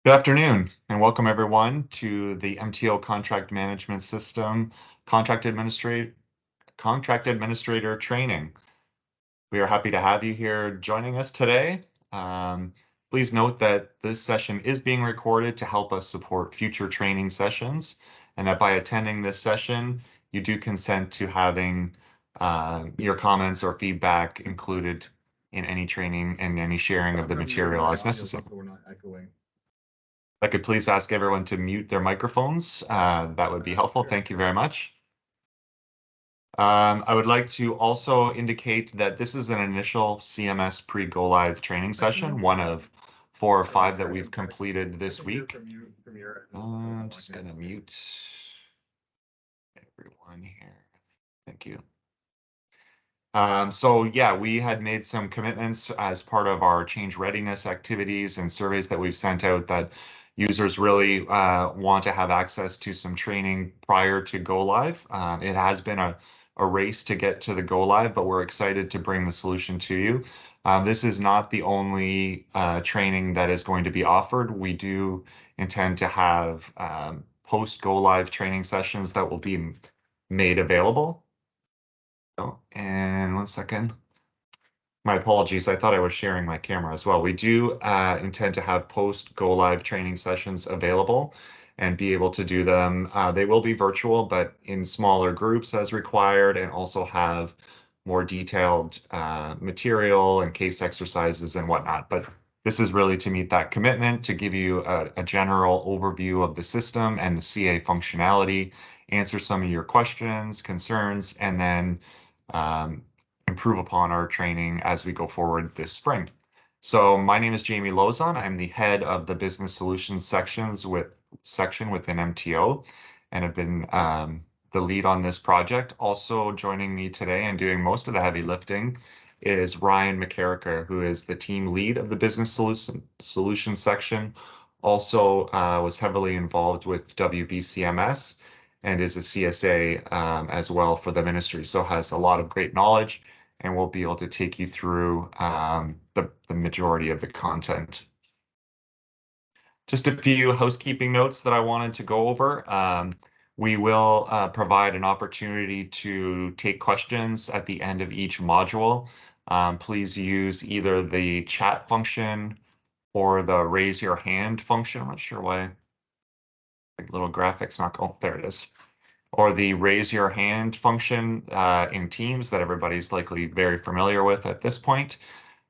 Good afternoon, and welcome everyone to the MTO Contract Management System Contract Administrator Training. We are happy to have you here joining us today. Please note that this session is being recorded to help us support future training sessions, and that by attending this session, you do consent to having your comments or feedback included in any training and any sharing of the material as necessary. We're not echoing. I could please ask everyone to mute their microphones. That would be helpful. Thank you very much. I would like to also indicate that this is an initial CMS pre-go live training session, one of 4 or 5 that we've completed this week. I'm just going to mute everyone here. Thank you. So yeah, we had made some commitments as part of our change readiness activities and surveys that we've sent out that users really want to have access to some training prior to go live. It has been a race to get to the go live, but we're excited to bring the solution to you. This is not the only training that is going to be offered. We do intend to have post go live training sessions that will be made available. Oh, and 1 second. My apologies. I thought I was sharing my camera as well. We do intend to have post go live training sessions available and be able to do them. They will be virtual, but in smaller groups as required, and also have more detailed material and case exercises and whatnot. But this is really to meet that commitment, to give you a general overview of the system and the CA functionality, answer some of your questions, concerns, and then improve upon our training as we go forward this spring. So my name is Jamie Lozon. I'm the head of the Business Solutions section within MTO, and have been the lead on this project. Also joining me today and doing most of the heavy lifting is Ryan McCarricker, who is the team lead of the Business Solutions section. Also was heavily involved with WBCMS and is a CSA as well for the ministry, so has a lot of great knowledge, and we'll be able to take you through the majority of the content. Just a few housekeeping notes that I wanted to go over. We will provide an opportunity to take questions at the end of each module. Please use either the chat function or the raise your hand function. I'm not sure why the little graphics not going. There it is. Or the raise your hand function in Teams that everybody's likely very familiar with at this point.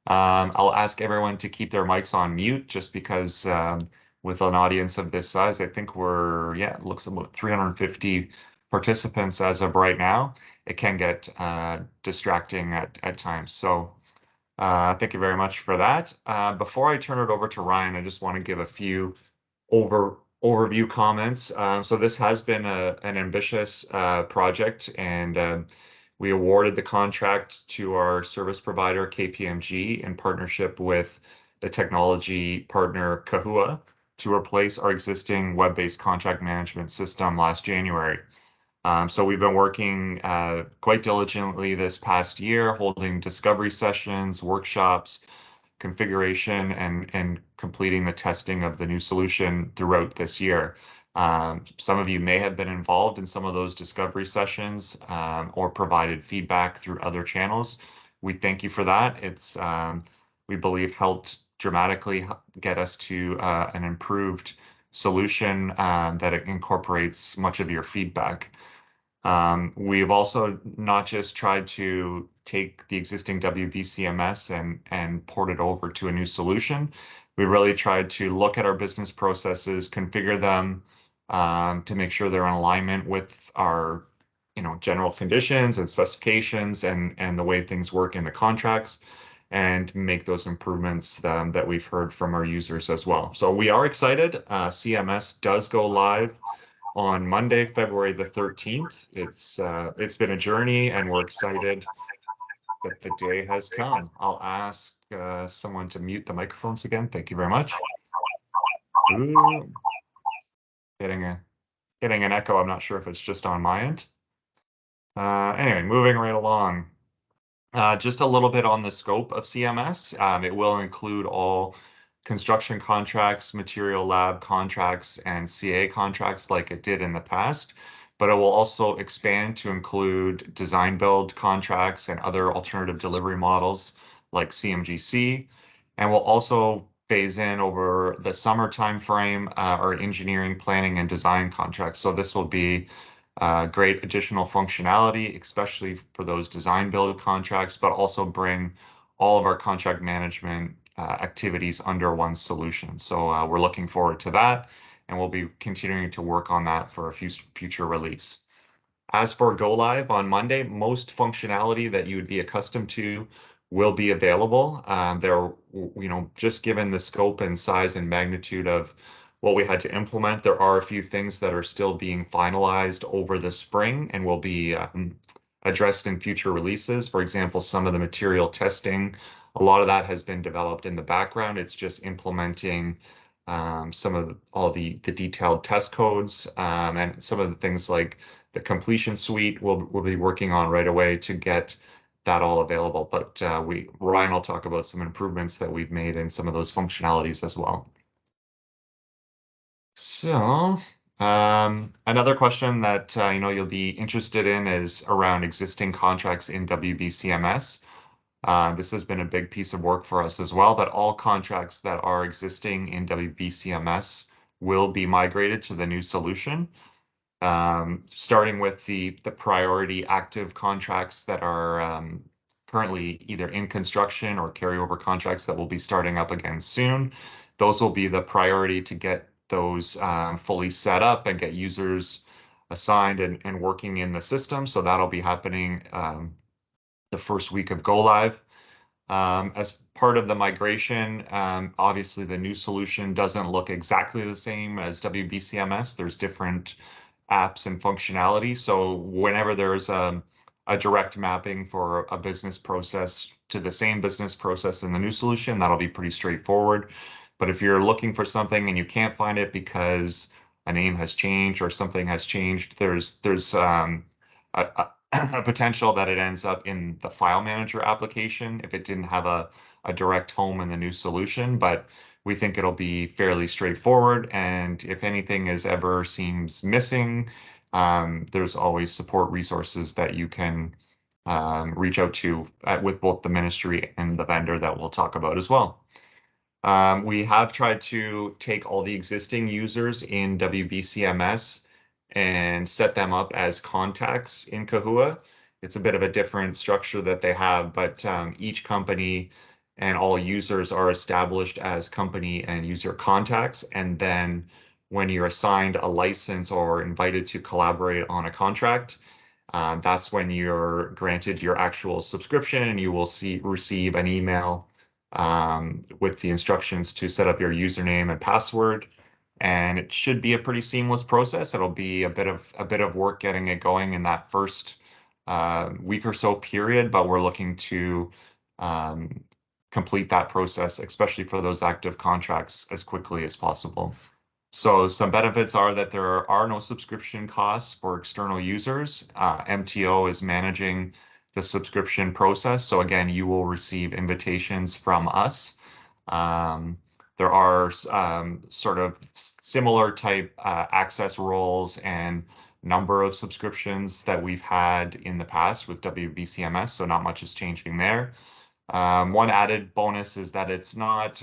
I'll ask everyone to keep their mics on mute, just because with an audience of this size, I think it looks about 350 participants as of right now. It can get distracting at times. So thank you very much for that. Before I turn it over to Ryan, I just want to give a few overview comments. So this has been an ambitious project, and we awarded the contract to our service provider, KPMG, in partnership with the technology partner Kahua, to replace our existing web-based contract management system last January. So we've been working quite diligently this past year, holding discovery sessions, workshops, configuration, and completing the testing of the new solution throughout this year. Some of you may have been involved in some of those discovery sessions or provided feedback through other channels. We thank you for that. It's, we believe, helped dramatically get us to an improved solution that incorporates much of your feedback. We've also not just tried to take the existing WBCMS and port it over to a new solution. We really tried to look at our business processes, configure them to make sure they're in alignment with our general conditions and specifications and the way things work in the contracts, and make those improvements that we've heard from our users as well. So we are excited. CMS does go live on Monday, February the 13th. It's been a journey, and we're excited that the day has come. I'll ask someone to mute the microphones again. Thank you very much. Ooh. Getting an echo. I'm not sure if it's just on my end. Anyway, moving right along. Just a little bit on the scope of CMS. It will include all construction contracts, material lab contracts, and CA contracts like it did in the past, but it will also expand to include design build contracts and other alternative delivery models like CMGC, and will also phase in over the summer timeframe our engineering, planning, and design contracts. So this will be great additional functionality, especially for those design build contracts, but also bring all of our contract management activities under one solution. So we're looking forward to that, and we'll be continuing to work on that for a future release. As for go live on Monday, most functionality that you would be accustomed to will be available. Just given the scope and size and magnitude of what we had to implement, there are a few things that are still being finalized over the spring and will be addressed in future releases. For example, some of the material testing, a lot of that has been developed in the background. It's just implementing some of all the detailed test codes and some of the things like the completion suite we'll be working on right away to get that all available. But Ryan will talk about some improvements that we've made in some of those functionalities as well. So another question that you'll be interested in is around existing contracts in WBCMS. This has been a big piece of work for us as well, that all contracts that are existing in WBCMS will be migrated to the new solution. Starting with the priority active contracts that are currently either in construction or carryover contracts that will be starting up again soon. Those will be the priority to get those fully set up and get users assigned and working in the system. So that'll be happening the first week of go live. As part of the migration, obviously the new solution doesn't look exactly the same as WBCMS. There's different apps and functionality. So whenever there's a direct mapping for a business process to the same business process in the new solution, that'll be pretty straightforward. But if you're looking for something and you can't find it because a name has changed or something has changed, there's a potential that it ends up in the file manager application if it didn't have a direct home in the new solution. But we think it'll be fairly straightforward. And if anything is ever seems missing, there's always support resources that you can reach out to with both the ministry and the vendor that we'll talk about as well. We have tried to take all the existing users in WBCMS and set them up as contacts in Kahua. It's a bit of a different structure that they have, but each company and all users are established as company and user contacts. And then when you're assigned a license or invited to collaborate on a contract, that's when you're granted your actual subscription and you will receive an email with the instructions to set up your username and password. And it should be a pretty seamless process. It'll be a bit of work getting it going in that first week or so period, but we're looking to complete that process, especially for those active contracts, as quickly as possible. So some benefits are that there are no subscription costs for external users. MTO is managing the subscription process. So again, you will receive invitations from us. There are sort of similar type access roles and number of subscriptions that we've had in the past with WBCMS, so not much is changing there. One added bonus is that it's not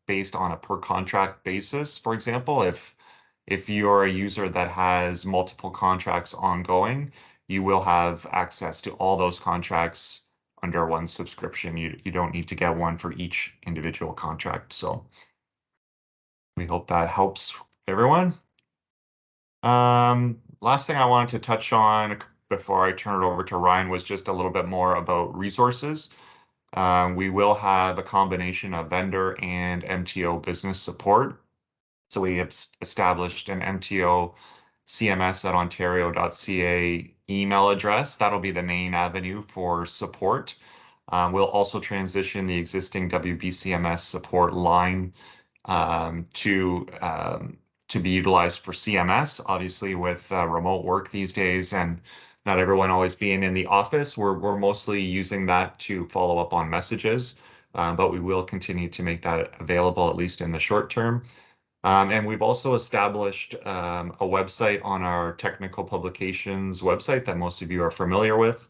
based on a per contract basis. For example, if you're a user that has multiple contracts ongoing, you will have access to all those contracts under one subscription. You don't need to get one for each individual contract. So we hope that helps everyone. Last thing I wanted to touch on before I turn it over to Ryan was just a little bit more about resources. We will have a combination of vendor and MTO business support. So we have established an MTO cms@ontario.ca email address. That'll be the main avenue for support. We'll also transition the existing WBCMS support line to be utilized for CMS. Obviously, with remote work these days and not everyone always being in the office, we're mostly using that to follow up on messages. but we will continue to make that available, at least in the short term. And we've also established a website on our technical publications website that most of you are familiar with,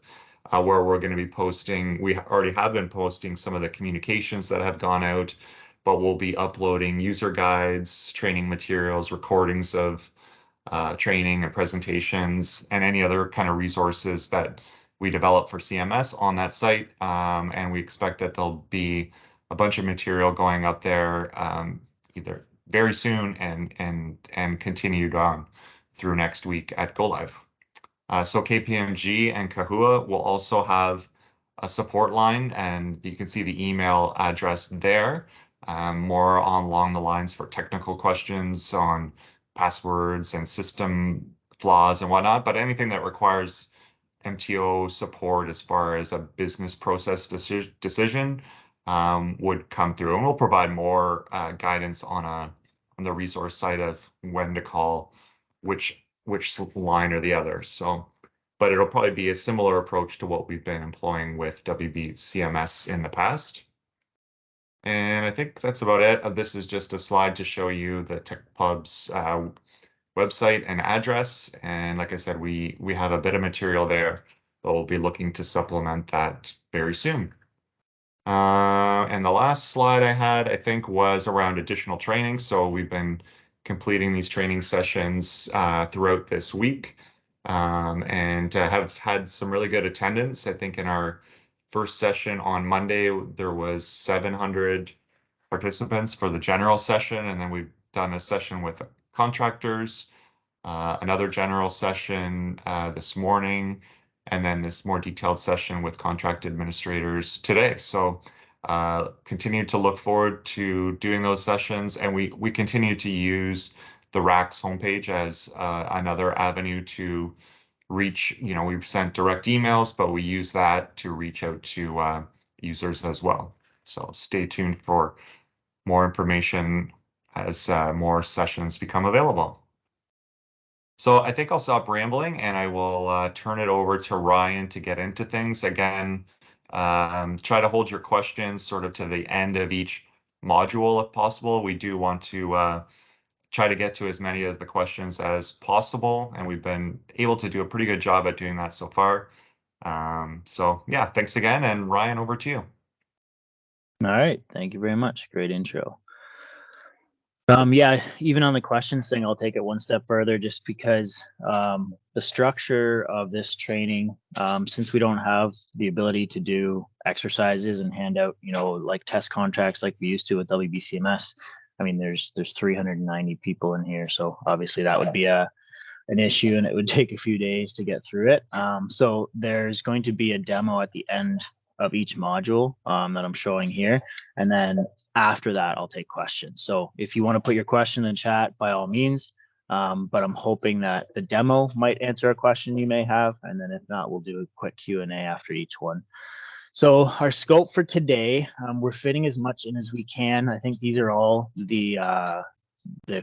where we're going to be posting, we already have been posting some of the communications that have gone out, but we'll be uploading user guides, training materials, recordings of training and presentations, and any other kind of resources that we develop for CMS on that site. And we expect that there'll be a bunch of material going up there either very soon and continued on through next week at Go Live. So KPMG and Kahua will also have a support line, and you can see the email address there, more along the lines for technical questions on passwords and system flaws and whatnot, but anything that requires MTO support as far as a business process decision would come through. And we'll provide more guidance on the resource side of when to call which line or the other. So, but it'll probably be a similar approach to what we've been employing with WBCMS in the past. And I think that's about it. This is just a slide to show you the TechPub's website and address. And like I said, we have a bit of material there, but we'll be looking to supplement that very soon. And the last slide I had, I think, was around additional training. So we've been completing these training sessions throughout this week and have had some really good attendance. I think in our first session on Monday, there was 700 participants for the general session, and then we've done a session with contractors, another general session this morning, and then this more detailed session with contract administrators today. So continue to look forward to doing those sessions, and we continue to use the RACS homepage as another avenue to reach, we've sent direct emails, but we use that to reach out to users as well. So stay tuned for more information as more sessions become available. So I think I'll stop rambling and I will turn it over to Ryan to get into things. Again, try to hold your questions sort of to the end of each module if possible. We do want to try to get to as many of the questions as possible, and we've been able to do a pretty good job at doing that so far. So yeah, thanks again, and Ryan, over to you. All right, thank you very much. Great intro. Yeah, even on the questions thing, I'll take it one step further just because the structure of this training, since we don't have the ability to do exercises and hand out, like test contracts like we used to with WBCMS. I mean, there's 390 people in here, so obviously that would be an issue, and it would take a few days to get through it. So there's going to be a demo at the end of each module that I'm showing here, and then after that, I'll take questions. So if you want to put your question in chat, by all means, but I'm hoping that the demo might answer a question you may have, and then if not, we'll do a quick Q&A after each one. So our scope for today, we're fitting as much in as we can. I think these are all the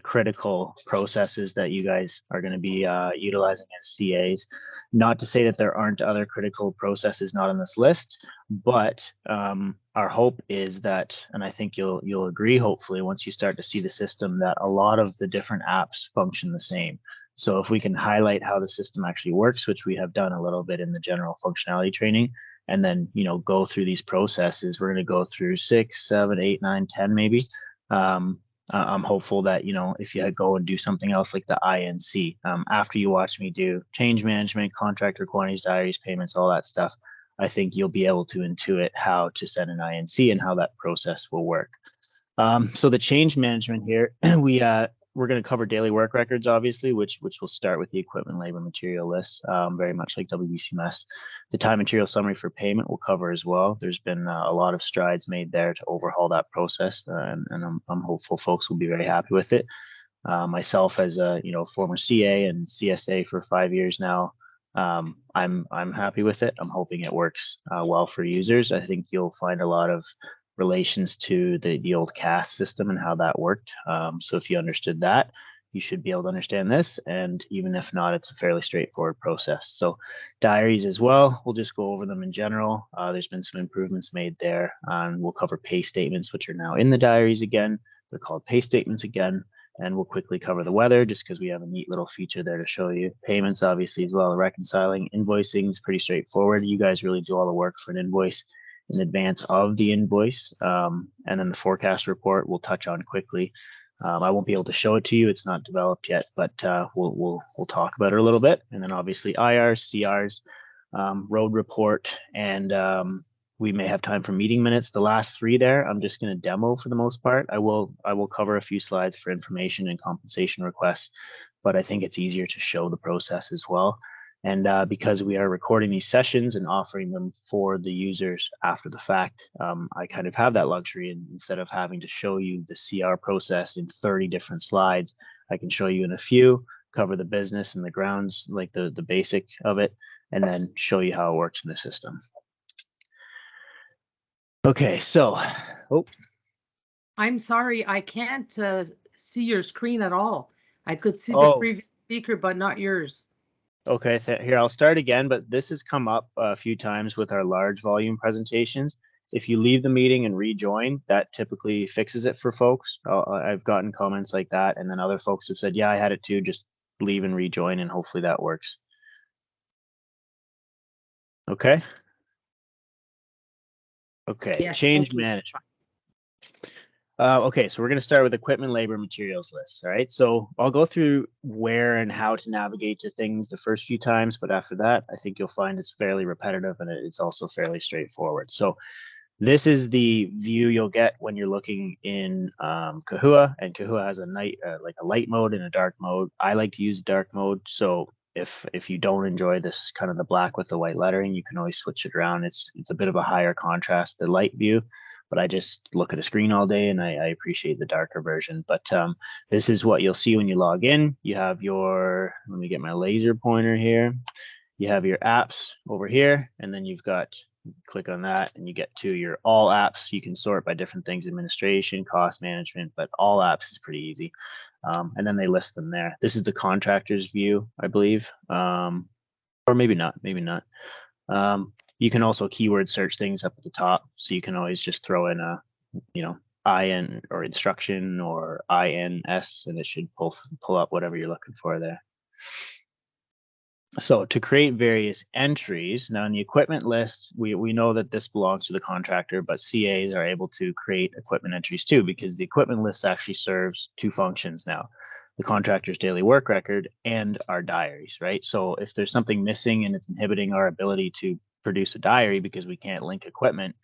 critical processes that you guys are going to be utilizing as CAs. Not to say that there aren't other critical processes not on this list, but our hope is that, and I think you'll agree, hopefully, once you start to see the system, that a lot of the different apps function the same. So if we can highlight how the system actually works, which we have done a little bit in the general functionality training, and then go through these processes, we're going to go through 6, 7, 8, 9, 10 maybe. I'm hopeful that, if you go and do something else like the INC, after you watch me do change management, contractor quantities, diaries, payments, all that stuff, I think you'll be able to intuit how to set an INC and how that process will work. So the change management here, we're going to cover daily work records, obviously, which will start with the equipment, labor, material list, very much like WBCMS. The time material summary for payment will cover as well. There's been a lot of strides made there to overhaul that process, and I'm hopeful folks will be very happy with it. Myself, as a former CA and CSA for 5 years now, I'm happy with it. I'm hoping it works well for users. I think you'll find a lot of relations to the old CAS system and how that worked. So if you understood that, you should be able to understand this. And even if not, it's a fairly straightforward process. So diaries as well, we'll just go over them in general. There's been some improvements made there. We'll cover pay statements, which are now in the diaries again. They're called pay statements again. And we'll quickly cover the weather just because we have a neat little feature there to show you. Payments, obviously, as well. Reconciling, invoicing is pretty straightforward. You guys really do all the work for an invoice in advance of the invoice. And then the forecast report we'll touch on quickly. I won't be able to show it to you. It's not developed yet, but we'll talk about it a little bit. And then obviously IRs, CRs, road report, and we may have time for meeting minutes. The last three there, I'm just going to demo for the most part. I will cover a few slides for information and compensation requests, but I think it's easier to show the process as well. And because we are recording these sessions and offering them for the users after the fact, I kind of have that luxury. And instead of having to show you the CR process in 30 different slides, I can show you in a few, cover the business and the grounds, like the basic of it, and then show you how it works in the system. Okay, so, I'm sorry, I can't see your screen at all. I could see the previous speaker, but not yours. Okay, here, I'll start again, but this has come up a few times with our large volume presentations. If you leave the meeting and rejoin, that typically fixes it for folks. I've gotten comments like that, and then other folks have said, yeah, I had it too, just leave and rejoin, and hopefully that works. Okay. Okay, yes, change management. Okay, so we're going to start with equipment, labor, materials lists. All right, so I'll go through where and how to navigate to things the first few times, but after that, I think you'll find it's fairly repetitive and it's also fairly straightforward. So this is the view you'll get when you're looking in Kahua, and Kahua has a like a light mode and a dark mode. I like to use dark mode, so if you don't enjoy this kind of the black with the white lettering, you can always switch it around. It's a bit of a higher contrast, the light view, but I just look at a screen all day and I appreciate the darker version. But this is what you'll see when you log in. You have your, let me get my laser pointer here. You have your apps over here, and then you've got, click on that and you get to your all apps. You can sort by different things, administration, cost management, but all apps is pretty easy. And then they list them there. This is the contractor's view, I believe, or maybe not, you can also keyword search things up at the top. So you can always just throw in a, IN or instruction or INS, and it should pull up whatever you're looking for there. So to create various entries, now in the equipment list, we know that this belongs to the contractor, but CAs are able to create equipment entries too, because the equipment list actually serves two functions now: the contractor's daily work record and our diaries, right? So if there's something missing and it's inhibiting our ability to produce a diary because we can't link equipment,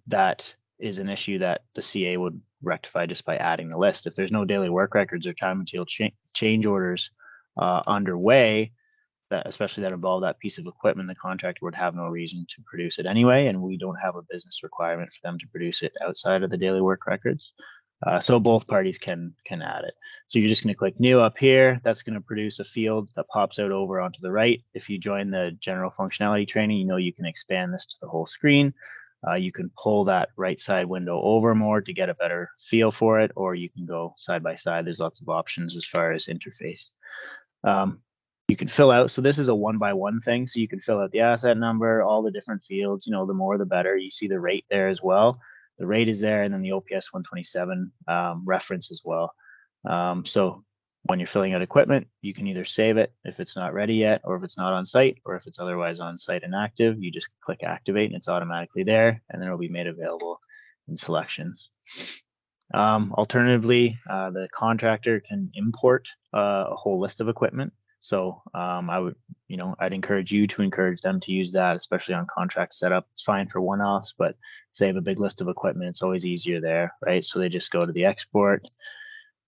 that is an issue that the CA would rectify just by adding the list. If there's no daily work records or time and material change orders underway, that especially that involve that piece of equipment, the contractor would have no reason to produce it anyway, and we don't have a business requirement for them to produce it outside of the daily work records. So both parties can add it. So you're just going to click new up here. That's going to produce a field that pops out over onto the right. If you join the general functionality training, you can expand this to the whole screen. You can pull that right side window over more to get a better feel for it, or you can go side by side. There's lots of options as far as interface. You can fill out, so this is a 1-by-1 thing, so you can fill out the asset number, all the different fields, the more the better. You see the rate there as well. The rate is there, and then the OPS 127 reference as well. So when you're filling out equipment, you can either save it if it's not ready yet, or if it's not on site, or if it's otherwise on site and active, you just click activate and it's automatically there, and then it'll be made available in selections. Alternatively, the contractor can import a whole list of equipment. So I would, I'd encourage you to encourage them to use that, especially on contract setup. It's fine for one-offs, but if they have a big list of equipment, it's always easier there, right? So they just go to the export.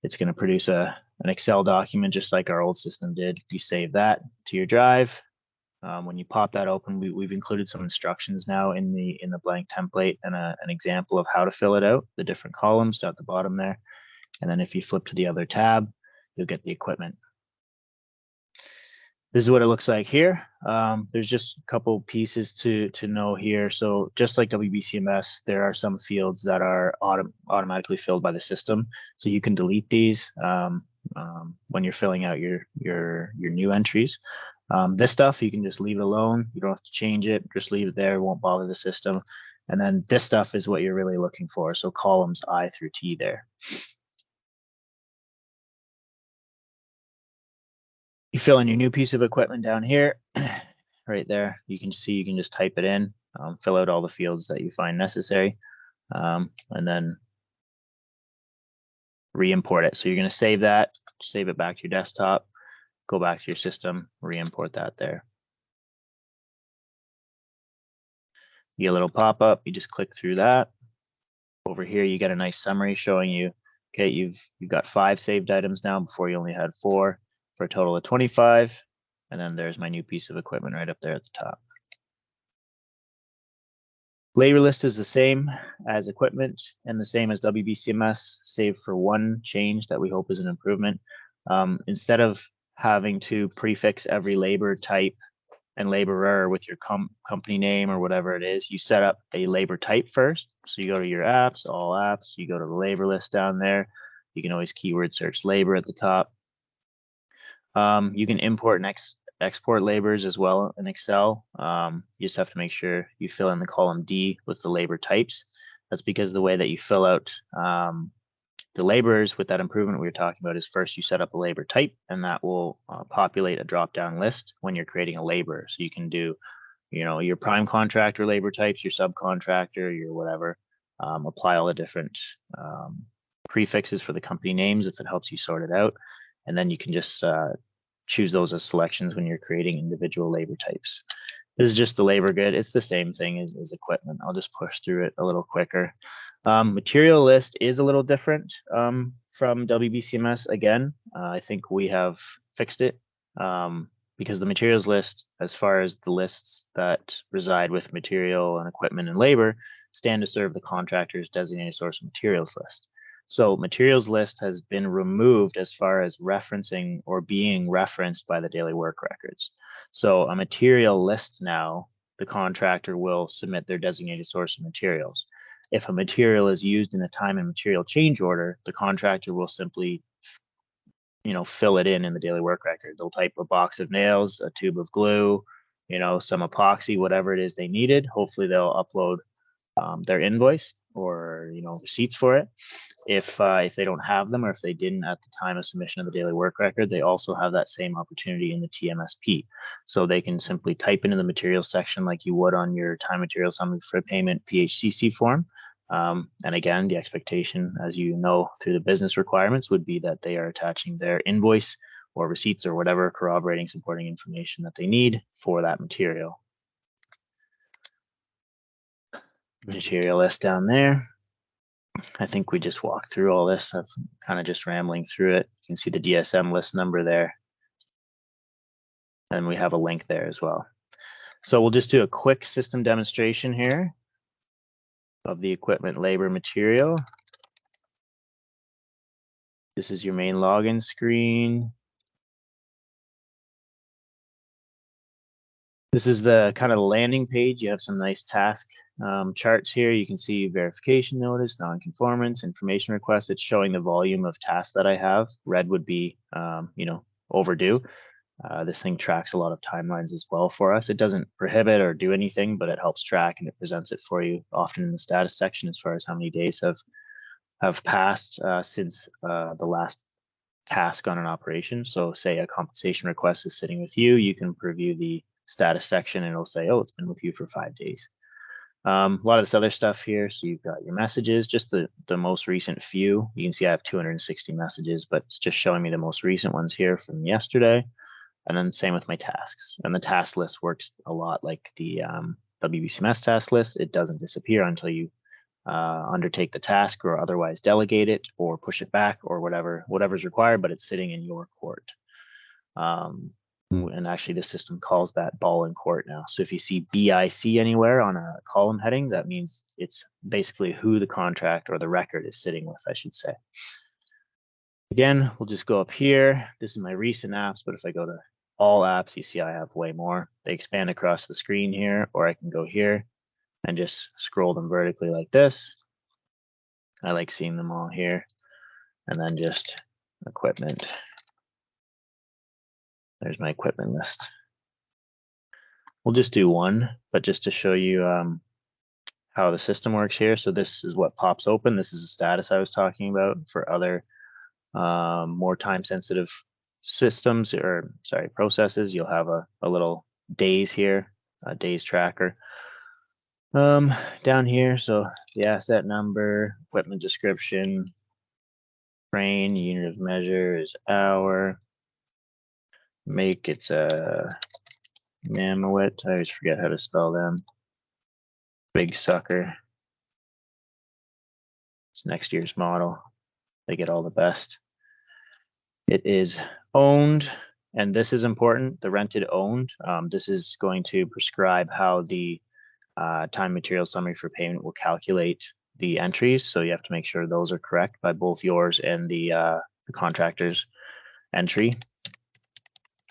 It's going to produce an Excel document just like our old system did. You save that to your drive. When you pop that open, we've included some instructions now in the blank template and an example of how to fill it out, the different columns down at the bottom there. And then if you flip to the other tab, you'll get the equipment. This is what it looks like here. There's just a couple pieces to know here. So just like WBCMS, there are some fields that are automatically filled by the system. So you can delete these. when you're filling out your new entries. This stuff, you can just leave it alone. You don't have to change it. Just leave it there. It won't bother the system. And then this stuff is what you're really looking for. So columns I through T there. You fill in your new piece of equipment down here, right there. You can see, you can just type it in, fill out all the fields that you find necessary, and then re-import it. So you're going to save that, save it back to your desktop, go back to your system, re-import that there. You get a little pop-up, you just click through that. Over here, you get a nice summary showing you, okay, you've got 5 saved items now. Before you only had 4, for a total of 25. And then there's my new piece of equipment right up there at the top. Labor list is the same as equipment and the same as WBCMS, save for one change that we hope is an improvement. Instead of having to prefix every labor type and laborer with your company name or whatever it is, you set up a labor type first. So you go to your apps, all apps, you go to the labor list down there. You can always keyword search labor at the top. You can import and export labors as well in Excel. You just have to make sure you fill in the column D with the labor types. That's because the way that you fill out the laborers with that improvement we were talking about is first you set up a labor type, and that will populate a drop-down list when you're creating a laborer. So you can do, you know, your prime contractor labor types, your subcontractor, your whatever. Apply all the different prefixes for the company names if it helps you sort it out, and then you can just choose those as selections when you're creating individual labor types. This is just the labor grid. It's the same thing as equipment. I'll just push through it a little quicker. Material list is a little different from WBCMS. Again, I think we have fixed it because the materials list, as far as the lists that reside with material and equipment and labor, stand to serve the contractor's designated source of materials list. So materials list has been removed as far as referencing or being referenced by the daily work records. So a material list now, the contractor will submit their designated source of materials. If a material is used in a time and material change order, the contractor will simply, you know, fill it in the daily work record. They'll type a box of nails, a tube of glue, you know, some epoxy, whatever it is they needed. Hopefully they'll upload their invoice or, you know, receipts for it. If they don't have them, or if they didn't at the time of submission of the daily work record, they also have that same opportunity in the TMSP. So they can simply type into the materials section like you would on your time material summary for payment PHCC form. And again, the expectation, as you know, through the business requirements would be that they are attaching their invoice or receipts or whatever corroborating supporting information that they need for that material. Material list down there. I think we just walked through all this. I'm kind of just rambling through it. You can see the DSM list number there. And we have a link there as well. So we'll just do a quick system demonstration here of the equipment, labor, material. This is your main login screen. This is the kind of the landing page. You have some nice task charts here. You can see verification notice, non-conformance, information request. It's showing the volume of tasks that I have. Red would be, you know, overdue. This thing tracks a lot of timelines as well for us. It doesn't prohibit or do anything, but it helps track and it presents it for you often in the status section as far as how many days have passed since the last task on an operation. So say a compensation request is sitting with you, you can preview the status section and it'll say, oh, it's been with you for 5 days. A lot of this other stuff here. So you've got your messages, just the most recent few. You can see I have 260 messages, but it's just showing me the most recent ones here from yesterday. And then same with my tasks. And the task list works a lot like the WBCMS task list. It doesn't disappear until you undertake the task or otherwise delegate it or push it back or whatever's required, but it's sitting in your court. And actually the system calls that ball in court now. So if you see BIC anywhere on a column heading, that means it's basically who the contract or the record is sitting with, I should say. Again, we'll just go up here. This is my recent apps, but if I go to all apps, you see I have way more. They expand across the screen here, or I can go here and just scroll them vertically like this. I like seeing them all here, and then just equipment. There's my equipment list. We'll just do one, but just to show you how the system works here. So this is what pops open. This is the status I was talking about. For other more time sensitive systems, or sorry, processes, you'll have a little days here, a days tracker down here. So the asset number, equipment description, crane, unit of measure is hour, make, it's a Mammoet, I always forget how to spell them, big sucker, it's next year's model, they get all the best. It is owned, and this is important, the rented owned. This is going to prescribe how the time material summary for payment will calculate the entries. So you have to make sure those are correct by both yours and the contractor's entry.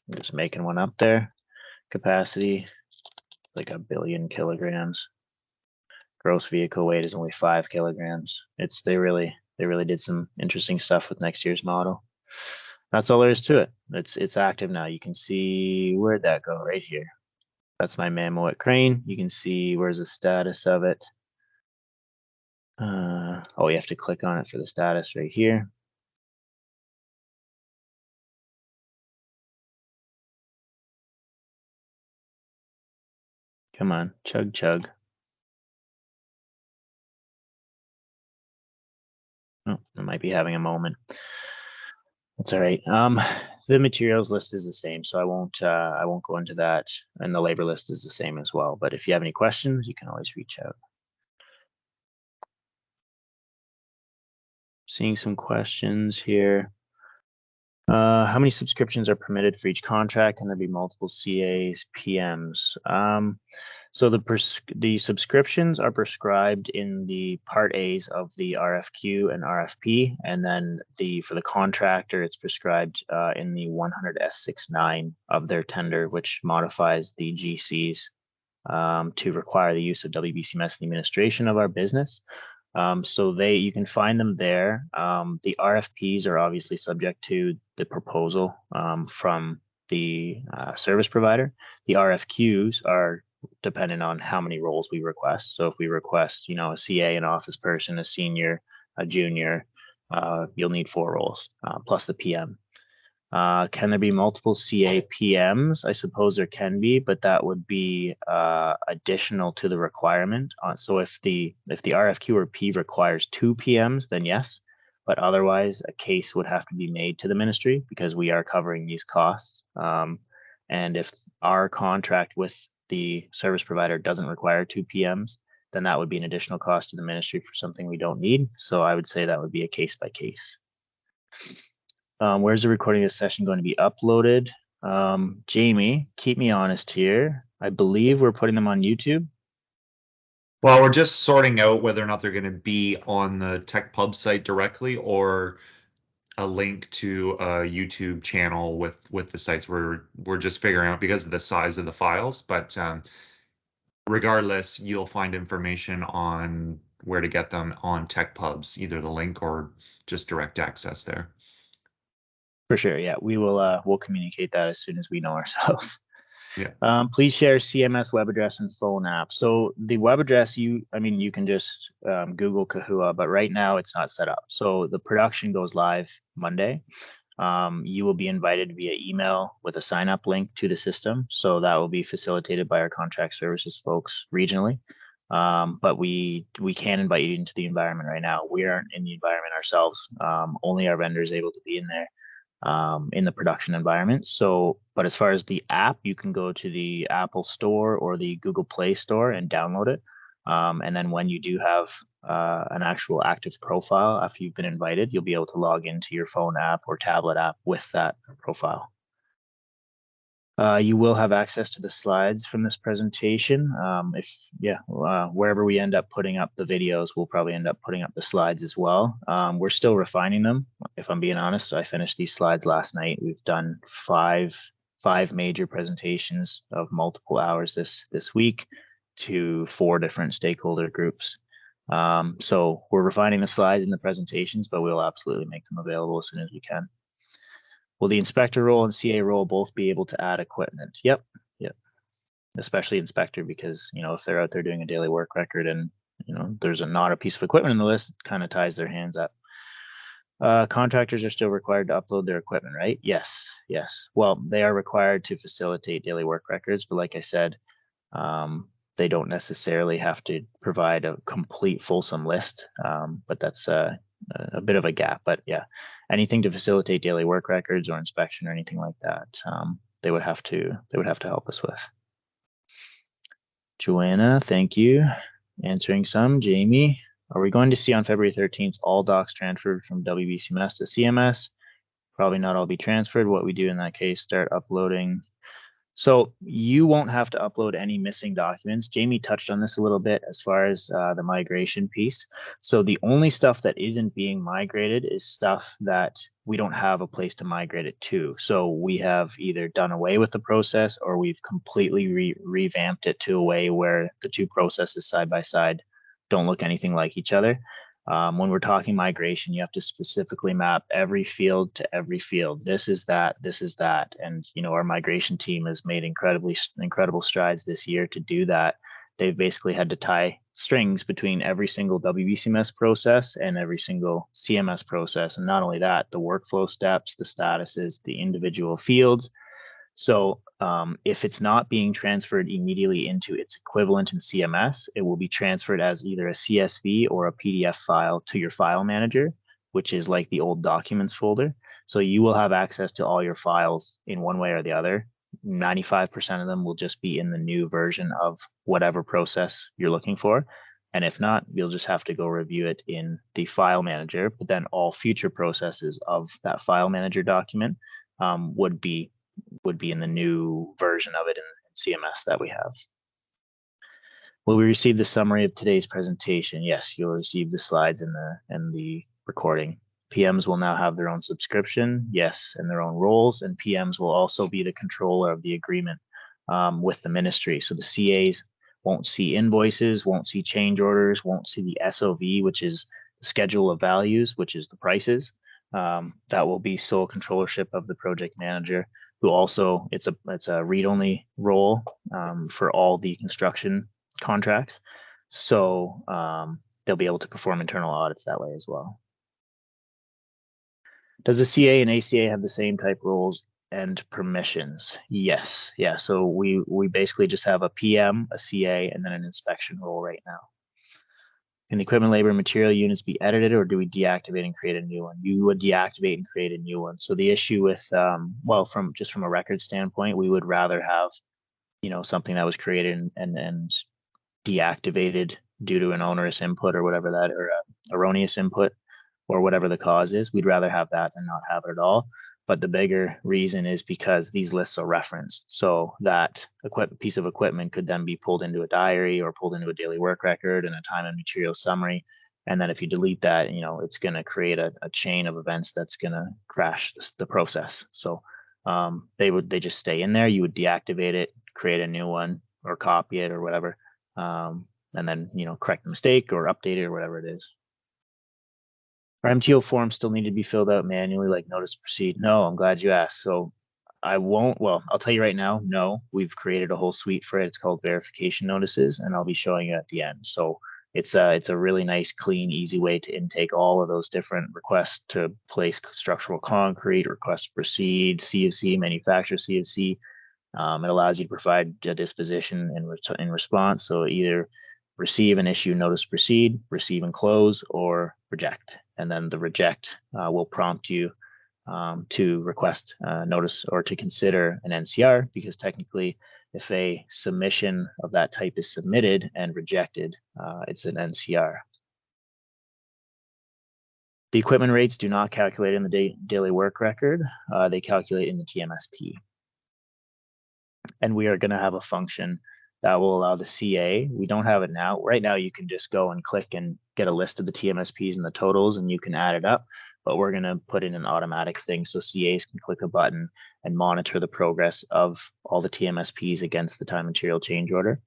I'm just making one up there. Capacity, like 1 billion kilograms. Gross vehicle weight is only 5 kilograms. They really did some interesting stuff with next year's model. That's all there is to it. It's active now. You can see, where'd that go? Right here. That's my Mammoet crane. You can see where's the status of it. Oh, you have to click on it for the status right here. Come on, chug chug. Oh, I might be having a moment. That's all right. The materials list is the same, so I won't go into that, and the labor list is the same as well. But if you have any questions, you can always reach out. Seeing some questions here. How many subscriptions are permitted for each contract? Can there be multiple CAs, PMs? So the subscriptions are prescribed in the Part A's of the RFQ and RFP, and then for the contractor, it's prescribed in the 100S69 of their tender, which modifies the GCs to require the use of WBCMS in the administration of our business. So you can find them there. The RFPs are obviously subject to the proposal from the service provider. The RFQs are dependent on how many roles we request. So if we request, a CA, an office person, a senior, a junior, you'll need 4 roles plus the PM. Can there be multiple CA PMs? I suppose there can be, but that would be additional to the requirement. So if the RFQ or P requires 2 PMs, then yes, but otherwise a case would have to be made to the ministry because we are covering these costs. And if our contract with the service provider doesn't require 2 PMs, then that would be an additional cost to the ministry for something we don't need. So I would say that would be a case by case. Where's the recording of this session going to be uploaded? Jamie, keep me honest here. I believe we're putting them on YouTube. Well, we're just sorting out whether or not they're going to be on the TechPub site directly or a link to a YouTube channel with the sites. We're just figuring out because of the size of the files, but regardless, you'll find information on where to get them on TechPubs, either the link or just direct access there. For sure, yeah, we will. We'll communicate that as soon as we know ourselves. Yeah. Please share CMS web address and phone app. So the web address, you can just Google Kahua, but right now it's not set up. So the production goes live Monday. You will be invited via email with a sign up link to the system. So that will be facilitated by our contract services folks regionally. But we can invite you into the environment right now. We aren't in the environment ourselves. Only our vendor is able to be in there. In the production environment. But as far as the app, you can go to the Apple Store or the Google Play Store and download it. And then when you do have an actual active profile after you've been invited, you'll be able to log into your phone app or tablet app with that profile. You will have access to the slides from this presentation. Wherever we end up putting up the videos, we'll probably end up putting up the slides as well. We're still refining them, if I'm being honest. I finished these slides last night. We've done five major presentations of multiple hours this week to 4 different stakeholder groups. So we're refining the slides and the presentations, but we'll absolutely make them available as soon as we can. Will the inspector role and CA role both be able to add equipment? Yep. Especially inspector, because, you know, if they're out there doing a daily work record and, you know, there's not a piece of equipment in the list, it kind of ties their hands up. Contractors are still required to upload their equipment, right? Yes. Well, they are required to facilitate daily work records, but like I said, they don't necessarily have to provide a complete fulsome list, but that's a bit of a gap. But yeah, anything to facilitate daily work records or inspection or anything like that, they would have to help us with. Joanna, thank you. Answering some. Jamie, are we going to see on February 13th all docs transferred from WBCMS to CMS? Probably not all be transferred. What we do in that case, start uploading. So you won't have to upload any missing documents. Jamie touched on this a little bit as far as the migration piece. So the only stuff that isn't being migrated is stuff that we don't have a place to migrate it to. So we have either done away with the process or we've completely revamped it to a way where the two processes side by side don't look anything like each other. When we're talking migration, you have to specifically map every field to every field. This is that, and you know, our migration team has made incredible strides this year to do that. They've basically had to tie strings between every single WBCMS process and every single CMS process, and not only that, the workflow steps, the statuses, the individual fields. So if it's not being transferred immediately into its equivalent in CMS, it will be transferred as either a CSV or a PDF file to your file manager, which is like the old documents folder. So you will have access to all your files in one way or the other. 95% of them will just be in the new version of whatever process you're looking for. And if not, you'll just have to go review it in the file manager. But then all future processes of that file manager document would be in the new version of it in CMS that we have. Will we receive the summary of today's presentation? Yes, you'll receive the slides and the recording. PMs will now have their own subscription, yes, and their own roles, and PMs will also be the controller of the agreement with the ministry. So the CAs won't see invoices, won't see change orders, won't see the SOV, which is the schedule of values, which is the prices. That will be sole controllership of the project manager, who also, it's a read-only role for all the construction contracts. So they'll be able to perform internal audits that way as well. Does the CA and ACA have the same type roles and permissions? Yes. Yeah. So we basically just have a PM, a CA, and then an inspection role right now. Can the equipment, labor, and material units be edited, or do we deactivate and create a new one? You would deactivate and create a new one. So the issue with, well, from a record standpoint, we would rather have, you know, something that was created and deactivated due to an onerous input or whatever that, or erroneous input, or whatever the cause is. We'd rather have that than not have it at all. But the bigger reason is because these lists are referenced. So that piece of equipment could then be pulled into a diary or pulled into a daily work record and a time and material summary. And then if you delete that, you know, it's going to create a chain of events that's going to crash the process. So they just stay in there. You would deactivate it, create a new one, or copy it or whatever. And then, you know, correct the mistake or update it or whatever it is. Our MTO forms still need to be filled out manually, like notice to proceed. No, I'm glad you asked. So I won't, well, I'll tell you right now, no, we've created a whole suite for it. It's called verification notices, and I'll be showing you at the end. So it's a really nice, clean, easy way to intake all of those different requests to place structural concrete, request to proceed, CFC, manufacturer CFC. It allows you to provide a disposition in response. So either receive and issue notice to proceed, receive and close, or reject. And then the reject will prompt you to request notice or to consider an NCR, because technically if a submission of that type is submitted and rejected, it's an NCR. The equipment rates do not calculate in the daily work record. They calculate in the TMSP. And we are going to have a function that will allow the CA. We don't have it now. Right now, you can just go and click and get a list of the TMSPs and the totals, and you can add it up. But we're going to put in an automatic thing so CAs can click a button and monitor the progress of all the TMSPs against the time material change order,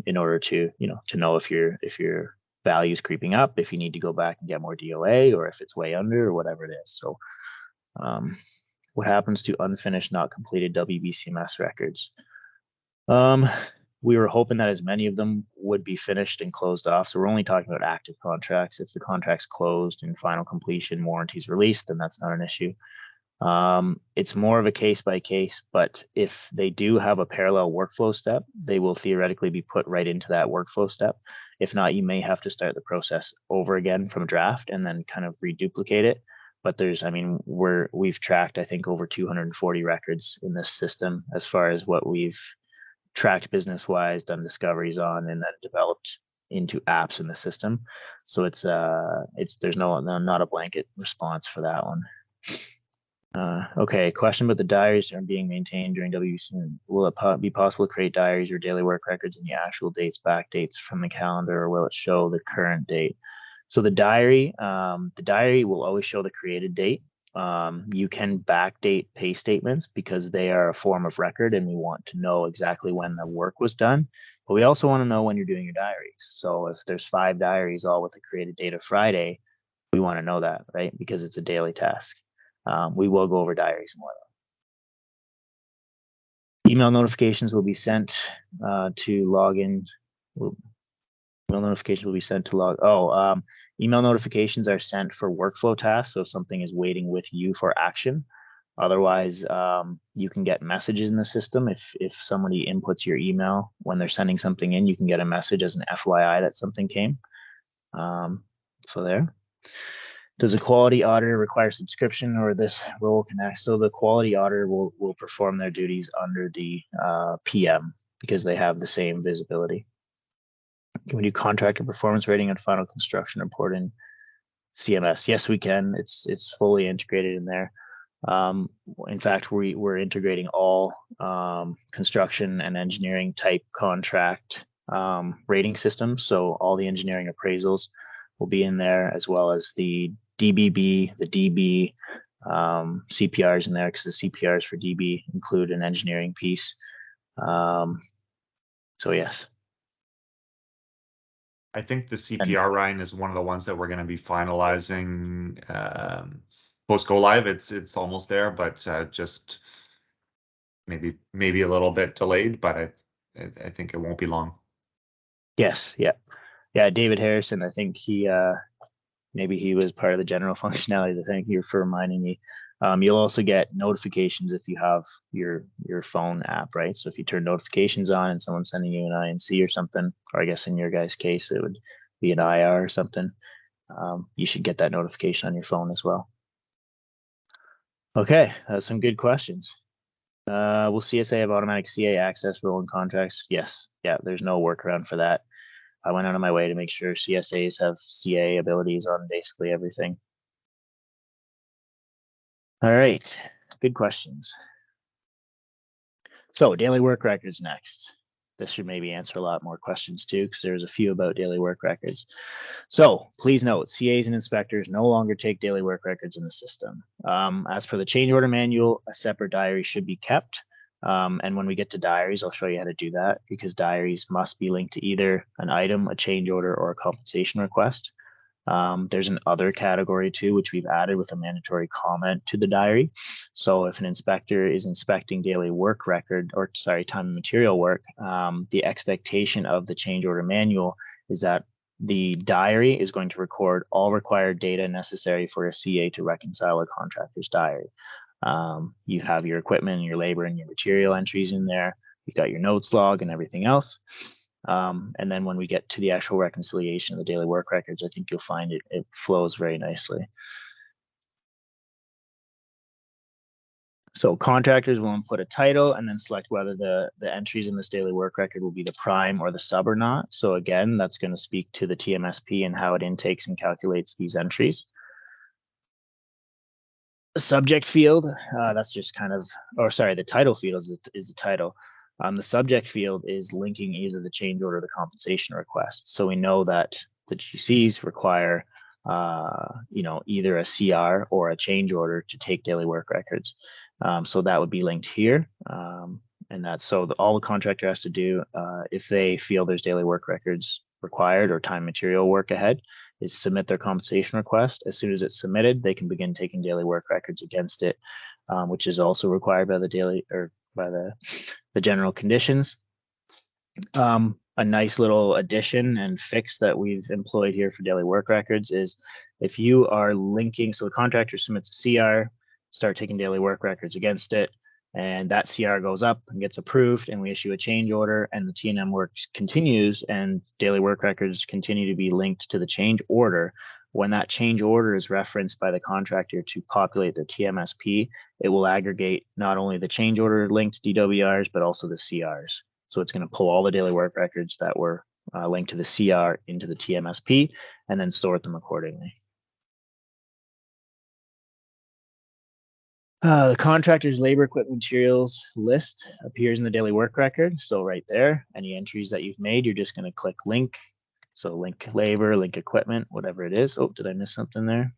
in order to know if your value is creeping up, if you need to go back and get more DOA, or if it's way under, or whatever it is. So What happens to unfinished, not completed WBCMS records? We were hoping that as many of them would be finished and closed off. So we're only talking about active contracts. If the contract's closed and final completion warranties released, then that's not an issue. It's more of a case by case, but if they do have a parallel workflow step, they will theoretically be put right into that workflow step. If not, you may have to start the process over again from draft and then kind of reduplicate it. But there's, I mean, we've tracked, I think, over 240 records in this system as far as what we've tracked business wise, done discoveries on, and then developed into apps in the system. So it's there's not a blanket response for that one. Okay, question about the diaries are being maintained during WBC. Will it be possible to create diaries or daily work records in the actual dates, back dates from the calendar, or will it show the current date? So the diary will always show the created date. You can backdate pay statements because they are a form of record and we want to know exactly when the work was done. But we also want to know when you're doing your diaries. So if there's 5 diaries all with a created date of Friday, we want to know that, right? Because it's a daily task. We will go over diaries more though. Email notifications will be sent to log in. Email notifications will be sent to log. Email notifications are sent for workflow tasks. So if something is waiting with you for action, otherwise you can get messages in the system. If somebody inputs your email when they're sending something in, you can get a message as an FYI that something came. So there. Does a quality auditor require subscription or this role connects? So the quality auditor will perform their duties under the PM because they have the same visibility. Can we do contractor performance rating and final construction report in CMS? Yes, we can. It's fully integrated in there. In fact, we're integrating all construction and engineering type contract rating systems. So all the engineering appraisals will be in there, as well as the DBB, the DB, CPRs in there, because the CPRs for DB include an engineering piece. So yes. I think the CPR, Ryan, is one of the ones that we're going to be finalizing post go live. It's almost there, but just maybe a little bit delayed, but I think it won't be long. Yes, yeah. David Harrison, I think he maybe he was part of the general functionality. Thank you for reminding me. You'll also get notifications if you have your phone app, right? So if you turn notifications on and someone's sending you an INC or something, or I guess in your guys' case, it would be an IR or something, you should get that notification on your phone as well. Okay, some good questions. Will CSA have automatic CA access for rolling contracts? Yes, yeah, there's no workaround for that. I went out of my way to make sure CSAs have CA abilities on basically everything. All right, good questions. So daily work records next. This should maybe answer a lot more questions too, because there's a few about daily work records. So please note, CAs and inspectors no longer take daily work records in the system. As per the change order manual, a separate diary should be kept. And when we get to diaries, I'll show you how to do that, because diaries must be linked to either an item, a change order, or a compensation request. There's an other category too, which we've added with a mandatory comment to the diary. So if an inspector is inspecting daily work record, or sorry, time and material work, the expectation of the change order manual is that the diary is going to record all required data necessary for a CA to reconcile a contractor's diary. You have your equipment and your labor and your material entries in there. You've got your notes log and everything else. And then when we get to the actual reconciliation of the daily work records, I think you'll find it flows very nicely. So contractors will input a title and then select whether the entries in this daily work record will be the prime or the sub or not. So again, that's going to speak to the TMSP and how it intakes and calculates these entries. The subject field, that's just kind of, or sorry, the title field is the title. The subject field is linking either the change order or the compensation request. So we know that the GCs require, either a CR or a change order to take daily work records. So that would be linked here. And that's so all the contractor has to do if they feel there's daily work records required or time material work ahead, is submit their compensation request. As soon as it's submitted, they can begin taking daily work records against it, which is also required by the daily or by the general conditions. A nice little addition and fix that we've employed here for daily work records is if you are linking, so the contractor submits a CR, start taking daily work records against it, and that CR goes up and gets approved, and we issue a change order, and the T&M work continues, and daily work records continue to be linked to the change order. When that change order is referenced by the contractor to populate the TMSP, it will aggregate not only the change order linked DWRs, but also the CRs. So it's going to pull all the daily work records that were linked to the CR into the TMSP and then sort them accordingly. The contractor's labor, equipment, materials list appears in the daily work record. So right there, any entries that you've made, you're just going to click link. So link labor, link equipment, whatever it is. Oh, did I miss something there?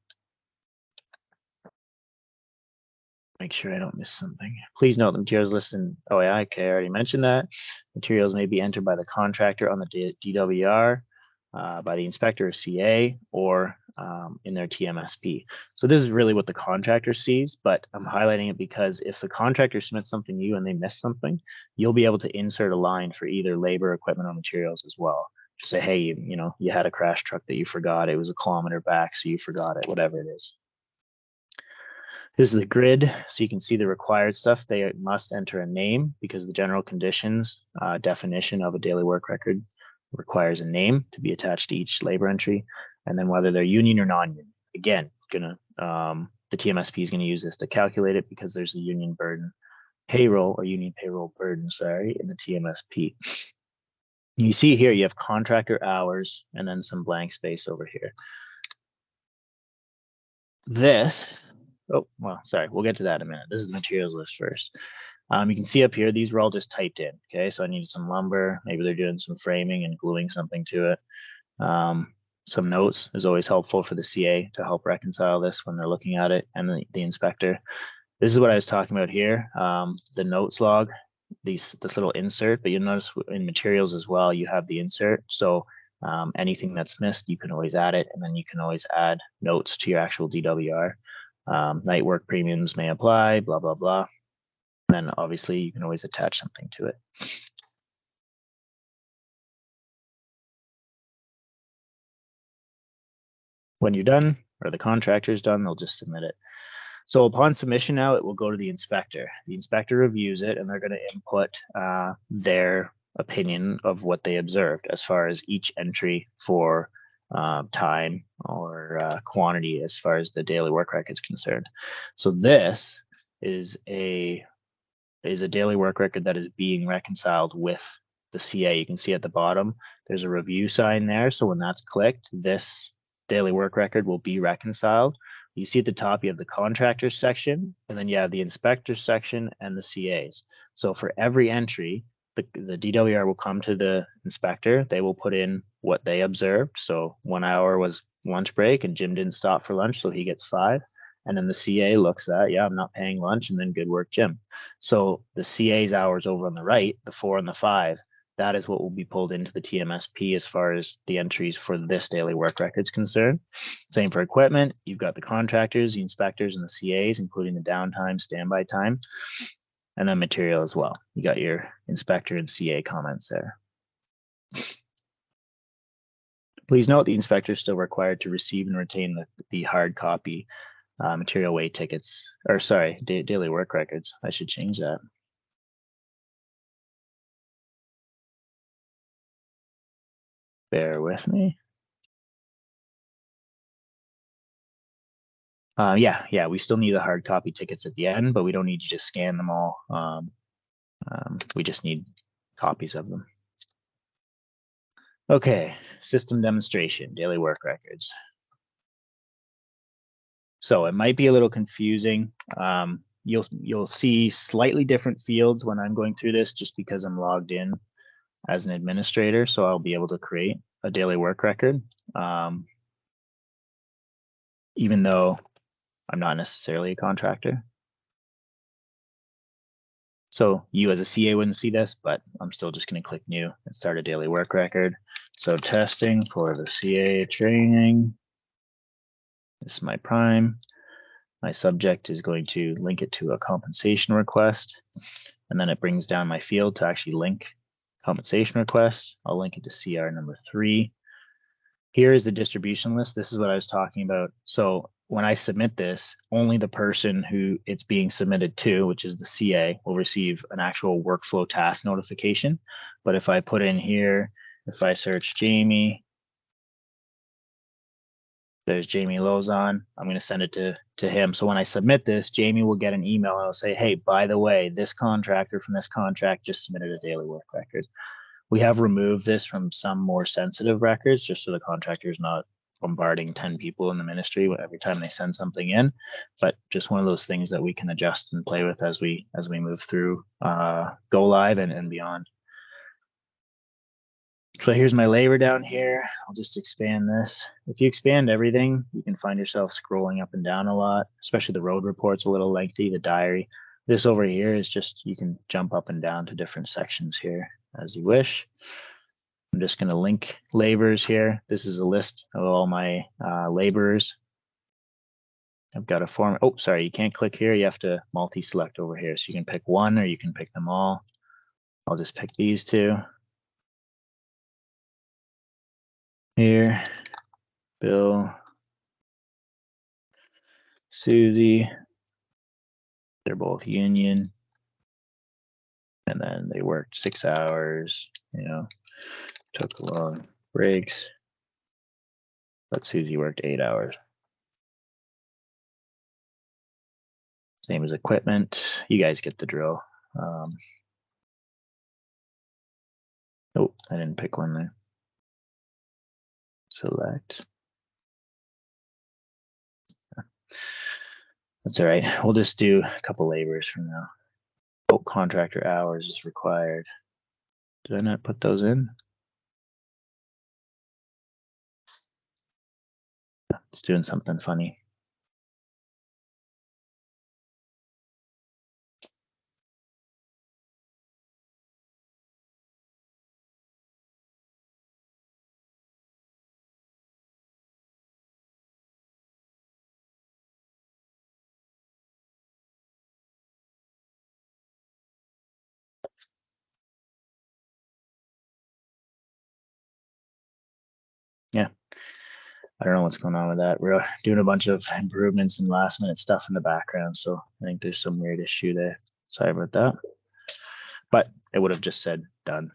Make sure I don't miss something. Please note the materials list in OAI. Okay, I already mentioned that. Materials may be entered by the contractor on the DWR, by the inspector or CA, or in their TMSP. So this is really what the contractor sees, but I'm highlighting it because if the contractor submits something to you and they miss something, you'll be able to insert a line for either labor, equipment, or materials as well. Just say, hey, you had a crash truck that you forgot. It was a kilometer back, so you forgot it, whatever it is. This is the grid, so you can see the required stuff. They must enter a name because the general conditions definition of a daily work record requires a name to be attached to each labor entry, and then whether they're union or non-union. Again, the TMSP is going to use this to calculate it because there's a union burden payroll or union payroll burden, in the TMSP. You see here you have contractor hours and then some blank space over here. This. Oh, well, sorry, we'll get to that in a minute. This is the materials list first. You can see up here, these were all just typed in. Okay, so I needed some lumber. Maybe they're doing some framing and gluing something to it. Some notes is always helpful for the CA to help reconcile this when they're looking at it, and the inspector. This is what I was talking about here. The notes log, this little insert, but you'll notice in materials as well, you have the insert. So anything that's missed, you can always add it, and then you can always add notes to your actual DWR. Night work premiums may apply, blah, blah, blah. And then obviously you can always attach something to it. When you're done, or the contractor's done, they'll just submit it. So upon submission now, it will go to the inspector. The inspector reviews it, and they're going to input their opinion of what they observed as far as each entry for time or quantity as far as the daily work record is concerned. So this is a daily work record that is being reconciled with the CA. You can see at the bottom, there's a review sign there. So when that's clicked, this daily work record will be reconciled. You see at the top, you have the contractors section, and then you have the inspectors section and the CAs. So for every entry, the DWR will come to the inspector. They will put in what they observed. So 1 hour was lunch break and Jim didn't stop for lunch, so he gets 5. And then the CA looks at, yeah, I'm not paying lunch, and then good work, Jim. So the CA's hours over on the right, the 4 and the 5, that is what will be pulled into the TMSP as far as the entries for this daily work record is concerned. Same for equipment. You've got the contractors, the inspectors, and the CAs, including the downtime, standby time, and then material as well. You got your inspector and CA comments there. Please note the inspector is still required to receive and retain the hard copy material weight tickets, or sorry, daily work records. I should change that. Bear with me. Yeah, we still need the hard copy tickets at the end, but we don't need to just scan them all. We just need copies of them. Okay, system demonstration, daily work records. So it might be a little confusing. You'll see slightly different fields when I'm going through this just because I'm logged in as an administrator, so I'll be able to create a daily work record, even though I'm not necessarily a contractor. So you as a CA wouldn't see this, but I'm still just going to click new and start a daily work record. So testing for the CA training. This is my prime. My subject is going to link it to a compensation request. And then it brings down my field to actually link compensation request. I'll link it to CR number 3. Here is the distribution list. This is what I was talking about. So when I submit this, only the person who it's being submitted to, which is the CA, will receive an actual workflow task notification. But if I put in here, if I search Jamie, there's Jamie Lozon. I'm going to send it to him. So when I submit this, Jamie will get an email and I'll say, hey, by the way, this contractor from this contract just submitted a daily work record. We have removed this from some more sensitive records just so the contractor is not bombarding 10 people in the ministry every time they send something in, but just one of those things that we can adjust and play with as we move through go live and beyond. So here's my labor down here. I'll just expand this. If you expand everything, you can find yourself scrolling up and down a lot, especially the road report's a little lengthy, the diary. This over here is just, you can jump up and down to different sections here as you wish. I'm just going to link laborers here. This is a list of all my laborers. I've got a form. Oh, sorry, you can't click here. You have to multi-select over here. So you can pick one or you can pick them all. I'll just pick these two. Here, Bill, Susie, they're both union. And then they worked 6 hours, took long breaks. But Susie worked 8 hours. Same as equipment. You guys get the drill. Oh, I didn't pick one there. Select. That's all right. We'll just do a couple laborers from now. Oh, contractor hours is required. Did I not put those in? It's doing something funny. Yeah, I don't know what's going on with that. We're doing a bunch of improvements and last minute stuff in the background. So I think there's some weird issue there. Sorry about that. But it would have just said done.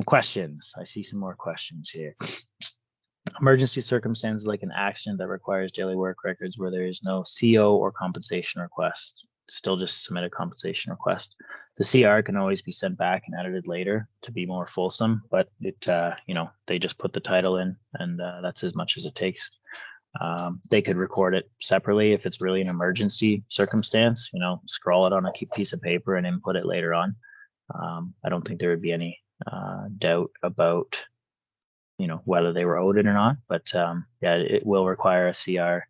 Questions. I see some more questions here. Emergency circumstances like an accident that requires daily work records where there is no CO or compensation request. Still just submit a compensation request. The CR can always be sent back and edited later to be more fulsome, but it, they just put the title in and that's as much as it takes. They could record it separately if it's really an emergency circumstance, scroll it on a piece of paper and input it later on. I don't think there would be any doubt about whether they were owed it or not, but yeah, it will require a CR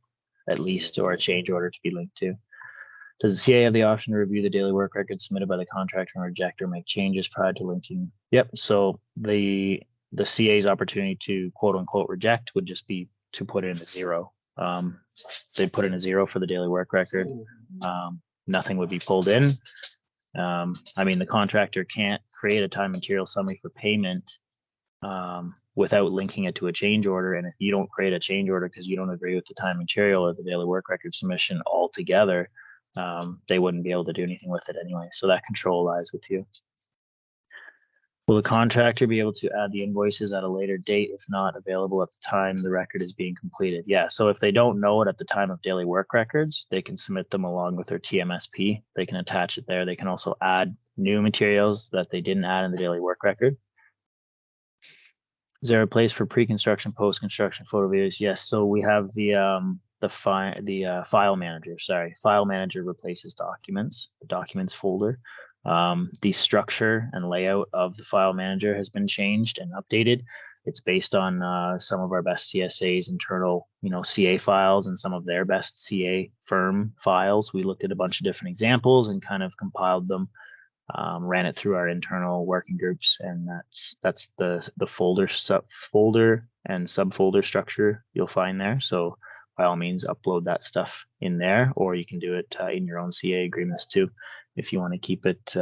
at least or a change order to be linked to. Does the CA have the option to review the daily work record submitted by the contractor and reject or make changes prior to linking? Yep. So the CA's opportunity to quote unquote reject would just be to put in a 0. They put in a 0 for the daily work record. Nothing would be pulled in. I mean, the contractor can't create a time material summary for payment without linking it to a change order. And if you don't create a change order because you don't agree with the time material or the daily work record submission altogether, they wouldn't be able to do anything with it anyway. So that control lies with you. Will the contractor be able to add the invoices at a later date if not available at the time the record is being completed? Yeah, so if they don't know it at the time of daily work records, they can submit them along with their TMSP. They can attach it there. They can also add new materials that they didn't add in the daily work record. Is there a place for pre-construction, post-construction photo views? Yes, so we have the file manager. Sorry, file manager replaces documents, the documents folder. The structure and layout of the file manager has been changed and updated. It's based on some of our best CSA's internal, CA files and some of their best CA firm files. We looked at a bunch of different examples and kind of compiled them, ran it through our internal working groups, and that's the folder and subfolder structure you'll find there. So by all means, upload that stuff in there, or you can do it in your own CA agreements too, if you want to keep it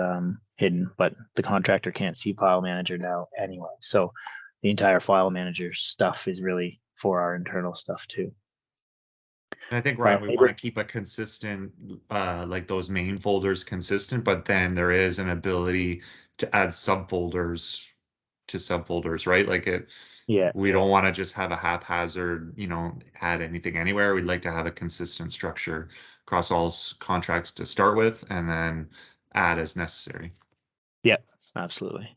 hidden. But the contractor can't see file manager now anyway. So the entire file manager stuff is really for our internal stuff too. And I think, Ryan, we want to keep a consistent, like those main folders consistent, but then there is an ability to add subfolders to subfolders, right? Like we don't want to just have a haphazard, add anything anywhere. We'd like to have a consistent structure across all contracts to start with, and then add as necessary. Yeah, absolutely.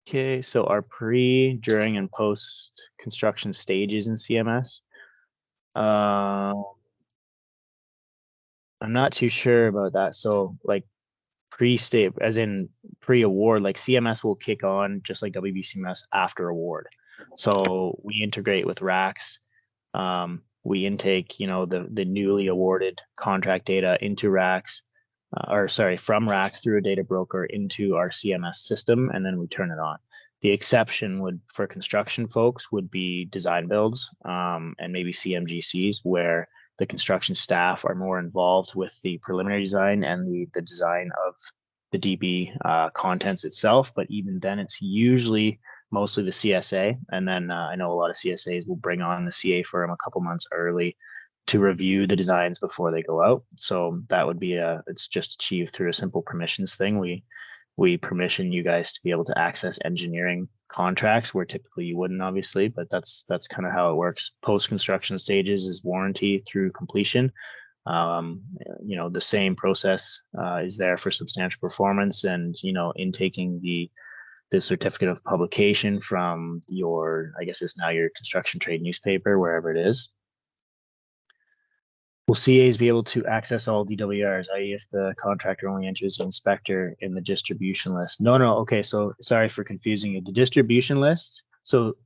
Okay, so our pre, during, and post construction stages in CMS. I'm not too sure about that. So like pre-state, as in pre-award, like CMS will kick on just like WBCMS after award. So we integrate with RACS. We intake, the newly awarded contract data into RACS, from RACS through a data broker into our CMS system, and then we turn it on. The exception for construction folks would be design builds and maybe CMGCs, where the construction staff are more involved with the preliminary design and the design of the DB contents itself. But even then, it's usually mostly the CSA. And then I know a lot of CSAs will bring on the CA firm a couple months early to review the designs before they go out. So that would be it's just achieved through a simple permissions thing. We permission you guys to be able to access engineering contracts where typically you wouldn't, obviously, but that's kind of how it works. Post-construction stages is warranty through completion. The same process is there for substantial performance and, intaking the certificate of publication from your, I guess it's now your construction trade newspaper, wherever it is. Will CAs be able to access all DWRs, i.e. if the contractor only enters the inspector in the distribution list? No. Okay, so sorry for confusing you. The distribution list, so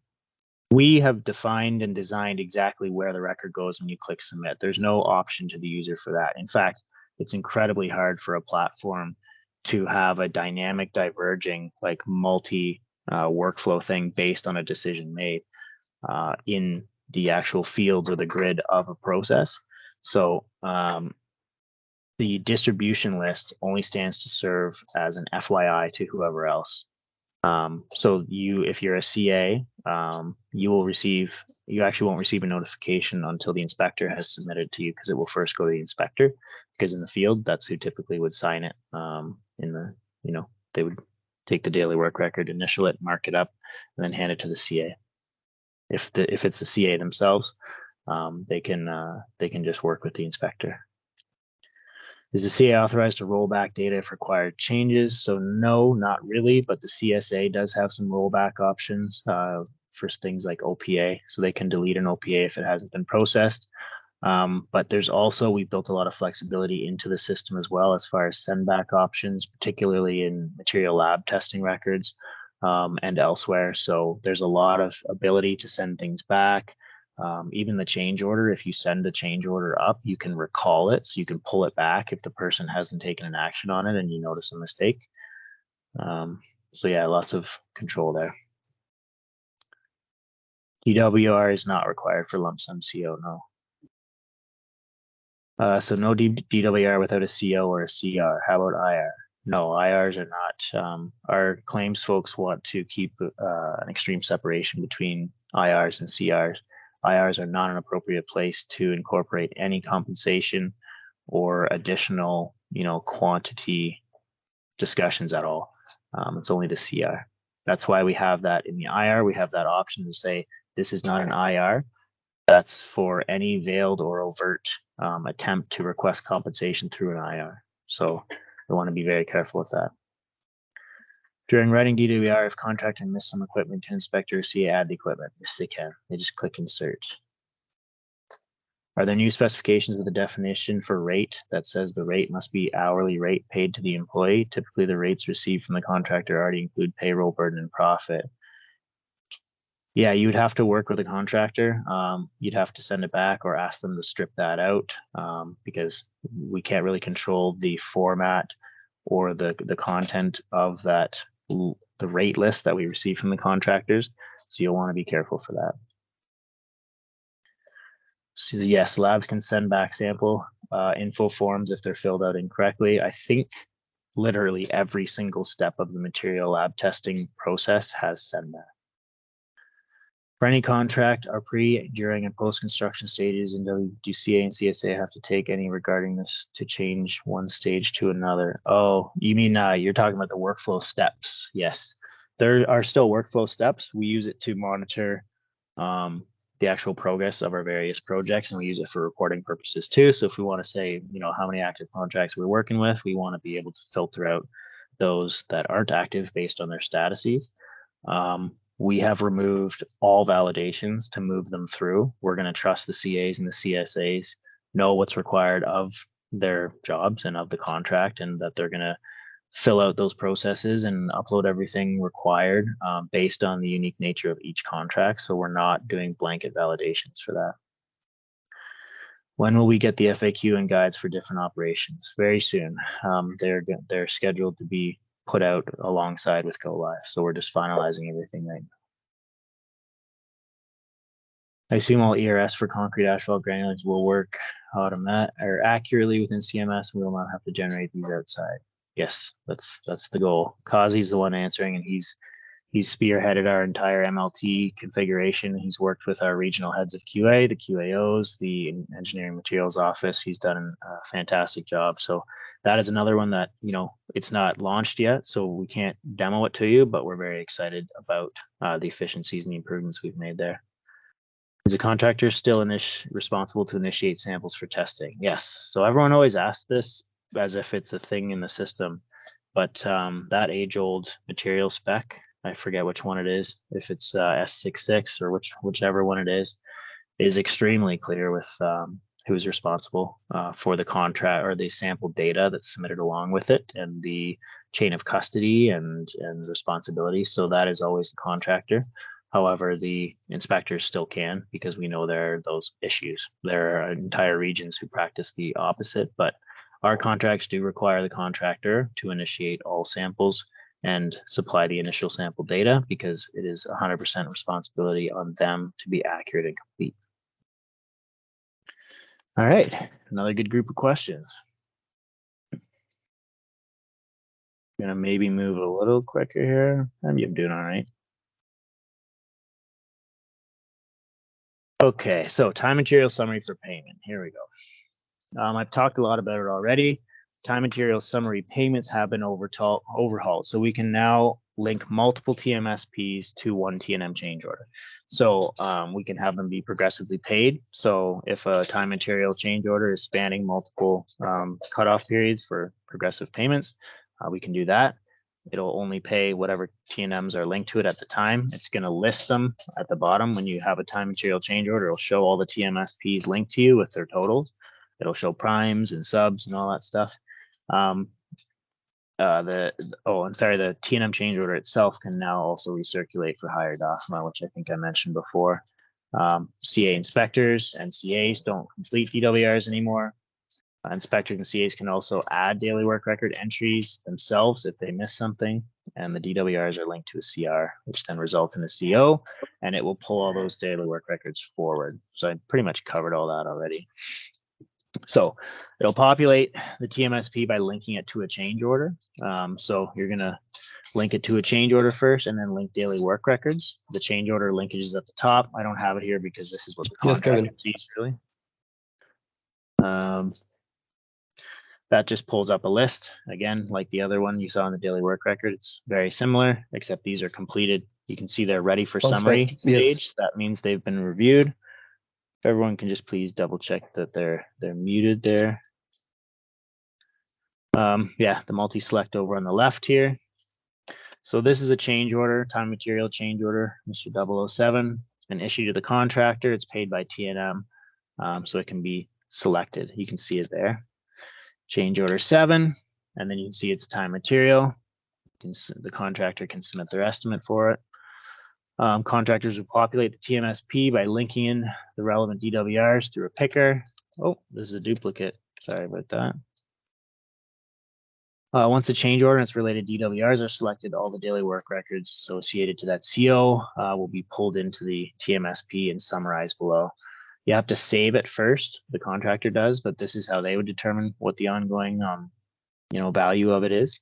we have defined and designed exactly where the record goes when you click submit. There's no option to the user for that. In fact, it's incredibly hard for a platform to have a dynamic diverging, like multi workflow thing based on a decision made in the actual fields or the grid of a process. So the distribution list only stands to serve as an FYI to whoever else. So if you're a CA, you actually won't receive a notification until the inspector has submitted to you, because it will first go to the inspector, because in the field, that's who typically would sign it. They would take the daily work record, initial it, mark it up, and then hand it to the CA. If it's the CA themselves, they can just work with the inspector. Is the CA authorized to roll back data if required changes? So no, not really, but the CSA does have some rollback options for things like OPA, so they can delete an OPA if it hasn't been processed. But there's also, we've built a lot of flexibility into the system as well, as far as send back options, particularly in material lab testing records and elsewhere. So there's a lot of ability to send things back. Even the change order, if you send a change order up, you can recall it, so you can pull it back if the person hasn't taken an action on it and you notice a mistake. So yeah, lots of control there. DWR is not required for lump sum CO, no. So no DWR without a CO or a CR. How about IR? No, IRs are not. Our claims folks want to keep an extreme separation between IRs and CRs. IRs are not an appropriate place to incorporate any compensation or additional, quantity discussions at all. It's only the CR. That's why we have that in the IR. We have that option to say this is not an IR. That's for any veiled or overt attempt to request compensation through an IR. So we want to be very careful with that. During writing DWR, if contractor missed some equipment, can inspector or CA add the equipment? Yes, they can. They just click insert. Are there new specifications with a definition for rate that says the rate must be hourly rate paid to the employee? Typically, the rates received from the contractor already include payroll burden and profit. Yeah, you would have to work with a contractor. You'd have to send it back or ask them to strip that out because we can't really control the format or the content of that, the rate list that we receive from the contractors. So you'll want to be careful for that. So yes, labs can send back sample info forms if they're filled out incorrectly. I think literally every single step of the material lab testing process has send back. For any contract, our pre, during, and post-construction stages in WBCA and CSA have to take any regarding this to change one stage to another. Oh, you mean you're talking about the workflow steps? Yes, there are still workflow steps. We use it to monitor the actual progress of our various projects, and we use it for reporting purposes too. So if we want to say, you know, how many active contracts we're working with, we want to be able to filter out those that aren't active based on their statuses. We have removed all validations to move them through. We're going to trust the CAs and the CSAs know what's required of their jobs and of the contract, and that they're going to fill out those processes and upload everything required based on the unique nature of each contract. So we're not doing blanket validations for that. When will we get the FAQ and guides for different operations? Very soon. They're scheduled to be put out alongside with go live. So we're just finalizing everything right now. I assume all ERS for concrete asphalt granulates will work accurately within CMS. We will not have to generate these outside. Yes, that's the goal. Kazi's the one answering, and he's spearheaded our entire MLT configuration. He's worked with our regional heads of QA, the QAOs, the engineering materials office. He's done a fantastic job. So that is another one that, you know, it's not launched yet, so we can't demo it to you, but we're very excited about the efficiencies and the improvements we've made there. Is a contractor still responsible to initiate samples for testing? Yes. So everyone always asks this as if it's a thing in the system, but that age-old material spec, I forget which one it is, if it's S66 or whichever one it is extremely clear with who's responsible for the contract or the sample data that's submitted along with it, and the chain of custody and responsibility. So that is always the contractor. However, the inspectors still can, because we know there are those issues. There are entire regions who practice the opposite, but our contracts do require the contractor to initiate all samples and supply the initial sample data, because it is 100% responsibility on them to be accurate and complete. All right, another good group of questions. I'm gonna maybe move a little quicker here. I'm doing all right. Okay, so time material summary for payment. Here we go. I've talked a lot about it already. Time material summary payments have been overhauled. So we can now link multiple TMSPs to one T&M change order. So we can have them be progressively paid. So if a time material change order is spanning multiple cutoff periods for progressive payments, we can do that. It'll only pay whatever T&Ms are linked to it at the time. It's going to list them at the bottom. When you have a time material change order, it'll show all the TMSPs linked to you with their totals. It'll show primes and subs and all that stuff. The T&M change order itself can now also recirculate for higher DOFMA, which I think I mentioned before. CA inspectors and CAs don't complete DWRs anymore. Inspectors and CAs can also add daily work record entries themselves if they miss something, and the DWRs are linked to a CR, which then result in a CO, and it will pull all those daily work records forward. So I pretty much covered all that already. So it'll populate the TMSP by linking it to a change order. So you're going to link it to a change order first, and then link daily work records. The change order linkage is at the top. I don't have it here because this is what the contractor sees, really. That just pulls up a list. Again, like the other one you saw in the daily work record, it's very similar, except these are completed. You can see they're ready for summary stage. Yes. That means they've been reviewed. If everyone can just please double check that they're muted there. Yeah, the multi-select over on the left here. So this is a change order, time material change order, Mr. 007. It's been issued to the contractor. It's paid by T&M. so it can be selected. You can see it there. Change order 7, and then you can see it's time material. The contractor can submit their estimate for it. Contractors will populate the TMSP by linking in the relevant DWRs through a picker. Oh, this is a duplicate. Sorry about that. Once a change order and its related DWRs are selected, all the daily work records associated to that CO will be pulled into the TMSP and summarized below. You have to save it first, the contractor does, but this is how they would determine what the ongoing value of it is.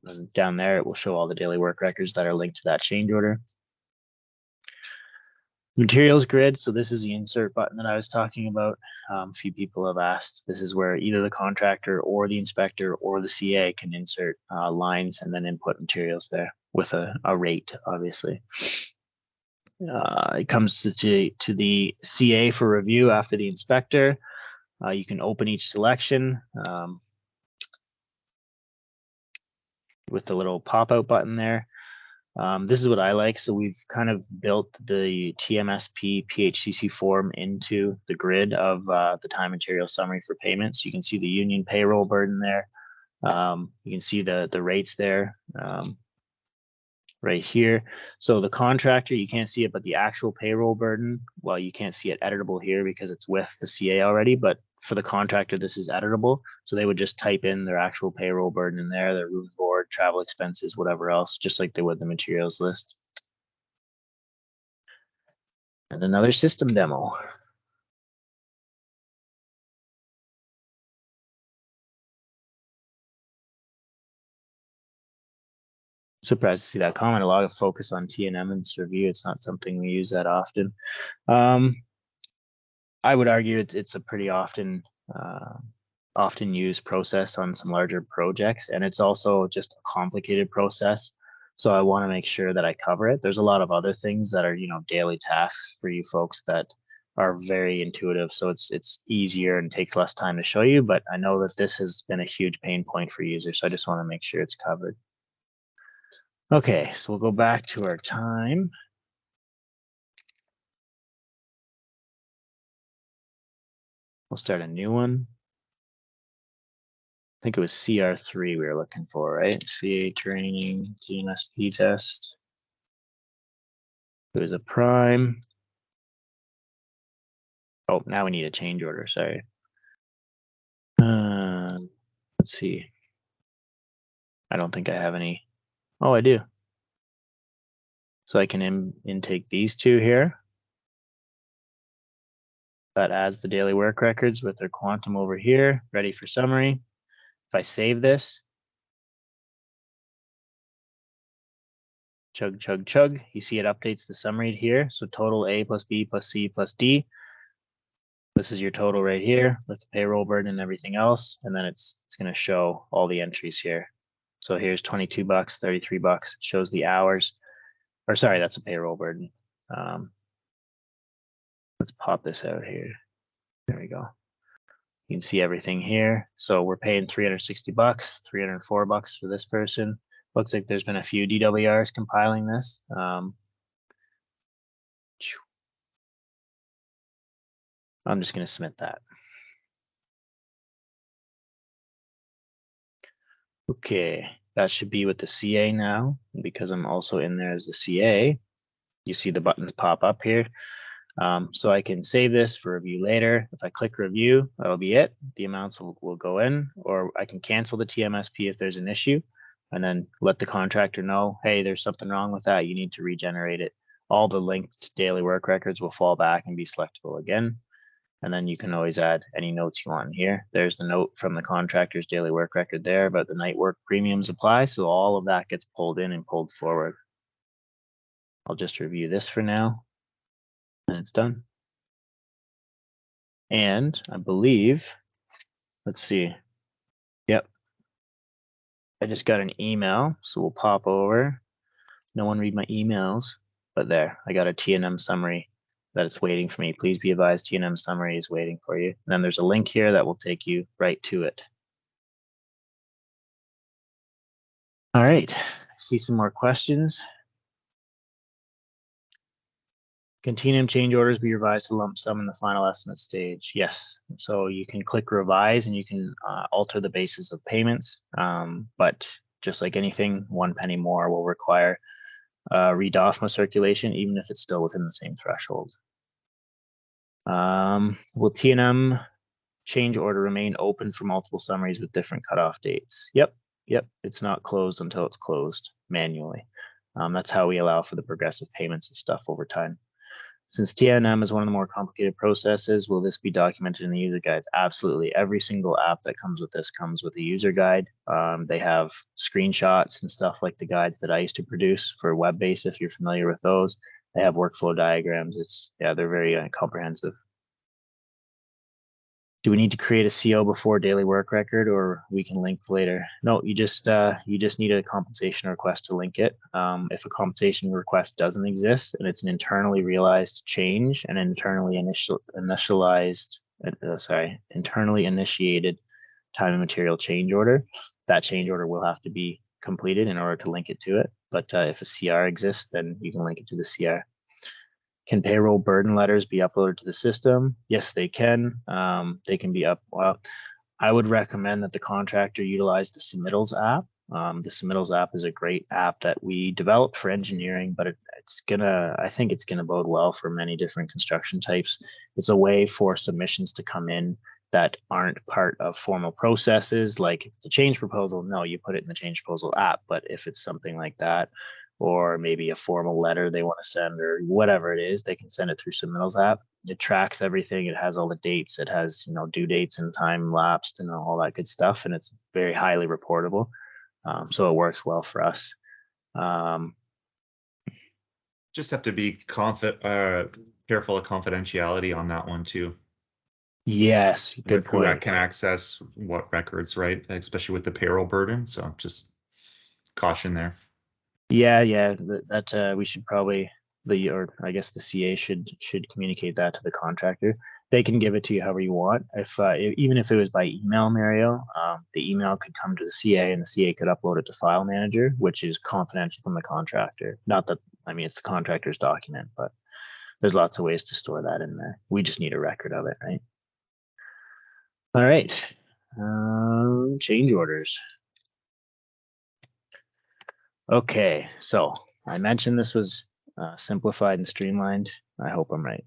And down there, it will show all the daily work records that are linked to that change order. Materials grid. So this is the insert button that I was talking about. A few people have asked. This is where either the contractor or the inspector or the CA can insert lines and then input materials there with a rate, obviously. It comes to the CA for review after the inspector. You can open each selection with the little pop-out button there. This is what I like. So we've kind of built the TMSP PHCC form into the grid of the time material summary for payments. You can see the union payroll burden there. You can see the rates there right here. So the contractor, you can't see it, but the actual payroll burden, well, you can't see it editable here because it's with the CA already, but for the contractor, this is editable. So they would just type in their actual payroll burden in there, their room board, travel expenses, whatever else, just like they would the materials list. And another system demo. Surprised to see that comment. A lot of focus on T&M and this review. It's not something we use that often. I would argue it's a pretty often used process on some larger projects, and it's also just a complicated process. So I want to make sure that I cover it. There's a lot of other things that are, daily tasks for you folks that are very intuitive. So it's easier and takes less time to show you, but I know that this has been a huge pain point for users. So I just want to make sure it's covered. Okay, so we'll go back to our time. We'll start a new one. I think it was CR3 we were looking for, right? CA training, GMSP test. It was a prime. Oh, now we need a change order, sorry. Let's see. I don't think I have any. Oh, I do. So I can intake these two here. That adds the daily work records with their quantum over here, ready for summary. If I save this, chug, chug, chug, you see it updates the summary here. So total A plus B plus C plus D. This is your total right here with the payroll burden and everything else. And then it's going to show all the entries here. So here's 22 bucks, 33 bucks. It shows the hours, or sorry, that's a payroll burden. Let's pop this out here. There we go. You can see everything here. So we're paying 360 bucks, 304 bucks for this person. Looks like there's been a few DWRs compiling this. I'm just going to submit that. Okay, that should be with the CA now. And because I'm also in there as the CA, you see the buttons pop up here. So I can save this for review later. If I click review, that'll be it. The amounts will go in, or I can cancel the TMSP if there's an issue and then let the contractor know, hey, there's something wrong with that. You need to regenerate it. All the linked daily work records will fall back and be selectable again. And then you can always add any notes you want in here. There's the note from the contractor's daily work record there about the night work premiums apply. So all of that gets pulled in and pulled forward. I'll just review this for now. And it's done. And I believe, let's see. Yep. I just got an email, so we'll pop over. No one read my emails, but there, I got a T&M summary that it's waiting for me. Please be advised, T&M summary is waiting for you. And then there's a link here that will take you right to it. All right, I see some more questions. Continuum change orders be revised to lump sum in the final estimate stage. Yes. So you can click revise and you can alter the basis of payments. But just like anything, 1 penny more will require re-DOFMA circulation, even if it's still within the same threshold. Will T&M change order remain open for multiple summaries with different cutoff dates? Yep. It's not closed until it's closed manually. That's how we allow for the progressive payments of stuff over time. Since T&M is one of the more complicated processes, will this be documented in the user guides? Absolutely. Every single app that comes with this comes with a user guide. They have screenshots and stuff like the guides that I used to produce for web-based, if you're familiar with those. They have workflow diagrams. They're very comprehensive. Do we need to create a CO before daily work record, or we can link later? No, you just need a compensation request to link it. If a compensation request doesn't exist and it's an internally realized change, an internally initiated time and material change order, that change order will have to be completed in order to link it to it. But if a CR exists, then you can link it to the CR. Can payroll burden letters be uploaded to the system? Yes, they can. They can be well, I would recommend that the contractor utilize the Submittals app. The Submittals app is a great app that we developed for engineering, but I think it's gonna bode well for many different construction types. It's a way for submissions to come in that aren't part of formal processes. Like if it's a change proposal, no, you put it in the change proposal app. But if it's something like that, or maybe a formal letter they want to send, or whatever it is, they can send it through Submittals app. It tracks everything. It has all the dates. It has, due dates and time lapsed and all that good stuff. And it's very highly reportable. So it works well for us. Just have to be careful of confidentiality on that one too. Yes, good point. Who can access what records, right? Especially with the payroll burden. So just caution there. Yeah, that we should probably I guess the CA should communicate that to the contractor. They can give it to you however you want. If even if it was by email, Mario, the email could come to the CA and the CA could upload it to File Manager, which is confidential from the contractor. Not that, it's the contractor's document, but there's lots of ways to store that in there. We just need a record of it, right? All right, change orders. Okay, so I mentioned this was simplified and streamlined. I hope I'm right.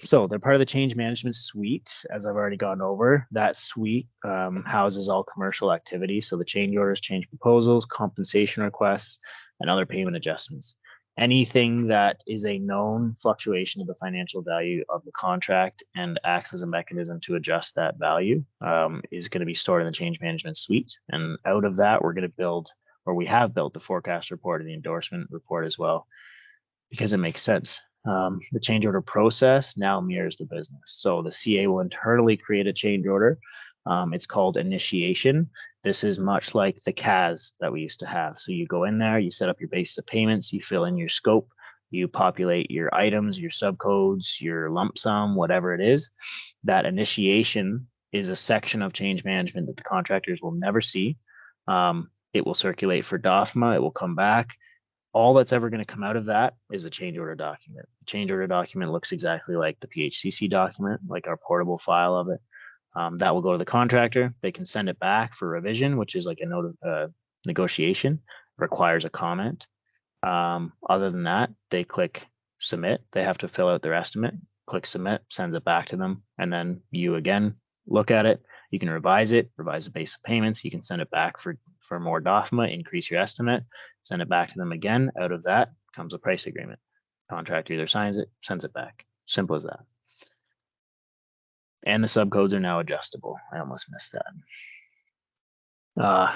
So they're part of the change management suite, as I've already gone over. That suite houses all commercial activities. So the change orders, change proposals, compensation requests, and other payment adjustments. Anything that is a known fluctuation of the financial value of the contract and acts as a mechanism to adjust that value is going to be stored in the change management suite. And out of that, we're going to build, or we have built, the forecast report and the endorsement report as well, because it makes sense. The change order process now mirrors the business. So the CA will internally create a change order. It's called initiation. This is much like the CAS that we used to have. So you go in there, you set up your basis of payments, you fill in your scope, you populate your items, your subcodes, your lump sum, whatever it is. That initiation is a section of change management that the contractors will never see. It will circulate for DOFMA. It will come back. All that's ever going to come out of that is a change order document. The change order document looks exactly like the PHCC document, like our portable file of it. That will go to the contractor. They can send it back for revision, which is like a note of negotiation, requires a comment. Other than that, they click submit. They have to fill out their estimate, click submit, sends it back to them. And then you again look at it. You can revise it, revise the base of payments. You can send it back for more DOFMA, increase your estimate, send it back to them again. Out of that comes a price agreement. Contractor either signs it, sends it back. Simple as that. And the subcodes are now adjustable. I almost missed that.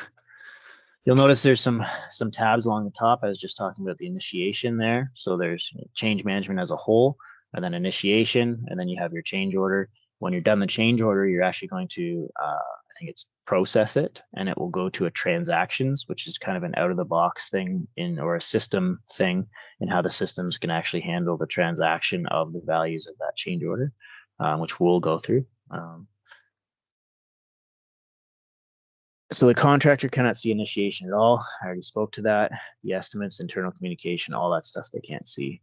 You'll notice there's some tabs along the top. I was just talking about the initiation there. So there's change management as a whole, and then initiation, and then you have your change order. When you're done the change order, you're actually going to, I think it's process it, and it will go to a transactions, which is kind of an out of the box thing or a system thing in how the systems can actually handle the transaction of the values of that change order, which we'll go through. So the contractor cannot see initiation at all. I already spoke to that. The estimates, internal communication, all that stuff they can't see.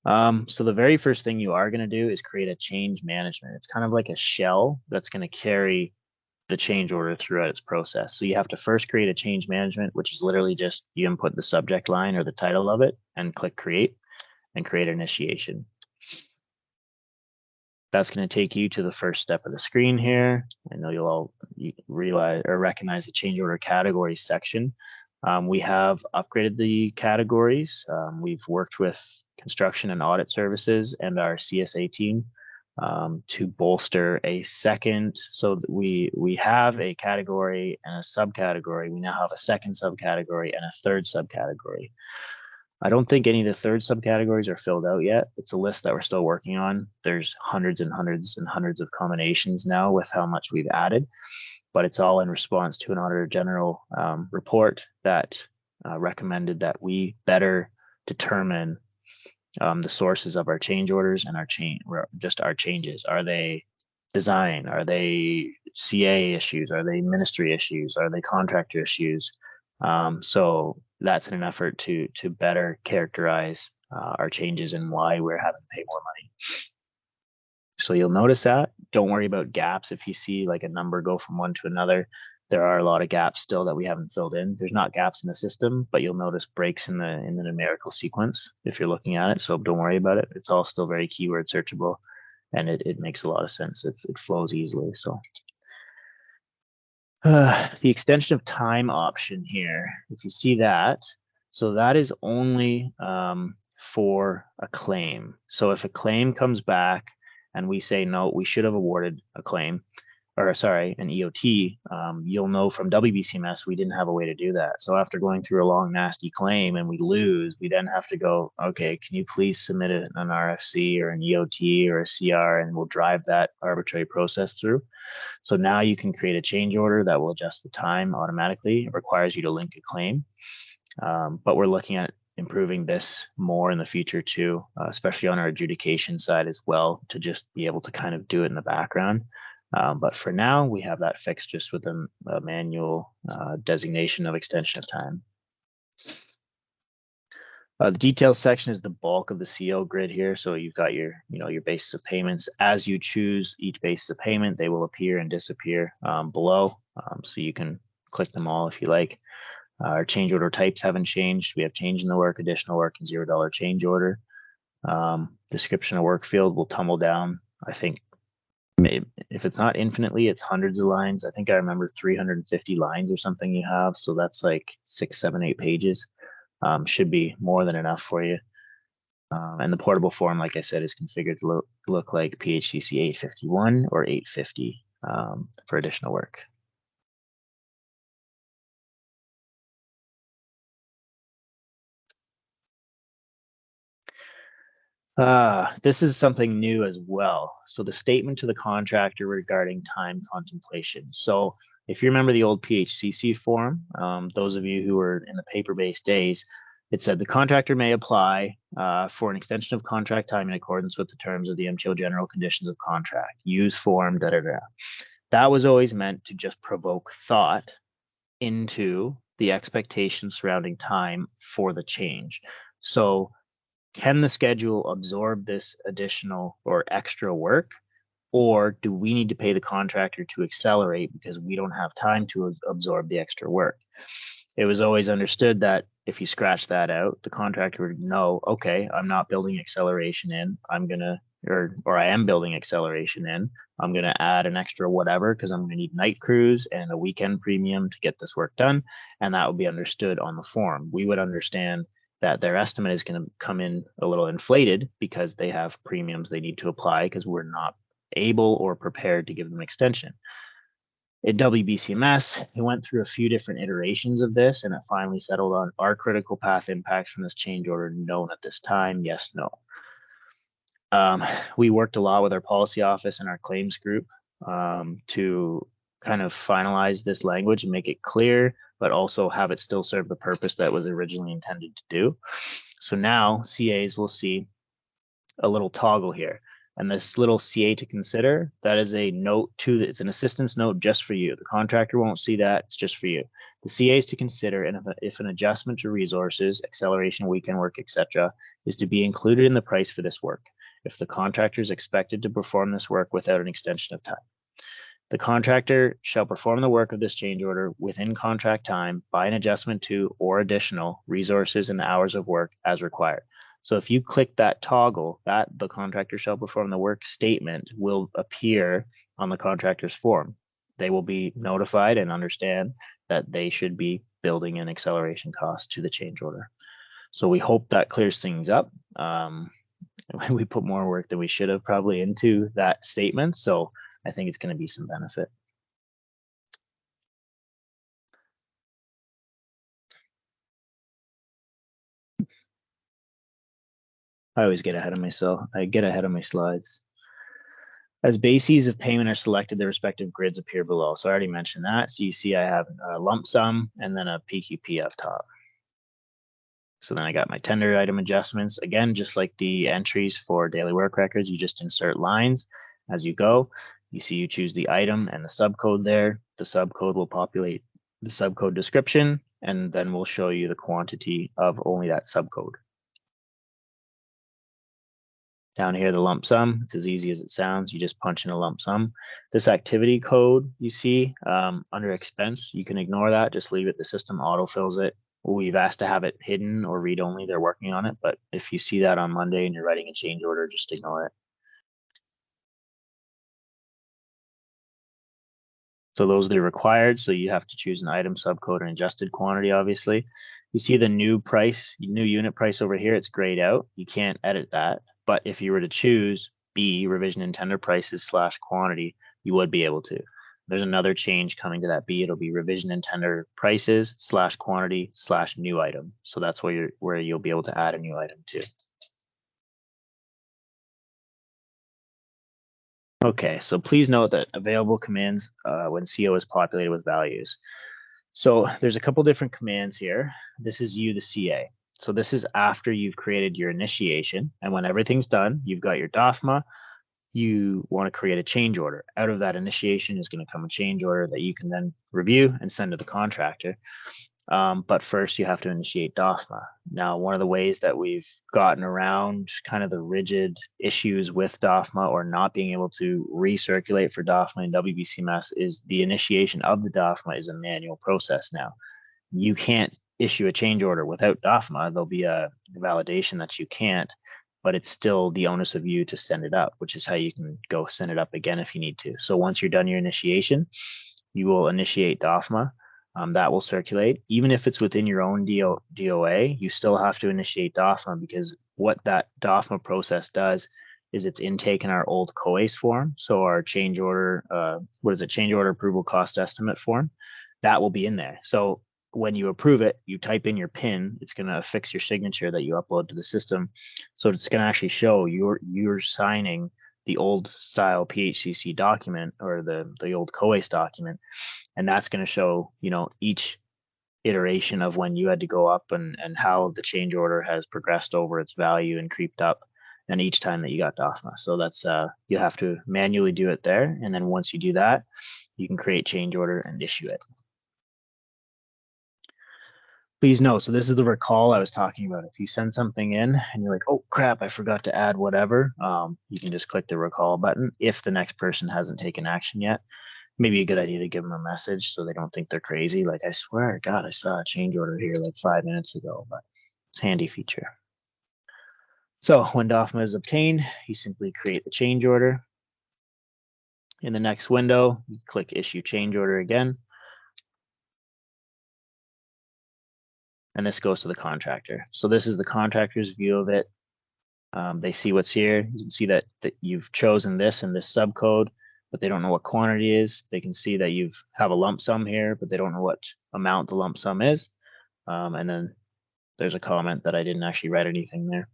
So the very first thing you are going to do is create a change management. It's kind of like a shell that's going to carry the change order throughout its process. So you have to first create a change management, which is literally just you input the subject line or the title of it and click create and create initiation. That's going to take you to the first step of the screen here. I know you'll all realize or recognize the change order categories section. We have upgraded the categories. We've worked with construction and audit services and our CSA team to bolster a second. So that we have a category and a subcategory. We now have a second subcategory and a third subcategory. I don't think any of the third subcategories are filled out yet. It's a list that we're still working on. There's hundreds and hundreds and hundreds of combinations now with how much we've added, but it's all in response to an Auditor General report that recommended that we better determine the sources of our change orders and our changes. Are they design? Are they CA issues? Are they ministry issues? Are they contractor issues? So that's in an effort to better characterize our changes and why we're having to pay more money. So you'll notice that. Don't worry about gaps. If you see like a number go from one to another, there are a lot of gaps still that we haven't filled in. There's not gaps in the system, but you'll notice breaks in the numerical sequence if you're looking at it. So don't worry about it. It's all still very keyword searchable, and it makes a lot of sense. It flows easily. So the extension of time option here, if you see that, so that is only for a claim. So if a claim comes back and we say, no, we should have awarded a claim, or sorry, an EOT, you'll know from WBCMS we didn't have a way to do that. So after going through a long, nasty claim and we lose, we then have to go, okay, can you please submit an RFC or an EOT or a CR, and we'll drive that arbitrary process through. So now you can create a change order that will adjust the time automatically. It requires you to link a claim, but we're looking at improving this more in the future too, especially on our adjudication side as well, to just be able to kind of do it in the background. But for now, we have that fixed just with a manual designation of extension of time. The details section is the bulk of the CO grid here. So you've got your basis of payments. As you choose each basis of payment, they will appear and disappear below. So you can click them all if you like. Our change order types haven't changed. We have change in the work, additional work, and $0 change order. Description of work field will tumble down. I think maybe if it's not infinitely, it's hundreds of lines. I think I remember 350 lines or something you have. So that's like 6, 7, 8 pages. Should be more than enough for you. And the portable form, like I said, is configured to look like PHCC 851 or 850 for additional work. This is something new as well. So the statement to the contractor regarding time contemplation. So if you remember the old PHCC form, those of you who were in the paper-based days, it said the contractor may apply for an extension of contract time in accordance with the terms of the MTO general conditions of contract. Use form, da da da. That was always meant to just provoke thought into the expectations surrounding time for the change. So can the schedule absorb this additional or extra work, or do we need to pay the contractor to accelerate because we don't have time to absorb the extra work? It was always understood that if you scratch that out, the contractor would know, okay, I'm not building acceleration in, or I am building acceleration in, I'm gonna add an extra whatever because I'm gonna need night crews and a weekend premium to get this work done, and that would be understood on the form. We would understand that their estimate is going to come in a little inflated because they have premiums they need to apply because we're not able or prepared to give them extension. In WBCMS, it went through a few different iterations of this, and it finally settled on our critical path impacts from this change order known at this time, yes, no. We worked a lot with our policy office and our claims group to kind of finalize this language and make it clear, but also have it still serve the purpose that was originally intended to do. So now CAs will see a little toggle here. And this little CA to consider, that is a note to, it's an assistance note just for you. The contractor won't see that, it's just for you. The CA is to consider, and if an adjustment to resources, acceleration, weekend work, etc., is to be included in the price for this work, if the contractor is expected to perform this work without an extension of time. The contractor shall perform the work of this change order within contract time by an adjustment to or additional resources and hours of work as required. So if you click that toggle, that the contractor shall perform the work statement will appear on the contractor's form. They will be notified and understand that they should be building an acceleration cost to the change order. So we hope that clears things up. We put more work than we should have probably into that statement. So I think it's going to be some benefit. I always get ahead of myself. I get ahead of my slides. As bases of payment are selected, the respective grids appear below. So I already mentioned that. So you see I have a lump sum and then a PQP up top. So then I got my tender item adjustments. Again, just like the entries for daily work records, you just insert lines as you go. You see you choose the item and the subcode there. The subcode will populate the subcode description, and then we'll show you the quantity of only that subcode. Down here, the lump sum, it's as easy as it sounds. You just punch in a lump sum. This activity code you see under expense, you can ignore that. Just leave it. The system autofills it. We've asked to have it hidden or read only. They're working on it. But if you see that on Monday and you're writing a change order, just ignore it. So those are required. So you have to choose an item subcode and adjusted quantity, obviously. You see the new price, new unit price over here, it's grayed out. You can't edit that. But if you were to choose B, revision in tender prices / quantity, you would be able to. There's another change coming to that B. It'll be revision in tender prices / quantity / new item. So that's where you'll be able to add a new item too. Okay, so please note that available commands when CO is populated with values. So there's a couple different commands here. This is the CA. So this is after you've created your initiation, and when everything's done, you've got your DOFMA, you want to create a change order. Out of that initiation is going to come a change order that you can then review and send to the contractor. But first you have to initiate DOFMA. Now, one of the ways that we've gotten around kind of the rigid issues with DOFMA or not being able to recirculate for DOFMA in WBCMS is the initiation of the DOFMA is a manual process now. You can't issue a change order without DOFMA. There'll be a validation that you can't, but it's still the onus of you to send it up, which is how you can go send it up again if you need to. So once you're done your initiation, you will initiate DOFMA. That will circulate. Even if it's within your own DOA, you still have to initiate DOFMA, because what that DOFMA process does is it's intake in our old COAS form. So our change order, change order approval cost estimate form, that will be in there. So when you approve it, you type in your PIN, it's going to affix your signature that you upload to the system. So it's going to actually show you're signing the old style PHCC document or the old COAS document. And that's going to show, each iteration of when you had to go up and how the change order has progressed over its value and creeped up, and each time that you got DOFMA. So that's you have to manually do it there. And then once you do that, you can create change order and issue it. Please note, so this is the recall I was talking about. If you send something in and you're like, oh crap, I forgot to add whatever, you can just click the recall button if the next person hasn't taken action yet. Maybe a good idea to give them a message so they don't think they're crazy. Like, I swear to God, I saw a change order here like 5 minutes ago, but it's a handy feature. So when DOFMA is obtained, you simply create the change order. In the next window, you click issue change order again. And this goes to the contractor. So this is the contractor's view of it. They see what's here. You can see that you've chosen this and this subcode, but they don't know what quantity is. They can see that you have a lump sum here, but they don't know what amount the lump sum is. And then there's a comment that I didn't actually write anything there.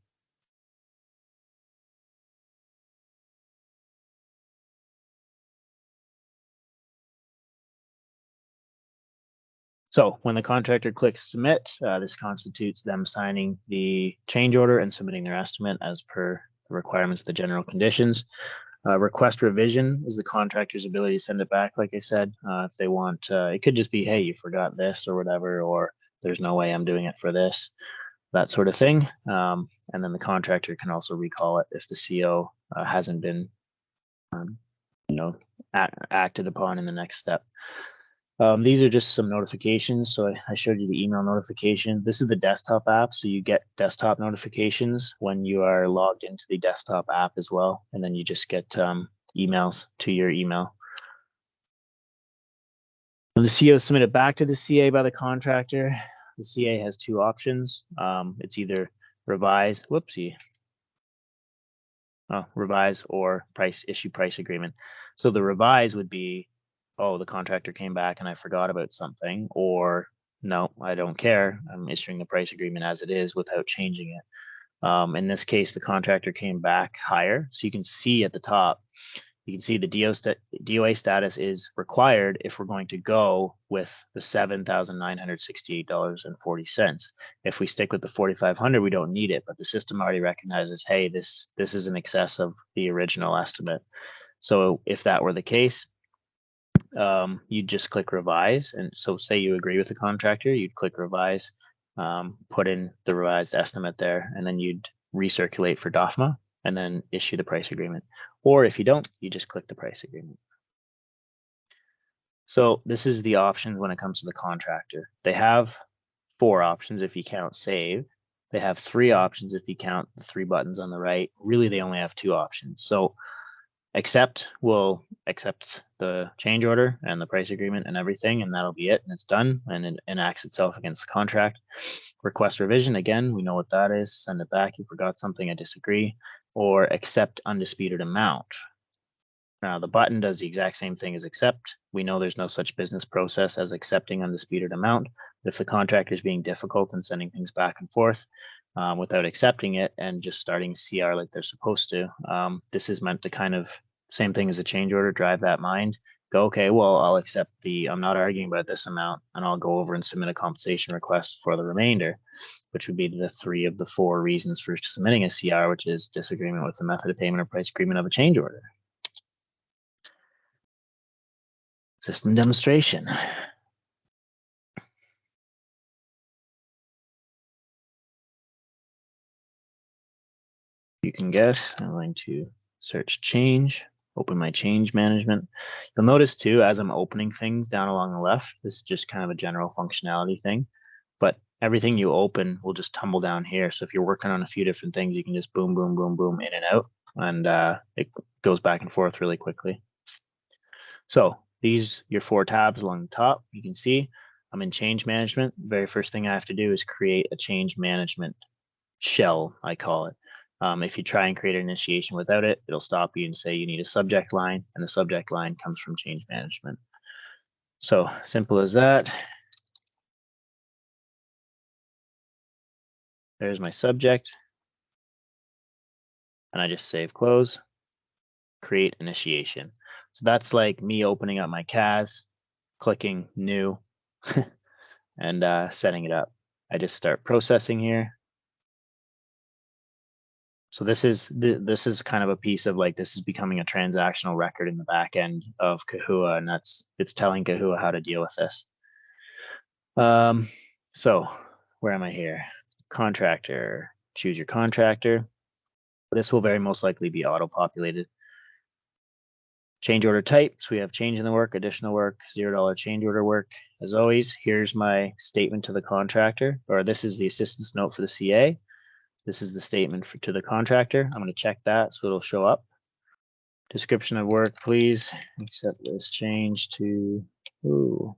So when the contractor clicks submit, this constitutes them signing the change order and submitting their estimate as per the requirements, the general conditions. Request revision is the contractor's ability to send it back, like I said. If they want, it could just be, hey, you forgot this or whatever, or there's no way I'm doing it for this, that sort of thing. And then the contractor can also recall it if the CO hasn't been, acted upon in the next step. These are just some notifications. So I showed you the email notification. This is the desktop app. So you get desktop notifications when you are logged into the desktop app as well. And then you just get emails to your email. When the CO is submitted back to the CA by the contractor, the CA has two options. It's either revise or issue price agreement. So the revise would be, oh, the contractor came back and I forgot about something, or no, I don't care. I'm issuing the price agreement as it is without changing it. In this case, the contractor came back higher. So you can see at the top, you can see the DOA status is required if we're going to go with the $7,968.40. If we stick with the $4,500, we don't need it, but the system already recognizes, hey, this is in excess of the original estimate. So if that were the case, you'd just click revise. And so say you agree with the contractor, you'd click revise, put in the revised estimate there, and then you'd recirculate for DOFMA and then issue the price agreement. Or if you don't, you just click the price agreement. So this is the options when it comes to the contractor. They have 4 options if you count save. They have 3 options if you count the 3 buttons on the right. Really, they only have 2 options. So accept will accept the change order and the price agreement and everything, and that'll be it, and it's done, and it enacts itself against the contract. Request revision, again, we know what that is. Send it back, you forgot something, I disagree. Or accept undisputed amount. Now the button does the exact same thing as accept. We know there's no such business process as accepting undisputed amount. If the contractor is being difficult and sending things back and forth without accepting it and just starting CR like they're supposed to, this is meant to kind of, same thing as a change order, drive that mind. Go, okay, well, I'll accept I'm not arguing about this amount, and I'll go over and submit a compensation request for the remainder, which would be the 3 of the 4 reasons for submitting a CR, which is disagreement with the method of payment or price agreement of a change order. System demonstration. You can guess, I'm going to search change, open my change management. You'll notice too, as I'm opening things down along the left, this is just kind of a general functionality thing, but everything you open will just tumble down here. So if you're working on a few different things, you can just boom, boom, boom, boom, in and out, and it goes back and forth really quickly. So these, your 4 tabs along the top, you can see I'm in change management. Very first thing I have to do is create a change management shell, I call it. If you try and create an initiation without it, it'll stop you and say you need a subject line, and the subject line comes from change management. So simple as that. There's my subject. And I just save close, create initiation. So that's like me opening up my CAS, clicking new, and setting it up. I just start processing here. So this is kind of a piece of like, this is becoming a transactional record in the back end of Kahua, and it's telling Kahua how to deal with this. So where am I here? Contractor, choose your contractor. This will very most likely be auto-populated. Change order type, so we have change in the work, additional work, $0 change order work. As always, here's my statement to the contractor, or this is the assistance note for the CA. This is the statement to the contractor. I'm going to check that so it'll show up. Description of work, please accept this change to, ooh.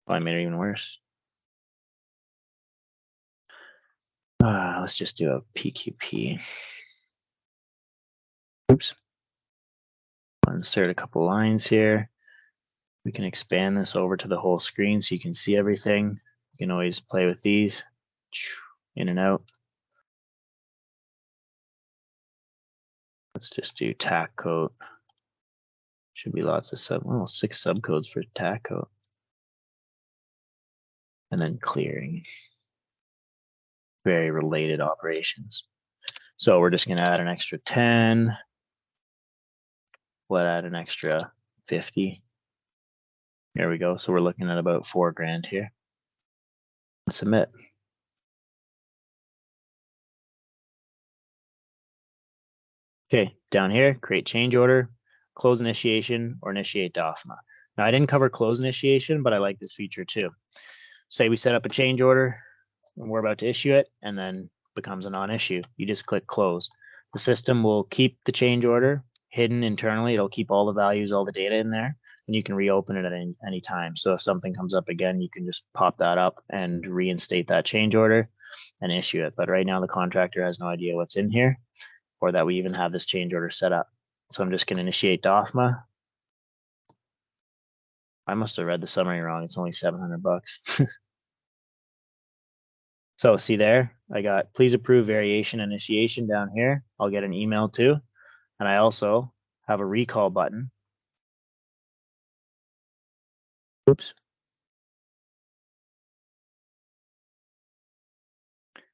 Oh, I made it even worse. Let's just do a PQP. Oops. I'll insert a couple lines here. We can expand this over to the whole screen so you can see everything. You can always play with these, in and out. Let's just do tack coat. Should be lots of 6 subcodes for tack coat. And then clearing. very related operations. So we're just going to add an extra 10. We'll add an extra 50. There we go. So we're looking at about $4,000 here. Submit. Okay, down here, create change order, close initiation, or initiate DOFMA. Now I didn't cover close initiation, but I like this feature too. Say we set up a change order and we're about to issue it, and then becomes a non-issue. You just click close. The system will keep the change order hidden internally. It'll keep all the values, all the data in there, and you can reopen it at any time. So if something comes up again, you can just pop that up and reinstate that change order and issue it. But right now the contractor has no idea what's in here, or that we even have this change order set up. So I'm just going to initiate DOFMA. I must have read the summary wrong. It's only $700. So see there, I got please approve variation initiation down here. I'll get an email too. And I also have a recall button. Oops.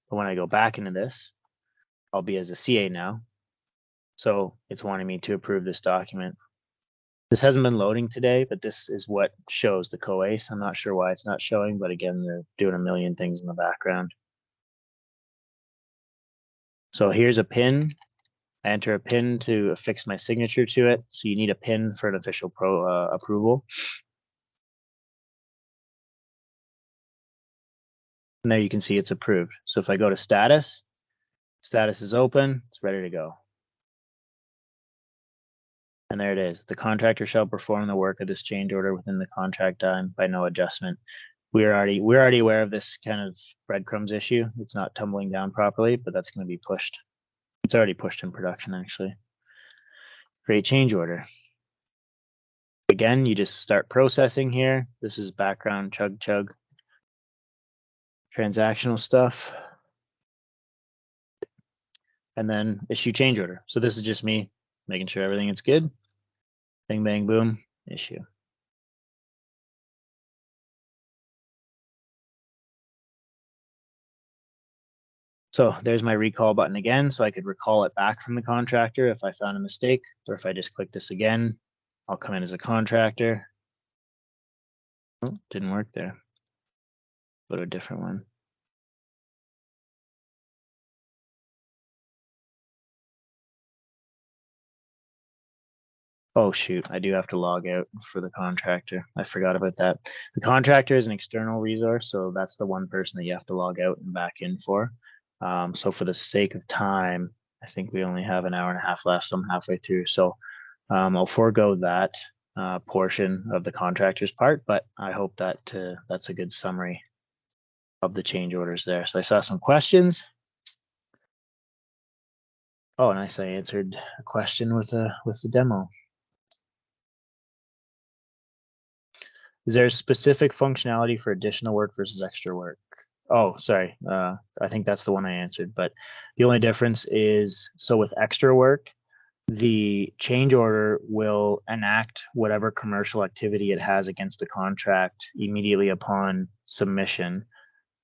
But when I go back into this, I'll be as a CA now. So it's wanting me to approve this document. This hasn't been loading today, but this is what shows the COACE. I'm not sure why it's not showing, but again, they're doing a million things in the background. So here's a PIN. I enter a PIN to affix my signature to it. So you need a PIN for an official approval. And there you can see it's approved. So if I go to status, status is open, it's ready to go. And there it is. The contractor shall perform the work of this change order within the contract time by no adjustment. We're already aware of this kind of breadcrumbs issue. It's not tumbling down properly, but that's going to be pushed. It's already pushed in production, actually. Create change order. Again, you just start processing here. This is background chug transactional stuff. And then issue change order. So this is just me making sure everything is good. Bang, bang, boom, issue. So there's my recall button again. So I could recall it back from the contractor if I found a mistake, or if I just click this again, I'll come in as a contractor. Oh, didn't work there. Go to a different one. Oh shoot, I do have to log out for the contractor. I forgot about that. The contractor is an external resource, so that's the one person that you have to log out and back in for. So for the sake of time, I think we only have an hour and a half left, so I'm halfway through. So I'll forego that portion of the contractor's part, but I hope that that's a good summary of the change orders there. So I saw some questions. Oh, nice, I answered a question with the demo. Is there a specific functionality for additional work versus extra work? Oh, sorry. I think that's the one I answered. But the only difference is, so with extra work, the change order will enact whatever commercial activity it has against the contract immediately upon submission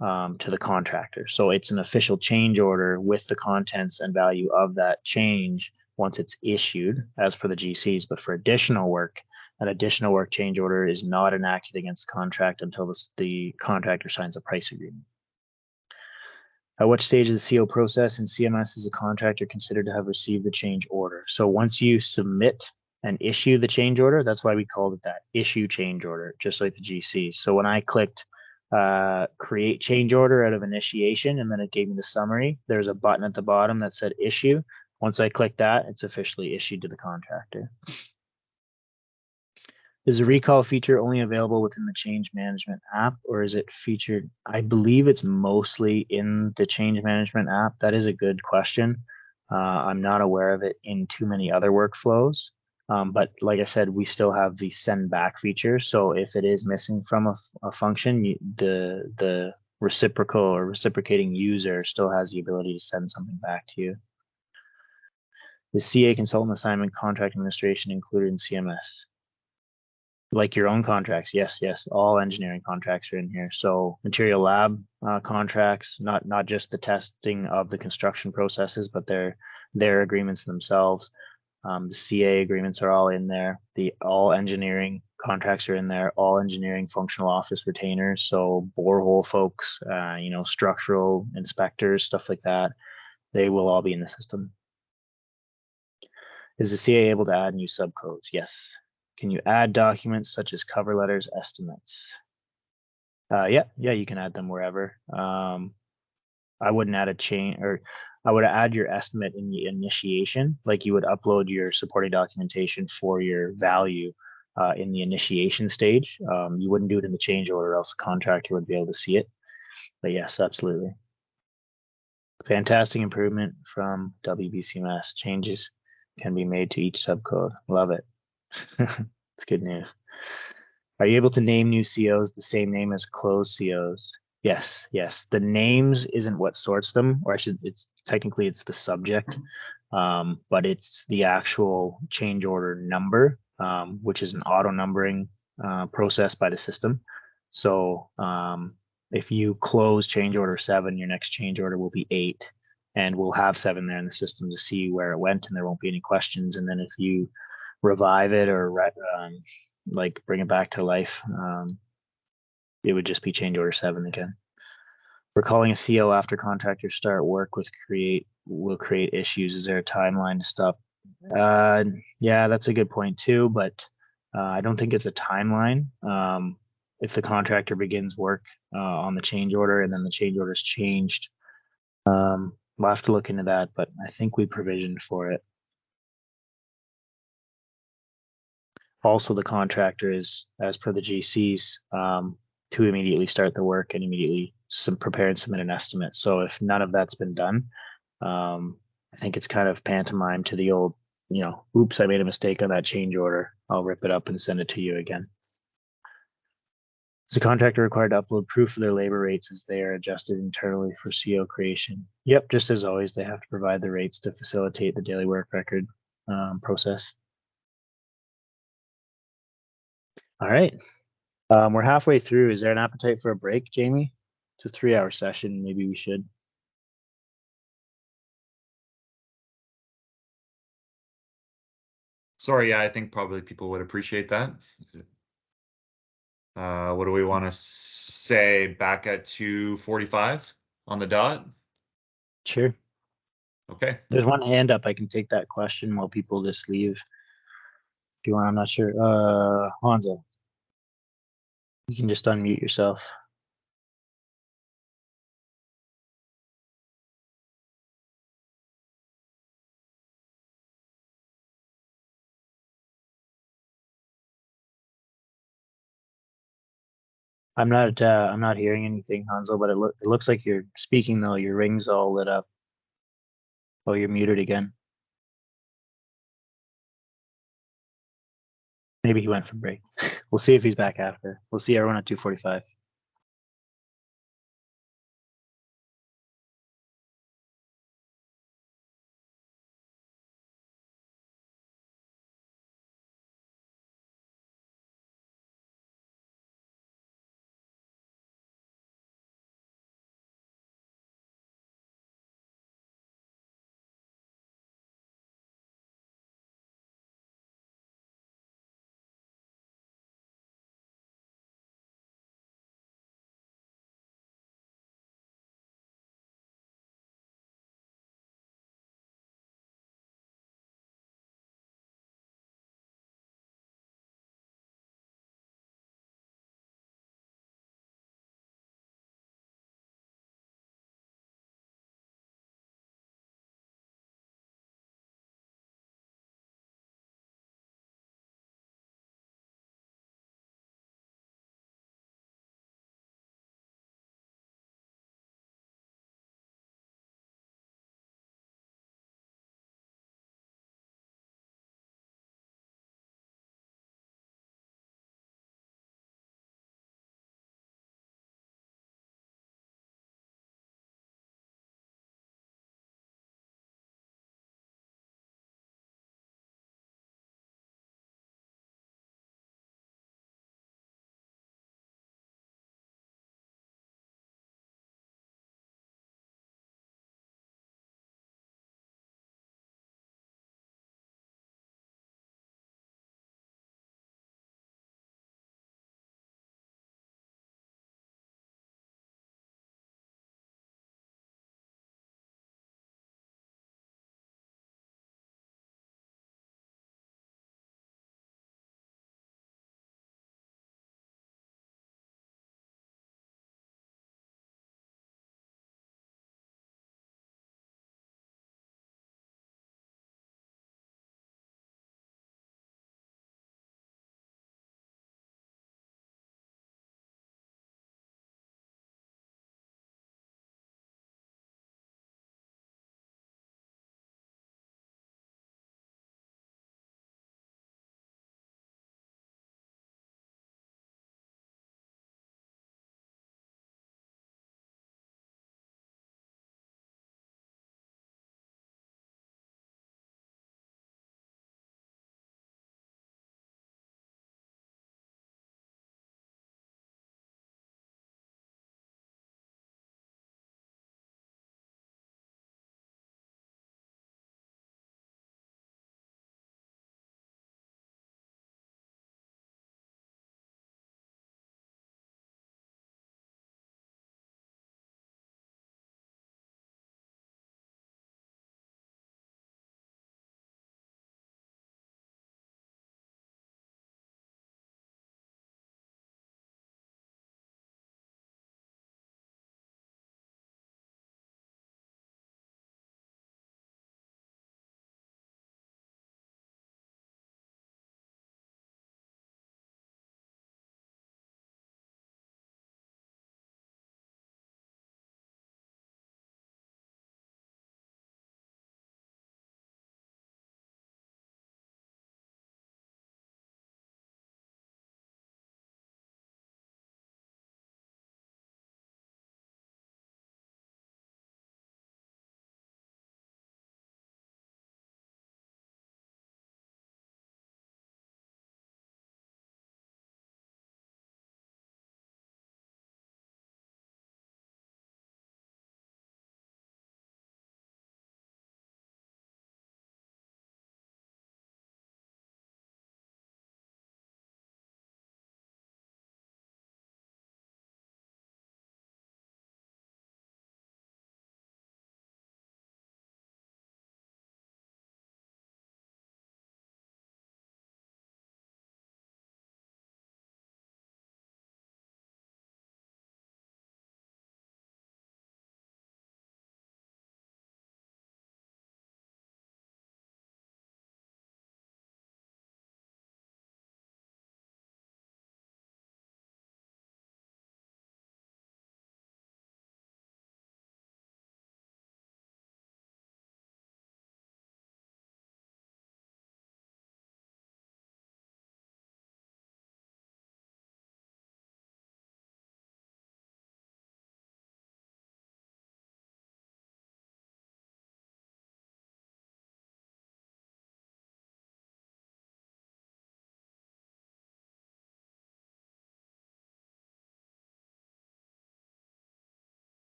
to the contractor. So it's an official change order with the contents and value of that change once it's issued as per the GCs. But for additional work, an additional work change order is not enacted against the contract until the contractor signs a price agreement. At what stage of the CO process in CMS is a contractor considered to have received the change order? So once you submit and issue the change order, that's why we called it that, issue change order, just like the GC. So when I clicked create change order out of initiation, and then it gave me the summary, there's a button at the bottom that said issue. Once I click that, it's officially issued to the contractor. Is the recall feature only available within the change management app, or is it featured? I believe it's mostly in the change management app. That is a good question. I'm not aware of it in too many other workflows. But like I said, we still have the send back feature. So if it is missing from a function, the reciprocal or reciprocating user still has the ability to send something back to you. Is CA consultant assignment contract administration included in CMS? Like your own contracts. Yes, yes. All engineering contracts are in here. So material lab contracts, not just the testing of the construction processes, but their agreements themselves. The CA agreements are all in there. The all engineering contracts are in there. All engineering functional office retainers. So borehole folks, structural inspectors, stuff like that. They will all be in the system. Is the CA able to add new subcodes? Yes. Can you add documents such as cover letters, estimates? Yeah, you can add them wherever. I wouldn't add a chain, or I would add your estimate in the initiation, like you would upload your supporting documentation for your value in the initiation stage. You wouldn't do it in the change order, or else the contractor would be able to see it. But yes, absolutely. Fantastic improvement from WBCMS. Changes can be made to each subcode. Love it. It's good news. Are you able to name new COs the same name as closed COs? Yes, yes. The names isn't what sorts them, or it's technically it's the subject, but it's the actual change order number, which is an auto numbering process by the system. So if you close change order 7, your next change order will be 8, and we'll have 7 there in the system to see where it went, and there won't be any questions. And then if you revive it or like bring it back to life, it would just be change order 7 again. We're calling a CO after contractors start work will create issues. Is there a timeline to stop? Yeah, that's a good point too, but I don't think it's a timeline. If the contractor begins work on the change order and then the change order is changed, we'll have to look into that, but I think we provisioned for it. Also, the contractor is, as per the GCs, to immediately start the work and immediately prepare and submit an estimate. So if none of that's been done, I think it's kind of pantomime to the old, oops, I made a mistake on that change order. I'll rip it up and send it to you again. Is the contractor required to upload proof of their labor rates as they are adjusted internally for CO creation? Yep, just as always, they have to provide the rates to facilitate the daily work record process. All right. We're halfway through. Is there an appetite for a break, Jamie? It's a 3-hour session. Maybe we should. Sorry, yeah, I think probably people would appreciate that. What do we want to say? Back at 2:45 on the dot? Sure. Okay. There's one hand up. I can take that question while people just leave. If you want, I'm not sure. Hanzo, you can just unmute yourself. I'm not hearing anything, Hanzo, but it looks like you're speaking though. Your ring's all lit up. Oh, you're muted again. Maybe he went for break. We'll see if he's back after. We'll see everyone at 2:45.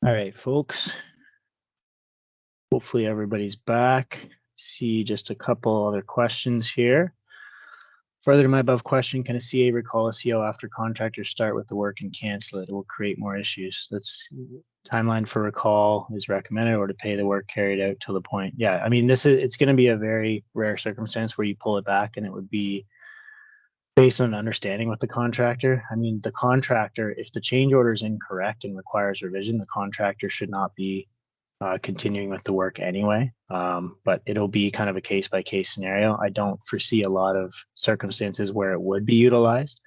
All right, folks. Hopefully everybody's back. See just a couple other questions here. Further to my above question, can a CA recall a CO after contractors start with the work and cancel it? It will create more issues. That's timeline for recall is recommended, or to pay the work carried out till the point. Yeah, I mean, it's going to be a very rare circumstance where you pull it back, and it would be based on understanding with the contractor. I mean, the contractor, if the change order is incorrect and requires revision, the contractor should not be continuing with the work anyway. But it'll be kind of a case by case scenario. I don't foresee a lot of circumstances where it would be utilized.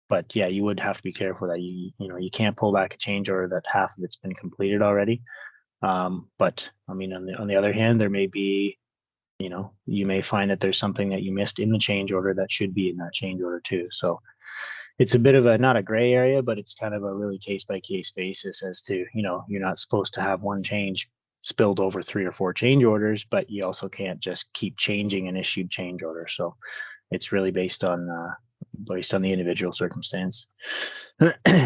But yeah, you would have to be careful that you you can't pull back a change order that half of it's been completed already. But I mean, on the other hand, there may be, you may find that there's something that you missed in the change order that should be in that change order too. So it's a bit of a, not a gray area, but it's kind of a really case by case basis as to, you're not supposed to have one change spilled over 3 or 4 change orders, but you also can't just keep changing an issued change order. So it's really based on the individual circumstance.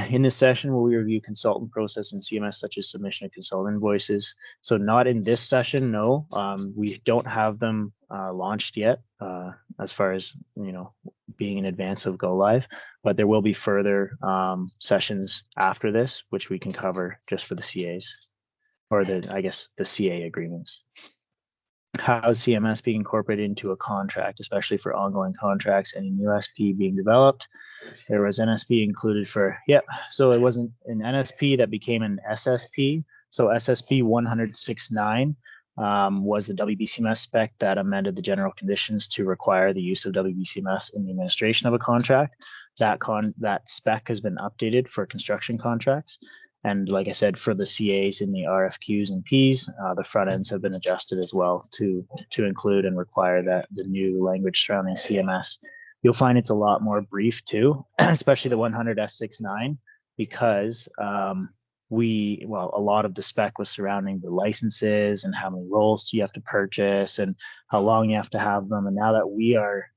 In this session, we'll review consultant process in CMS, such as submission of consultant invoices. So not in this session, no. We don't have them launched yet, as far as being in advance of go live, but there will be further sessions after this, which we can cover just for the CAs, or the CA agreements. How is CMS being incorporated into a contract, especially for ongoing contracts and a new SP being developed? There was NSP included for, so it wasn't an NSP that became an SSP. So SSP 10069 was the WBCMS spec that amended the general conditions to require the use of WBCMS in the administration of a contract. That spec has been updated for construction contracts. And like I said, for the CAs in the RFQs and Ps, the front ends have been adjusted as well to include and require that the new language surrounding CMS. You'll find it's a lot more brief too, especially the 100S69, because a lot of the spec was surrounding the licenses and how many roles you have to purchase and how long you have to have them. And now that we are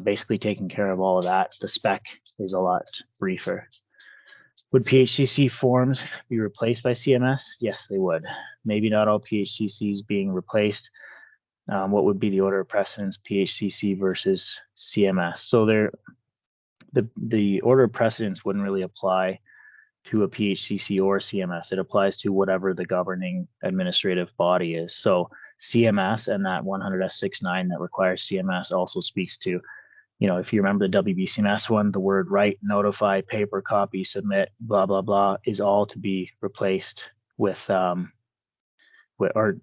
basically taking care of all of that, the spec is a lot briefer. Would PHCC forms be replaced by CMS? Yes, they would. Maybe not all PHCCs being replaced. What would be the order of precedence, PHCC versus CMS? So the order of precedence wouldn't really apply to a PHCC or CMS. It applies to whatever the governing administrative body is. So CMS and that 100S69 that requires CMS also speaks to, if you remember the WBCMS one, the word write, notify, paper, copy, submit, blah, blah, blah, is all to be replaced with,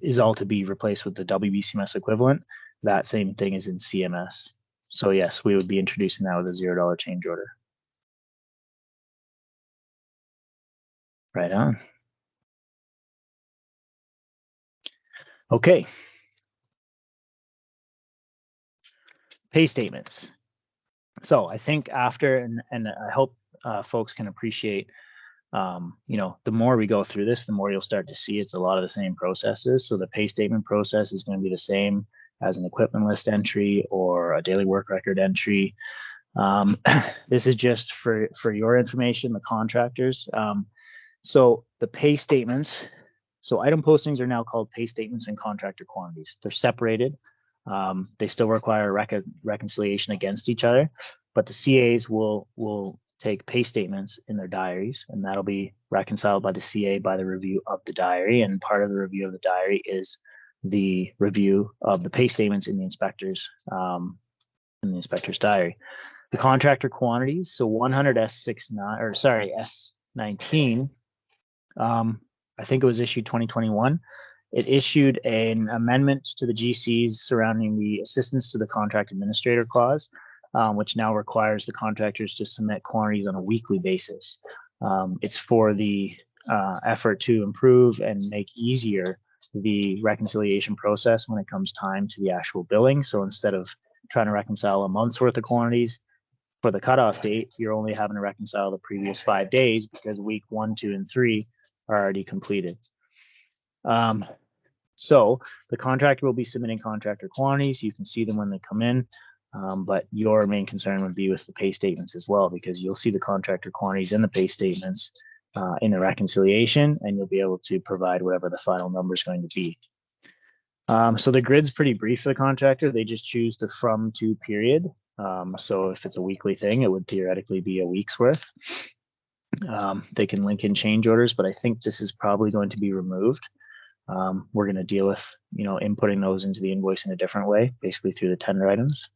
is all to be replaced with the WBCMS equivalent. That same thing is in CMS. So yes, we would be introducing that with a $0 change order. Right on. Okay. Pay statements. So I think after, and I hope folks can appreciate, the more we go through this, the more you'll start to see it's a lot of the same processes. So the pay statement process is going to be the same as an equipment list entry or a daily work record entry. This is just for your information, the contractors. So the pay statements, so item postings are now called pay statements and contractor quantities. They're separated. They still require reconciliation against each other, but the CAs will take pay statements in their diaries, and that'll be reconciled by the CA by the review of the diary. And part of the review of the diary is the review of the pay statements in the inspector's diary. The contractor quantities, so 100S69, or sorry, S19. I think it was issued 2021. It issued an amendment to the GCs surrounding the assistance to the contract administrator clause, which now requires the contractors to submit quantities on a weekly basis. It's for the effort to improve and make easier the reconciliation process when it comes time to the actual billing. So instead of trying to reconcile a month's worth of quantities for the cutoff date, you're only having to reconcile the previous 5 days because week 1, 2, and 3 are already completed. So the contractor will be submitting contractor quantities. You can see them when they come in, but your main concern would be with the pay statements as well, because you'll see the contractor quantities in the pay statements. in the reconciliation, and you'll be able to provide whatever the final number is going to be. So the grid's pretty brief for the contractor. They just choose the from to period. So if it's a weekly thing, it would theoretically be a week's worth. They can link in change orders, but I think this is probably going to be removed. We're going to deal with, inputting those into the invoice in a different way, basically through the tender items.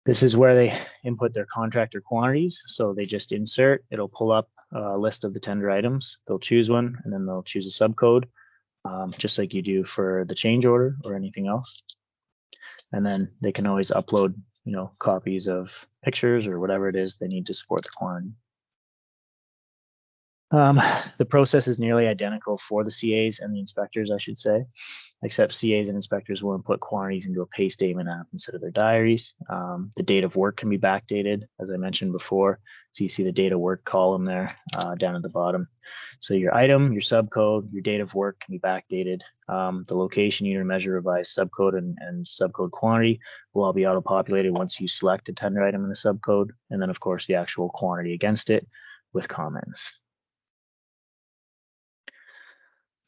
This is where they input their contractor quantities. So they just insert, it'll pull up a list of the tender items. They'll choose one, and then they'll choose a subcode, just like you do for the change order or anything else. And then they can always upload, copies of pictures or whatever it is they need to support the quantity. The process is nearly identical for the CAs and the inspectors, I should say, except CAs and inspectors will input quantities into a pay statement app instead of their diaries. The date of work can be backdated, as I mentioned before. So you see the date of work column there down at the bottom. So your item, your subcode, your date of work can be backdated. The location, unit, measure, revised subcode, and subcode quantity will all be auto-populated once you select a tender item in the subcode. And then, of course, the actual quantity against it with comments.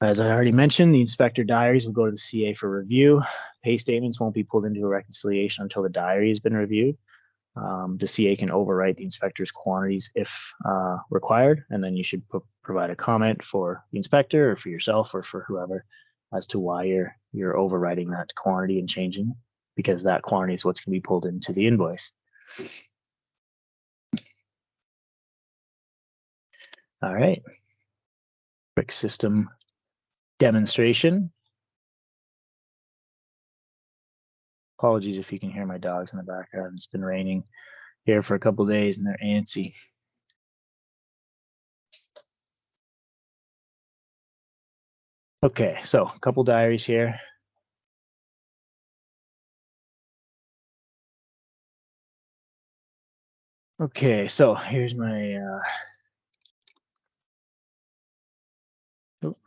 As I already mentioned, the inspector diaries will go to the CA for review. Pay statements won't be pulled into a reconciliation until the diary has been reviewed. The CA can overwrite the inspector's quantities if required, and then you should provide a comment for the inspector or for yourself or for whoever as to why you're overwriting that quantity and changing it, because that quantity is what's going to be pulled into the invoice. All right. Quick system demonstration. Apologies if you can hear my dogs in the background. It's been raining here for a couple of days and they're antsy. Okay, so a couple diaries here. Okay, so here's my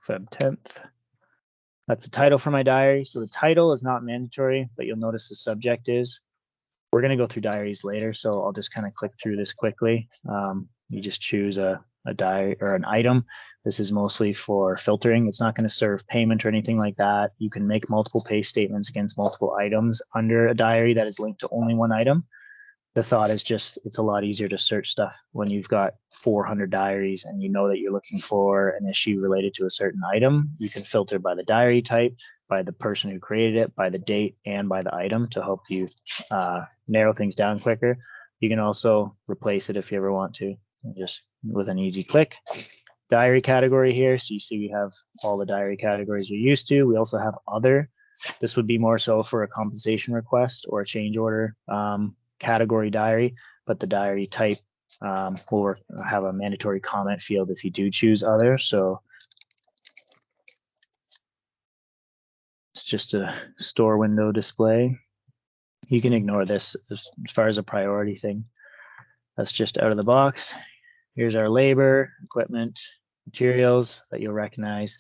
Feb 10th. That's the title for my diary. So the title is not mandatory, but you'll notice the subject is. We're going to go through diaries later, so I'll just kind of click through this quickly. You just choose a diary or an item. This is mostly for filtering. It's not going to serve payment or anything like that. You can make multiple pay statements against multiple items under a diary that is linked to only one item. The thought is just it's a lot easier to search stuff when you've got 400 diaries and you know that you're looking for an issue related to a certain item. You can filter by the diary type, by the person who created it, by the date, and by the item to help you narrow things down quicker. You can also replace it if you ever want to, just with an easy click. Diary category here. So you see we have all the diary categories you're used to. We also have other. This would be more so for a compensation request or a change order category diary, but the diary type will have a mandatory comment field if you do choose other. So it's just a store window display. You can ignore this as far as a priority thing. That's just out of the box. Here's our labor, equipment, materials that you'll recognize.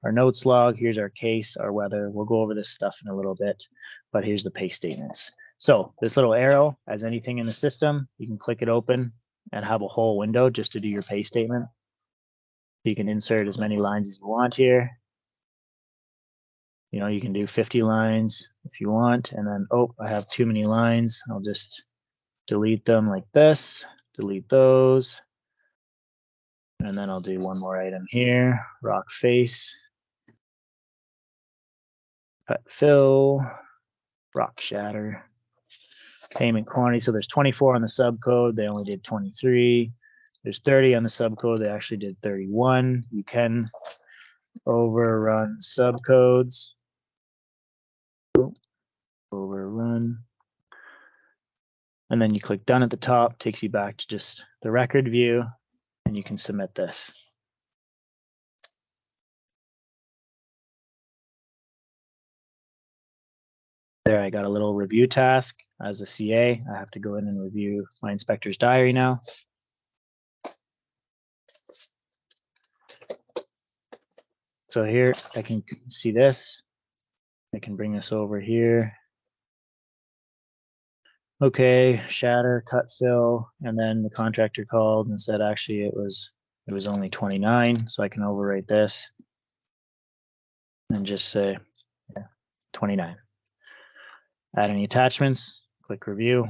Our notes log, here's our case, our weather. We'll go over this stuff in a little bit, but here's the pay statements. So this little arrow, as anything in the system, you can click it open and have a whole window just to do your pay statement. You can insert as many lines as you want here. You can do 50 lines if you want, and then, oh, I have too many lines. I'll just delete them like this, delete those. And then I'll do one more item here, rock face, cut fill, rock shatter. Payment quantity, so there's 24 on the subcode, they only did 23. There's 30 on the subcode, they actually did 31. You can overrun subcodes. Overrun. And then you click done at the top, takes you back to just the record view, and you can submit this. There, I got a little review task. As a CA, I have to go in and review my inspector's diary now. So here I can see this. I can bring this over here. Okay, shatter, cut fill, and then the contractor called and said actually it was it was only 29, so I can overwrite this and just say 29. Add any attachments, click review.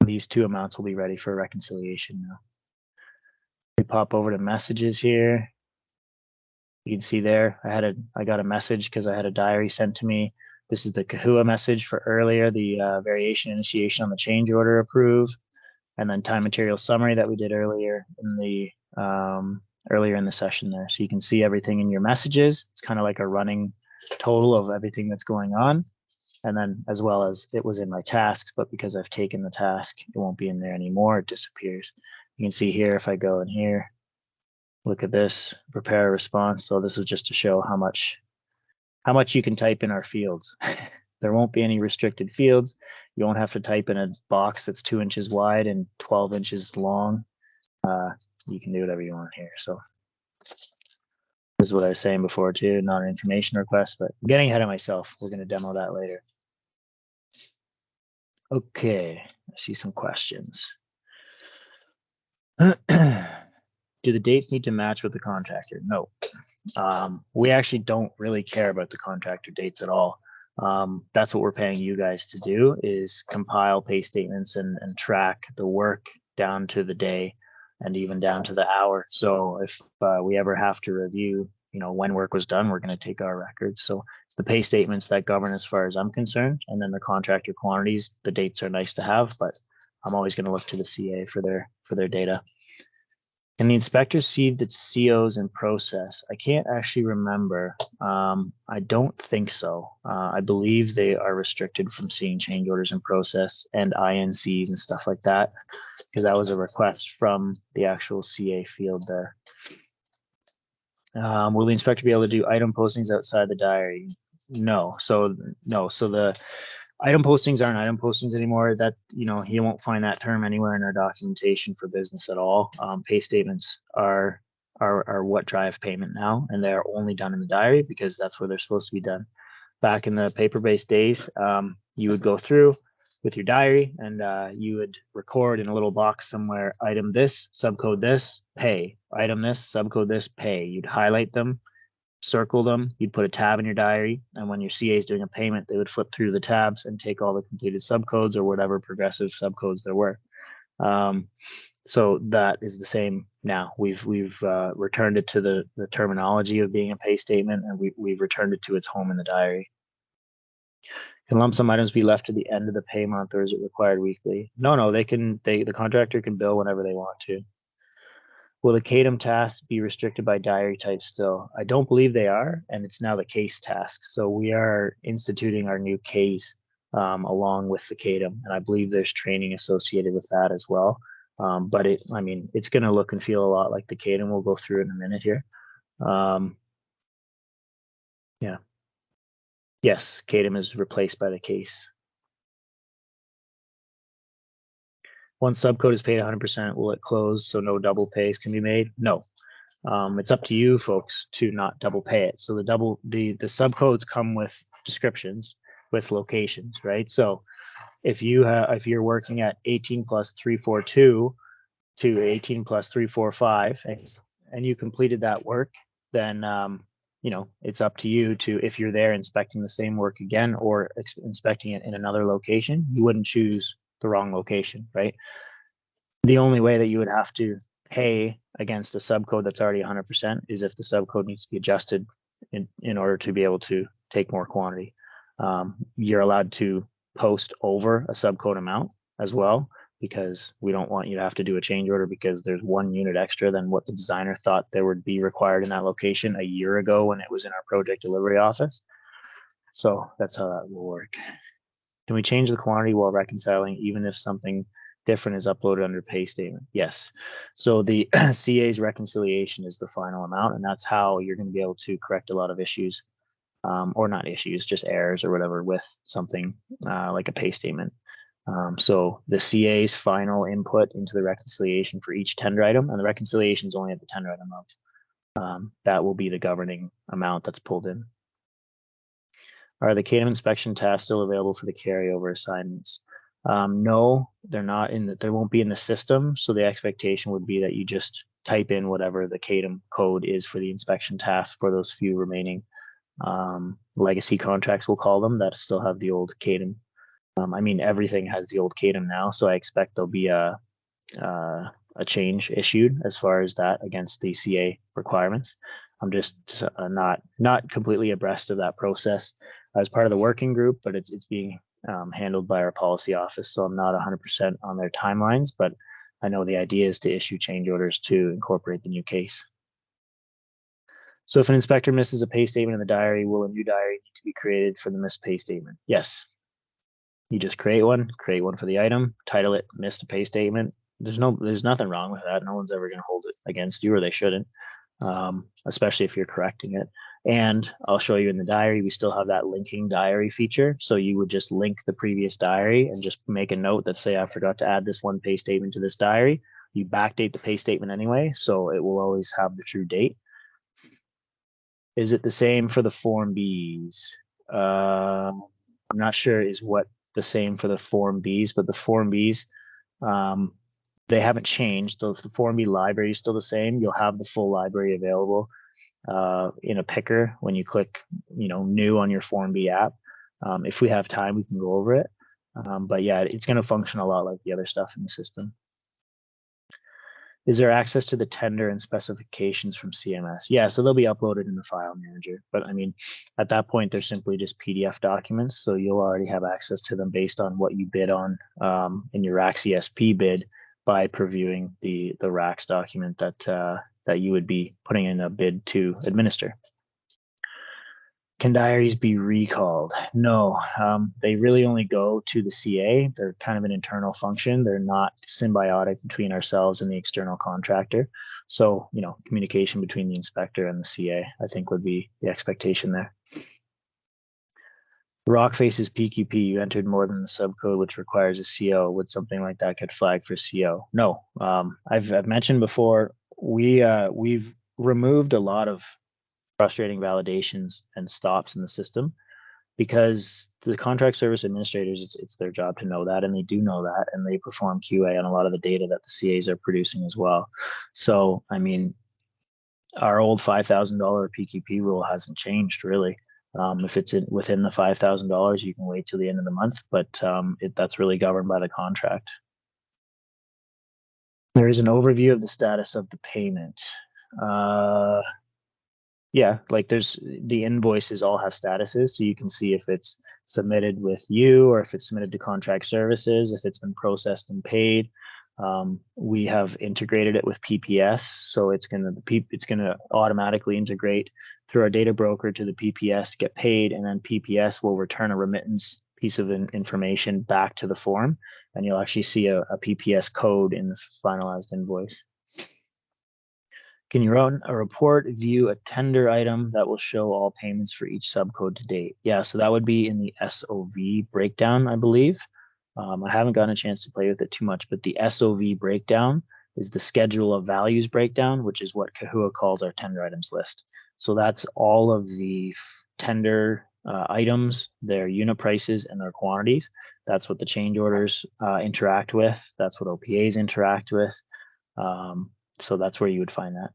These two amounts will be ready for reconciliation now. We pop over to messages here. You can see there, I got a message because I had a diary sent to me. This is the Kahua message for earlier, the variation initiation on the change order approved, and then time material summary that we did earlier in the session there. So you can see everything in your messages. It's kind of like a running total of everything that's going on. And then as well as it was in my tasks, but because I've taken the task, it won't be in there anymore. It disappears. You can see here, if I go in here, look at this, prepare a response. So this is just to show how much you can type in our fields. There won't be any restricted fields. You won't have to type in a box that's 2 inches wide and 12 inches long. You can do whatever you want here. So this is what I was saying before too, not an information request, but I'm getting ahead of myself. We're going to demo that later. Okay, I see some questions. Do the dates need to match with the contractor? No. We actually don't really care about the contractor dates at all. That's what we're paying you guys to do, is compile pay statements and track the work down to the day and even down to the hour. So if we ever have to review, when work was done, we're going to take our records. So it's the pay statements that govern as far as I'm concerned. And then the contractor quantities, the dates are nice to have, but I'm always going to look to the CA for their data. Can the inspectors see the COs in process? I can't actually remember. I don't think so. I believe they are restricted from seeing change orders in process and INCs and stuff like that, because that was a request from the actual CA field there. Will the inspector be able to do item postings outside the diary? No. So the item postings aren't item postings anymore. That, you won't find that term anywhere in our documentation for business at all. Pay statements are what drive payment now, and they're only done in the diary because that's where they're supposed to be done. Back in the paper-based days, you would go through with your diary and you would record in a little box somewhere, item this, subcode this, pay, item this, subcode this, pay. You'd highlight them, circle them, you'd put a tab in your diary, and when your CA is doing a payment, they would flip through the tabs and take all the completed subcodes or whatever progressive subcodes there were. So that is the same now. We've returned it to the terminology of being a pay statement, and we've returned it to its home in the diary. Can lump sum items be left to the end of the pay month, or is it required weekly? No, the contractor can bill whenever they want to. Will the CADM tasks be restricted by diary type still? I don't believe they are, and it's now the case task. So we are instituting our new case along with the CADM, and I believe there's training associated with that as well. But it's going to look and feel a lot like the CADM. We'll go through it in a minute here. Yeah. Yes, CADM is replaced by the case. Once subcode is paid 100%, will it close so no double pays can be made? No. It's up to you folks to not double pay it. So the subcodes come with descriptions with locations, right? So if you're working at 18 plus 342 to 18 plus 345 and you completed that work, then it's up to you to, if you're there inspecting the same work again or inspecting it in another location, you wouldn't choose the wrong location, right? The only way that you would have to pay against a subcode that's already 100% is if the subcode needs to be adjusted in order to be able to take more quantity. You're allowed to post over a subcode amount as well, because we don't want you to have to do a change order because there's 1 unit extra than what the designer thought there would be required in that location a year ago when it was in our project delivery office. So that's how that will work. Can we change the quantity while reconciling even if something different is uploaded under pay statement? Yes. So the CA's reconciliation is the final amount, and that's how you're going to be able to correct a lot of issues, or not issues, just errors or whatever with something like a pay statement. So the CA's final input into the reconciliation for each tender item, and the reconciliation is only at the tender item amount. That will be the governing amount that's pulled in. Are the CADM inspection tasks still available for the carryover assignments? No, they're not in the, they won't be in the system. So the expectation would be that you just type in whatever the CADM code is for the inspection task for those few remaining legacy contracts, we'll call them, that still have the old CADM. I mean, everything has the old CADM now, so I expect there'll be a change issued as far as that against the CA requirements. I'm just not completely abreast of that process as part of the working group, but it's being handled by our policy office, so I'm not 100% on their timelines, but I know the idea is to issue change orders to incorporate the new case. So if an inspector misses a pay statement in the diary, will a new diary need to be created for the missed pay statement? Yes. You just create one for the item, title it missed a pay statement. There's nothing wrong with that. No one's ever going to hold it against you, or they shouldn't, especially if you're correcting it. And I'll show you in the diary, we still have that linking diary feature. So you would just link the previous diary and just make a note that say, I forgot to add this one pay statement to this diary. You backdate the pay statement anyway, so it will always have the true date. Is it the same for the Form Bs? I'm not sure is what the same for the Form Bs, but the Form Bs, they haven't changed. So if the Form B library is still the same, you'll have the full library available in a picker when you click, new on your Form B app. If we have time, we can go over it. But yeah, it's going to function a lot like the other stuff in the system. Is there access to the tender and specifications from CMS? Yeah, so they'll be uploaded in the file manager. But I mean, at that point, they're simply just PDF documents. So you'll already have access to them based on what you bid on in your RACS ESP bid by previewing the RACS document that you would be putting in a bid to administer. Can diaries be recalled? No, they really only go to the CA. They're kind of an internal function. They're not symbiotic between ourselves and the external contractor. So, communication between the inspector and the CA, I think, would be the expectation there. Rockface's PQP, you entered more than the subcode, which requires a CO. Would something like that get flagged for CO? No, I've mentioned before, we've removed a lot of frustrating validations and stops in the system because the contract service administrators, it's their job to know that, and they do know that, and they perform QA on a lot of the data that the CAs are producing as well. So, I mean, our old $5,000 PQP rule hasn't changed really. If it's within the $5,000, you can wait till the end of the month, but that's really governed by the contract. There is an overview of the status of the payment. Yeah, like there's the invoices all have statuses, so you can see if it's submitted with you or if it's submitted to contract services, if it's been processed and paid. We have integrated it with PPS, so it's gonna automatically integrate through our data broker to the PPS, get paid, and then PPS will return a remittance piece of information back to the form, and you'll actually see a PPS code in the finalized invoice. Can you run a report, view a tender item that will show all payments for each subcode to date? Yeah, so that would be in the SOV breakdown, I believe. I haven't gotten a chance to play with it too much, but the SOV breakdown is the schedule of values breakdown, which is what Kahua calls our tender items list. So that's all of the tender items, their unit prices, and their quantities. That's what the change orders interact with. That's what OPAs interact with. So that's where you would find that.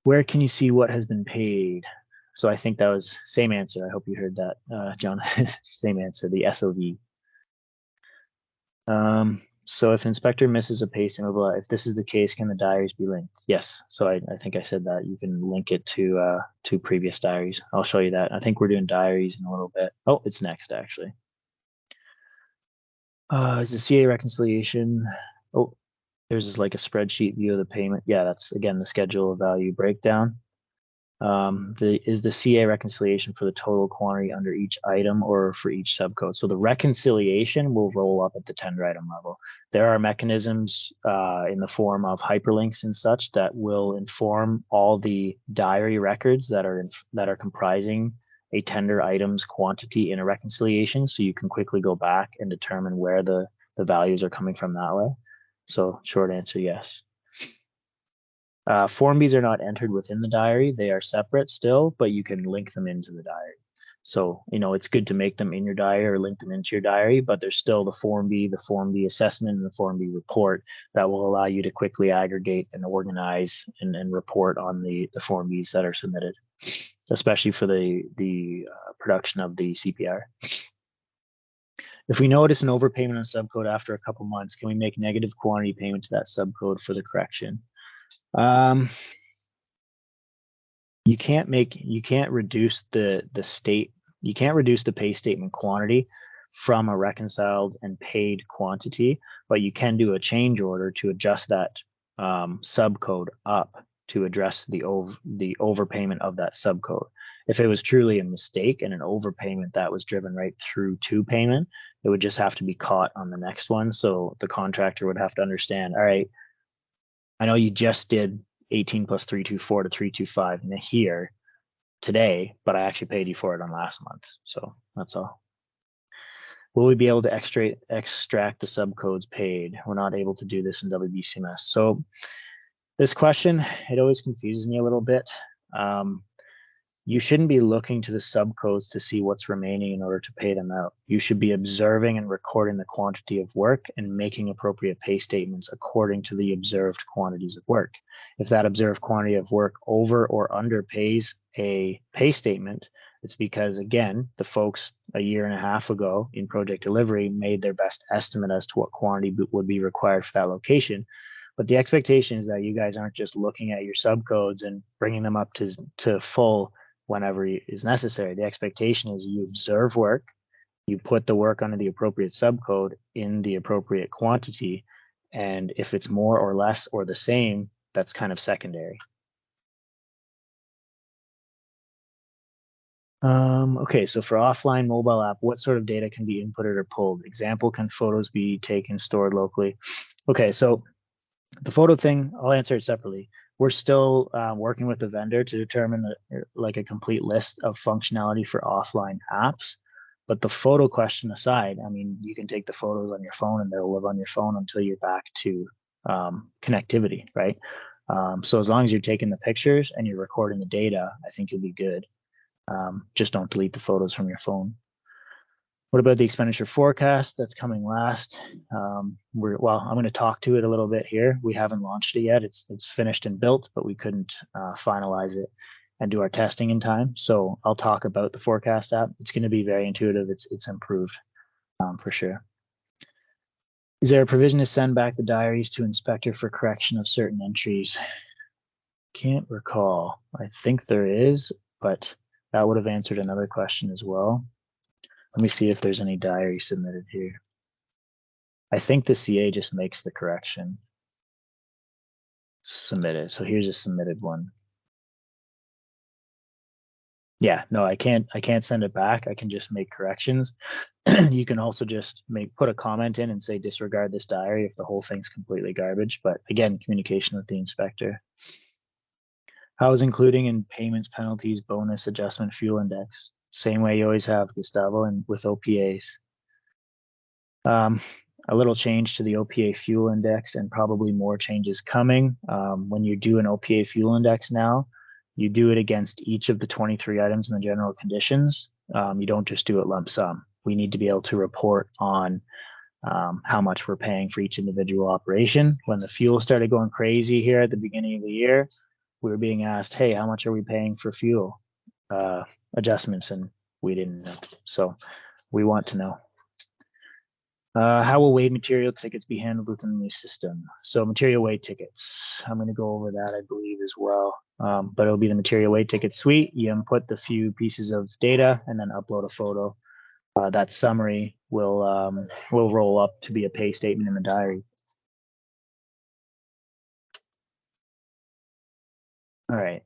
Where can you see what has been paid? So I think that was same answer. I hope you heard that, Jonathan. Same answer, the SOV. So if inspector misses a pay statement, if this is the case, can the diaries be linked? Yes. So I think I said that you can link it to previous diaries. I'll show you that. I think we're doing diaries in a little bit. Oh, it's next actually. Is the CA reconciliation? Oh, there's like a spreadsheet view of the payment. Yeah, that's again the schedule of value breakdown. Is the CA reconciliation for the total quantity under each item or for each subcode? So the reconciliation will roll up at the tender item level. There are mechanisms in the form of hyperlinks and such that will inform all the diary records that are comprising a tender item's quantity in a reconciliation, so you can quickly go back and determine where the values are coming from that way. So short answer, yes. Form Bs are not entered within the diary. They are separate still, but you can link them into the diary. So, you know, it's good to make them in your diary or link them into your diary, but there's still the Form B assessment, and the Form B report that will allow you to quickly aggregate and organize and report on the Form Bs that are submitted, especially for the production of the CPR. If we notice an overpayment on subcode after a couple months, can we make negative quantity payment to that subcode for the correction? You can't reduce the pay statement quantity from a reconciled and paid quantity, but you can do a change order to adjust that subcode up to address the overpayment of that subcode. If it was truly a mistake and an overpayment that was driven right through to payment, it would just have to be caught on the next one. So the contractor would have to understand, all right, I know you just did 18 plus 324 to 325 in here today, but I actually paid you for it on last month. So that's all. Will we be able to extract the subcodes paid? We're not able to do this in WBCMS. So this question, it always confuses me a little bit. You shouldn't be looking to the subcodes to see what's remaining in order to pay them out. You should be observing and recording the quantity of work and making appropriate pay statements according to the observed quantities of work. If that observed quantity of work over or underpays a pay statement, it's because, again, the folks a year and a half ago in project delivery made their best estimate as to what quantity would be required for that location. But the expectation is that you guys aren't just looking at your subcodes and bringing them up to full whenever is necessary. The expectation is you observe work, you put the work under the appropriate subcode in the appropriate quantity, and if it's more or less or the same, that's kind of secondary. Okay, so for offline mobile app, what sort of data can be inputted or pulled? Example, can photos be taken, stored locally? Okay, so the photo thing, I'll answer it separately. We're still working with the vendor to determine like a complete list of functionality for offline apps. But the photo question aside, I mean, you can take the photos on your phone and they'll live on your phone until you're back to connectivity, right? So as long as you're taking the pictures and you're recording the data, I think you'll be good. Just don't delete the photos from your phone. What about the expenditure forecast? That's coming last. I'm going to talk to it a little bit here. We haven't launched it yet. It's finished and built, but we couldn't finalize it and do our testing in time. So I'll talk about the forecast app. It's going to be very intuitive. It's improved for sure. Is there a provision to send back the diaries to inspector for correction of certain entries? Can't recall. I think there is, but that would have answered another question as well. Let me see if there's any diary submitted here. I think the CA just makes the correction. Submitted. So here's a submitted one. Yeah, no, I can't send it back. I can just make corrections. You can also just put a comment in and say disregard this diary if the whole thing's completely garbage. But again, communication with the inspector. How is including in payments, penalties, bonus, adjustment, fuel index? Same way you always have, Gustavo, and with OPAs. A little change to the OPA fuel index and probably more changes coming. When you do an OPA fuel index now, you do it against each of the 23 items in the general conditions. You don't just do it lump sum. We need to be able to report on how much we're paying for each individual operation. When the fuel started going crazy here at the beginning of the year, we were being asked, hey, how much are we paying for fuel adjustments? And we didn't know. So we want to know. How will weighed material tickets be handled within the new system? So material weight tickets, I'm going to go over that, I believe, as well. But it'll be the material weight ticket suite. You input the few pieces of data and then upload a photo. That summary will roll up to be a pay statement in the diary. All right.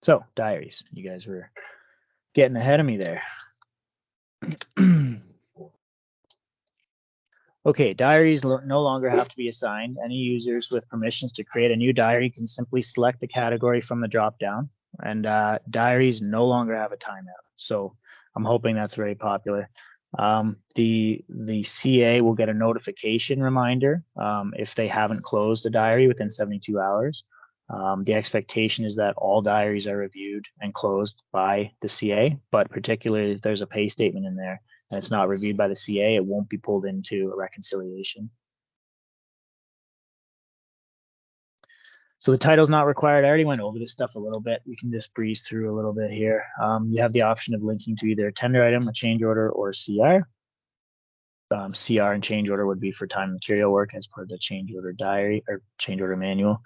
So diaries, you guys were getting ahead of me there. Okay, diaries no longer have to be assigned. Any users with permissions to create a new diary can simply select the category from the dropdown, and diaries no longer have a timeout. So I'm hoping that's very popular. The CA will get a notification reminder if they haven't closed a diary within 72 hours. The expectation is that all diaries are reviewed and closed by the CA, but particularly if there's a pay statement in there and it's not reviewed by the CA, it won't be pulled into a reconciliation. So the title's not required. I already went over this stuff a little bit. We can just breeze through a little bit here. You have the option of linking to either a tender item, a change order, or a CR. CR and change order would be for time and material work as part of the change order diary or change order manual.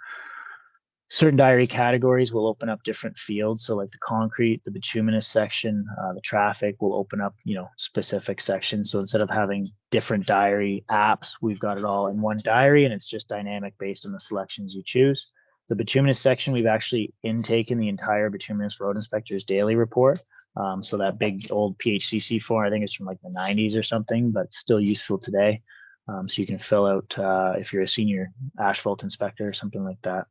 Certain diary categories will open up different fields. So like the concrete, the bituminous section, the traffic will open up, specific sections. So instead of having different diary apps, we've got it all in one diary and it's just dynamic based on the selections you choose. The bituminous section, we've actually intaken the entire bituminous road inspector's daily report. So that big old PHCC form, I think it's from like the 90s or something, but still useful today. So you can fill out if you're a senior asphalt inspector or something like that.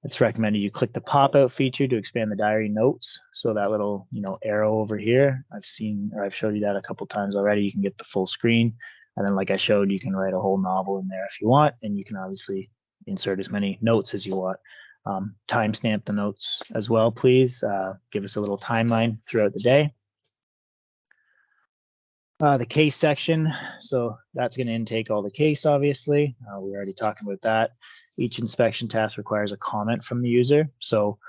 It's recommended you click the pop-out feature to expand the diary notes. So that little, arrow over here, I've showed you that a couple times already. You can get the full screen. And then like I showed, you can write a whole novel in there if you want, and you can obviously insert as many notes as you want. Timestamp the notes as well, please. Give us a little timeline throughout the day. The case section, so that's going to intake all the case, obviously. We already talked about that. Each inspection task requires a comment from the user. So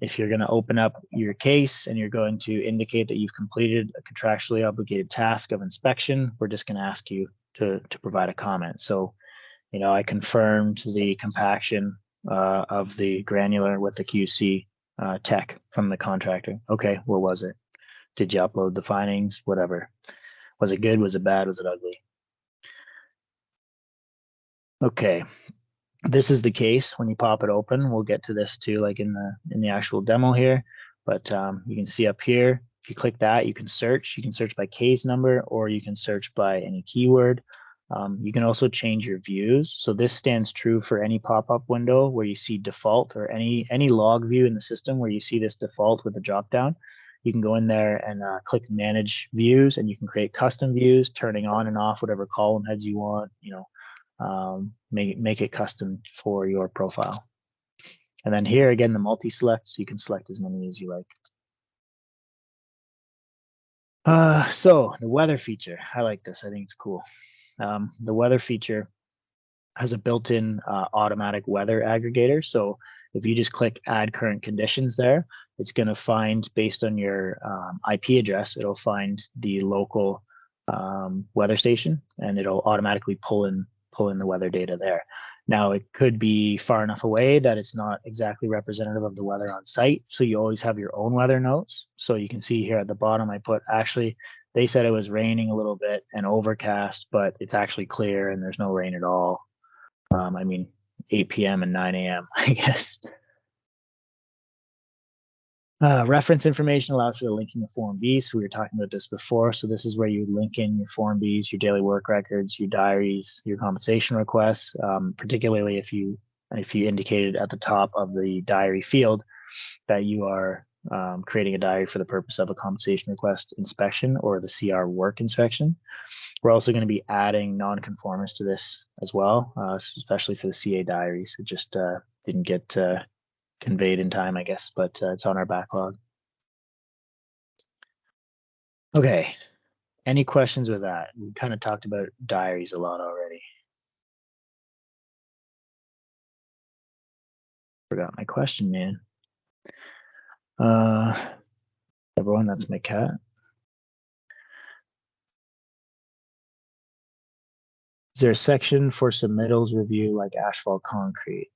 if you're going to open up your case and you're going to indicate that you've completed a contractually obligated task of inspection, we're just going to ask you to provide a comment. So, I confirmed the compaction of the granular with the QC tech from the contractor. Okay, what was it? Did you upload the findings? Whatever. Was it good? Was it bad? Was it ugly? Okay. This is the case when you pop it open. We'll get to this too, like in the actual demo here. But you can see up here, if you click that, you can search. You can search by case number, or you can search by any keyword. You can also change your views. So this stands true for any pop-up window where you see default, or any log view in the system where you see this default with the drop-down. You can go in there and click manage views, and you can create custom views, turning on and off whatever column heads you want, make it custom for your profile. And then here again, the multi-select, so you can select as many as you like. So the weather feature, I like this. I think it's cool. The weather feature has a built-in automatic weather aggregator. So if you just click add current conditions there, it's going to find, based on your IP address, it'll find the local weather station, and it'll automatically pull in the weather data there. Now, it could be far enough away that it's not exactly representative of the weather on site. So you always have your own weather notes. So you can see here at the bottom, I put, actually, they said it was raining a little bit and overcast, but it's actually clear and there's no rain at all. 8 p.m. and 9 a.m., I guess. Reference information allows for the linking of Form Bs. So we were talking about this before. So this is where you link in your Form Bs, your daily work records, your diaries, your compensation requests, particularly if you indicated at the top of the diary field that you are creating a diary for the purpose of a compensation request inspection or the CR work inspection. We're also going to be adding non-conformance to this as well, especially for the CA diaries. It just didn't get conveyed in time, I guess, but it's on our backlog. Okay, any questions with that? We kind of talked about diaries a lot already. Forgot my question, man. Everyone, that's my cat. Is there a section for submittals review like asphalt concrete?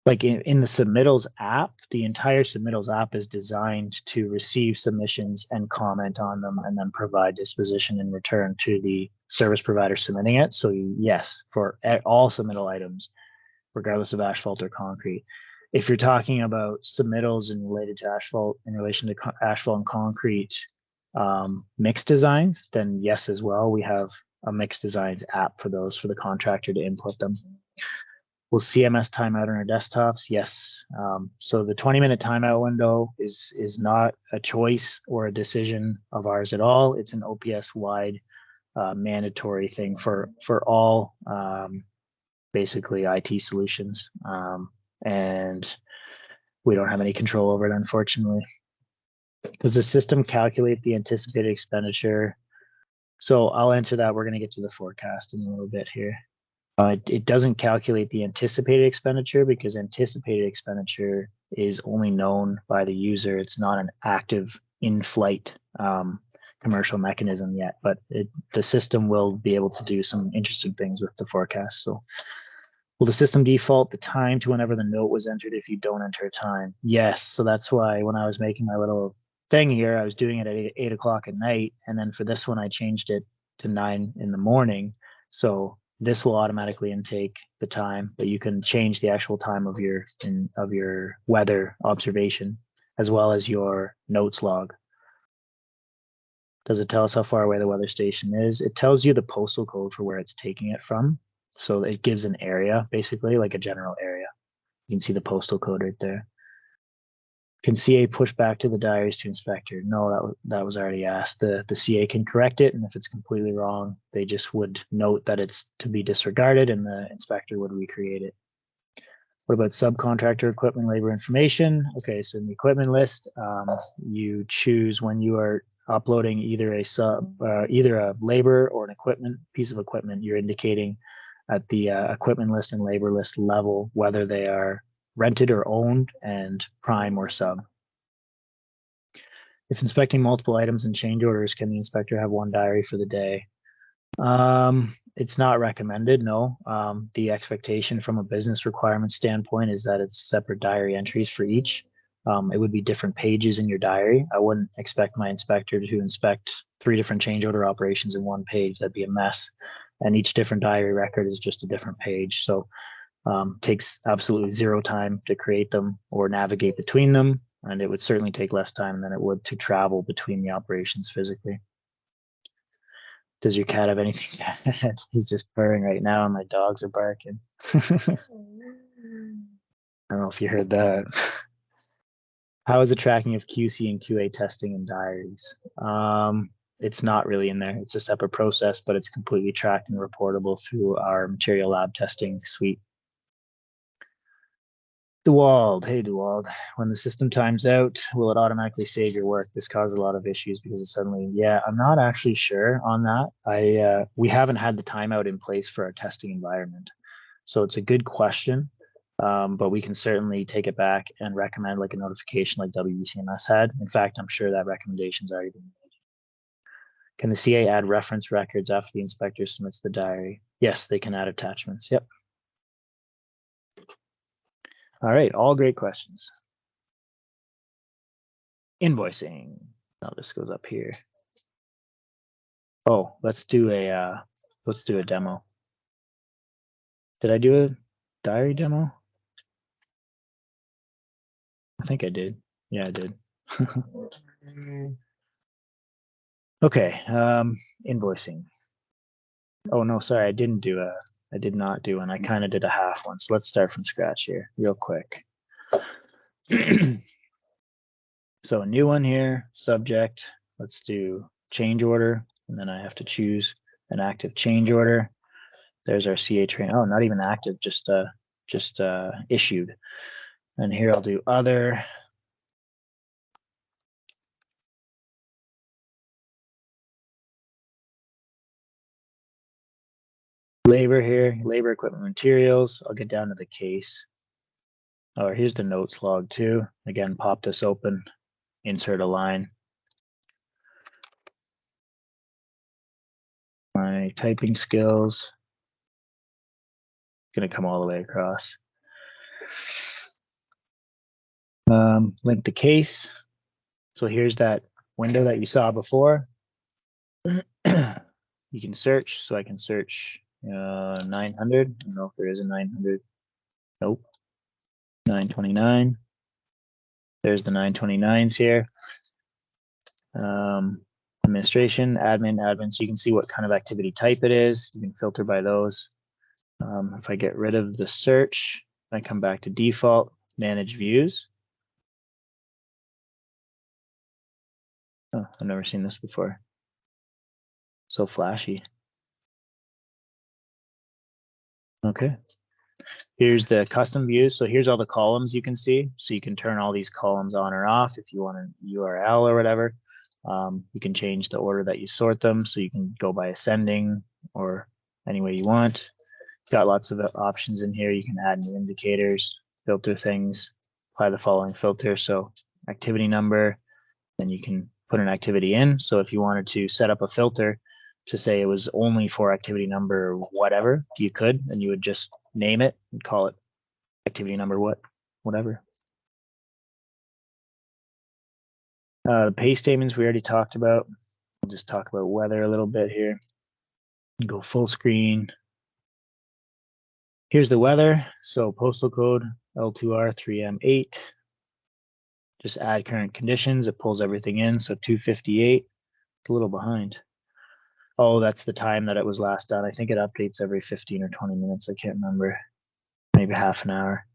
Like in the submittals app, the entire submittals app is designed to receive submissions and comment on them and then provide disposition in return to the service provider submitting it. So yes, for all submittal items, regardless of asphalt or concrete. If you're talking about submittals and related to asphalt in relation to asphalt and concrete mixed designs, then yes as well. We have a mixed designs app for those, for the contractor to input them. Will CMS timeout on our desktops? Yes. So the 20-minute timeout window is not a choice or a decision of ours at all. It's an OPS-wide mandatory thing for all basically IT solutions. And we don't have any control over it, unfortunately. Does the system calculate the anticipated expenditure? So I'll answer that. We're going to get to the forecast in a little bit here. It doesn't calculate the anticipated expenditure because anticipated expenditure is only known by the user. It's not an active in-flight commercial mechanism yet, but the system will be able to do some interesting things with the forecast. So will the system default the time to whenever the note was entered if you don't enter a time? Yes. So that's why when I was making my little thing here, I was doing it at 8 o'clock at night. And then for this one, I changed it to 9 in the morning. So this will automatically intake the time, but you can change the actual time of your weather observation as well as your notes log. Does it tell us how far away the weather station is? It tells you the postal code for where it's taking it from. So it gives an area, basically like a general area. You can see the postal code right there. Can CA push back to the diaries to inspector? No, that was already asked. The CA can correct it, and if it's completely wrong, they just would note that it's to be disregarded, and the inspector would recreate it. What about subcontractor equipment labor information? Okay, so in the equipment list, you choose when you are uploading either a labor or an equipment piece of equipment. You're indicating at the equipment list and labor list level whether they are rented or owned and prime or sub. If inspecting multiple items and change orders, can the inspector have one diary for the day? It's not recommended, no. The expectation from a business requirement standpoint is that it's separate diary entries for each. It would be different pages in your diary. I wouldn't expect my inspector to inspect 3 different change order operations in one page. That'd be a mess. And each different diary record is just a different page. So takes absolutely 0 time to create them or navigate between them. And it would certainly take less time than it would to travel between the operations physically. Does your cat have anything to add? He's just purring right now and my dogs are barking. I don't know if you heard that. How is the tracking of QC and QA testing in diaries? It's not really in there. It's a separate process, but it's completely tracked and reportable through our material lab testing suite. Dewald, hey Dewald, when the system times out, will it automatically save your work? This caused a lot of issues because it suddenly, yeah, I'm not actually sure on that. We haven't had the timeout in place for our testing environment. So it's a good question, but we can certainly take it back and recommend like a notification like WBCMS had. In fact, I'm sure that recommendation's already been made. Can the CA add reference records after the inspector submits the diary? Yes, they can add attachments, yep. All right, all great questions. Invoicing. Now this goes up here. Oh, let's do a demo. Did I do a diary demo? I think I did. Yeah, I did. Okay, invoicing. Oh no, sorry, I did not do one. I kind of did a half one. So let's start from scratch here, real quick. So a new one here, subject. Let's do change order, and then I have to choose an active change order. There's our CA train. Oh, not even active, just issued. And here I'll do other. Labor here, labor, equipment, materials. I'll get down to the case. Oh, here's the notes log too. Again, pop this open, insert a line. My typing skills. Gonna come all the way across. Link the case. So here's that window that you saw before. You can search, so I can search 900. I don't know if there is a 900. Nope. 929. There's the 929s here. Administration, admin. So you can see what kind of activity type it is. You can filter by those. If I get rid of the search, I come back to default, manage views. Oh, I've never seen this before. So flashy. Okay, Here's the custom view. So here's all the columns you can see. So you can turn all these columns on or off if you want an URL or whatever. You can change the order that you sort them. So you can go by ascending or any way you want. It's got lots of options in here. You can add new indicators, filter things, apply the following filter. So activity number, then you can put an activity in. So if you wanted to set up a filter to say it was only for activity number whatever, you could, and you would just name it and call it activity number whatever. The pay statements we already talked about. We'll just talk about weather a little bit here. Go full screen. Here's the weather. So postal code L2R3M8. Just add current conditions. It pulls everything in. So 258. It's a little behind. Oh, that's the time that it was last done. I think it updates every 15 or 20 minutes. I can't remember. Maybe half an hour.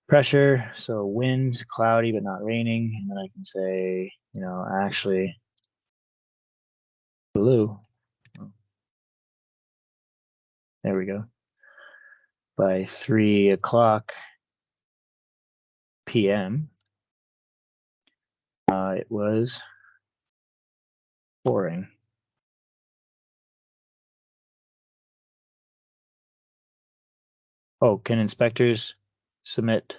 Pressure. So wind, cloudy but not raining. And then I can say, you know, actually blue. There we go. By 3 o'clock p.m. It was pouring. Oh, can inspectors submit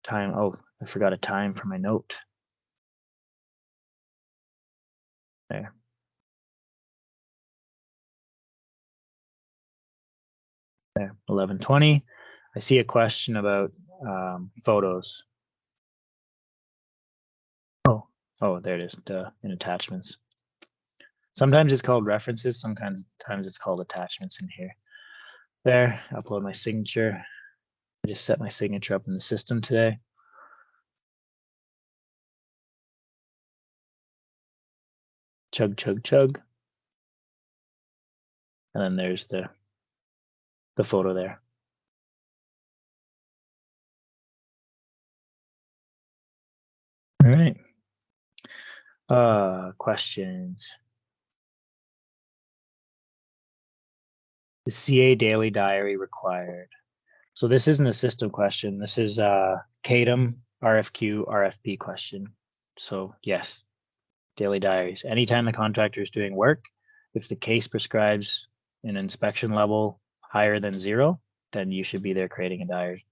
time? Oh, I forgot a time for my note. There. There, 11:20. I see a question about photos. Oh, there it is, in attachments. Sometimes it's called references, sometimes it's called attachments in here. There, upload my signature. I just set my signature up in the system today. Chug, chug, chug. And then there's the photo there. All right. Questions. Is CA daily diary required? So this isn't a system question. This is a CADM, RFQ, RFP question. So yes, daily diaries. Anytime the contractor is doing work, if the case prescribes an inspection level higher than 0, then you should be there creating a diary.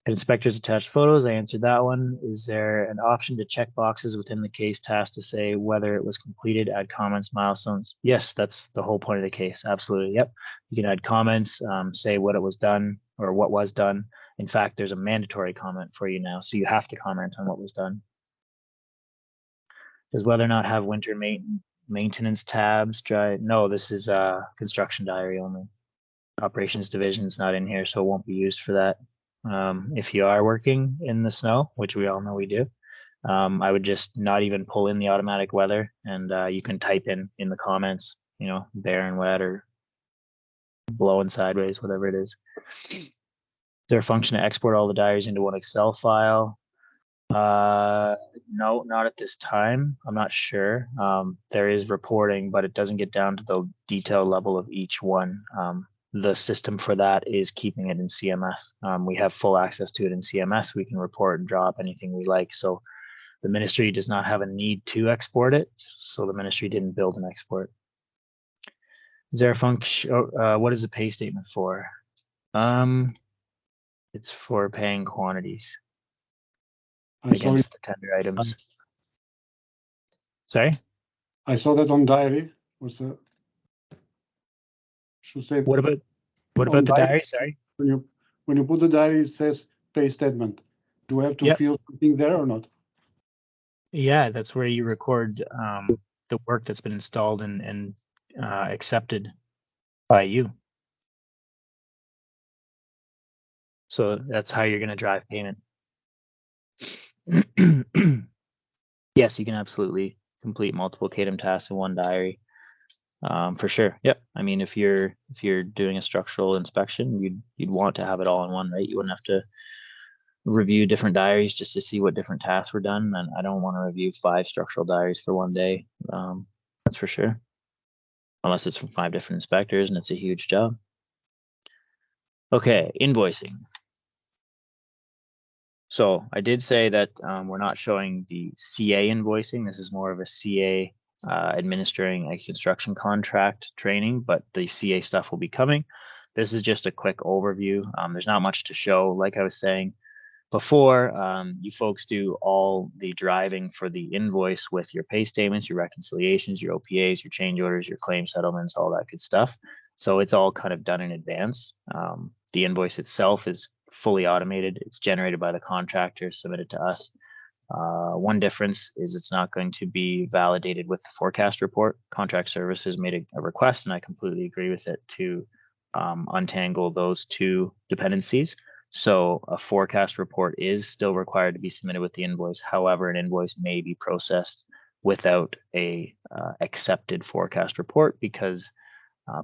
Inspectors attach photos. I answered that one. Is there an option to check boxes within the case task to say whether it was completed, add comments, milestones? Yes, that's the whole point of the case. Absolutely. Yep. You can add comments, say what it was done or what was done. In fact, there's a mandatory comment for you now. So you have to comment on what was done. Does whether or not have winter maintenance tabs? No, this is a construction diary only. Operations division is not in here, so it won't be used for that. If you are working in the snow, which we all know we do, I would just not even pull in the automatic weather, and you can type in the comments, you know, bare and wet or blowing sideways, whatever it is. Is there a function to export all the diaries into one Excel file? No, not at this time. I'm not sure. There is reporting, but it doesn't get down to the detail level of each one. The system for that is keeping it in CMS. We have full access to it in CMS. We can report and drop anything we like. So the ministry does not have a need to export it. So the ministry didn't build an export. Is there a function? What is the pay statement for? It's for paying quantities against the tender items. Sorry? I saw that on diary. What's that? Should say. What about the diary? Sorry. When you put the diary, it says pay statement. Do I have to fill something there or not? Yeah, that's where you record the work that's been installed and accepted by you. So that's how you're going to drive payment. Yes, you can absolutely complete multiple CADM tasks in one diary. For sure. Yep. I mean, if you're doing a structural inspection, you'd want to have it all in one, right? You wouldn't have to review different diaries just to see what different tasks were done. And I don't want to review 5 structural diaries for one day. That's for sure. Unless it's from 5 different inspectors and it's a huge job. Okay, invoicing. So I did say that we're not showing the CA invoicing. This is more of a CA administering a construction contract training, but the CA stuff will be coming. This is just a quick overview. There's not much to show. Like I was saying before, you folks do all the driving for the invoice with your pay statements, your reconciliations, your OPAs, your change orders, your claim settlements, all that good stuff. So it's all kind of done in advance. The invoice itself is fully automated. It's generated by the contractor, submitted to us. One difference is it's not going to be validated with the forecast report. Contract services made a request, and I completely agree with it, to untangle those two dependencies. So a forecast report is still required to be submitted with the invoice. However, an invoice may be processed without a accepted forecast report, because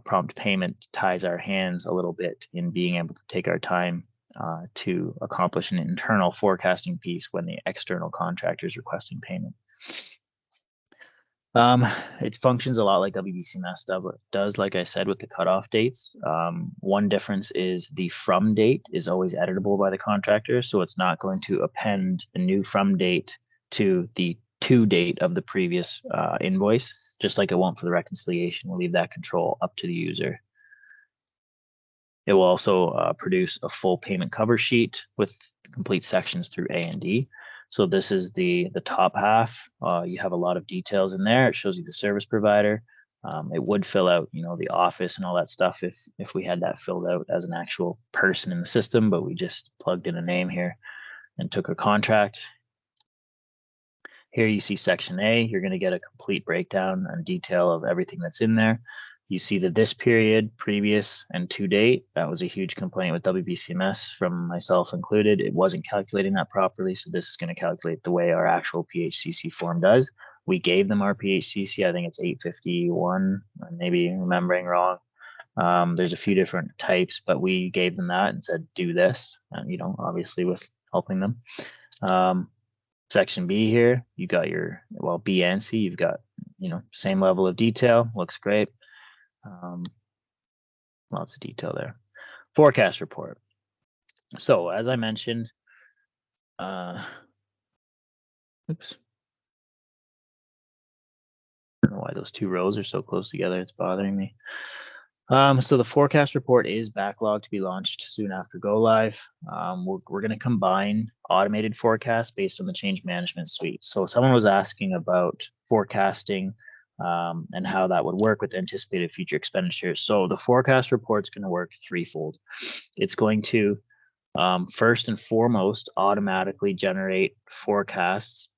prompt payment ties our hands a little bit in being able to take our time to accomplish an internal forecasting piece when the external contractor is requesting payment. It functions a lot like WBCMS does, like I said, with the cutoff dates. One difference is the from date is always editable by the contractor, so it's not going to append the new from date to the to date of the previous invoice, just like it won't for the reconciliation. We'll leave that control up to the user. It will also produce a full payment cover sheet with complete sections through A and D. So this is the top half. You have a lot of details in there. It shows you the service provider. It would fill out, the office and all that stuff if we had that filled out as an actual person in the system, but we just plugged in a name here and took a contract. Here you see section A. You're going to get a complete breakdown and detail of everything that's in there. You see that this period, previous and to date, that was a huge complaint with WBCMS from myself included. It wasn't calculating that properly, so this is going to calculate the way our actual PHCC form does. We gave them our PHCC, I think it's 851, maybe remembering wrong. There's a few different types, but we gave them that and said, do this, and, obviously with helping them. Section B here, you got your, well, B and C, you've got, same level of detail, looks great. Lots of detail there. Forecast report. So as I mentioned, oops. I don't know why those two rows are so close together. It's bothering me. So the forecast report is backlogged to be launched soon after go live. We're going to combine automated forecasts based on the change management suite. So someone was asking about forecasting and how that would work with anticipated future expenditures. So the forecast report is going to work threefold. It's going to first and foremost automatically generate forecasts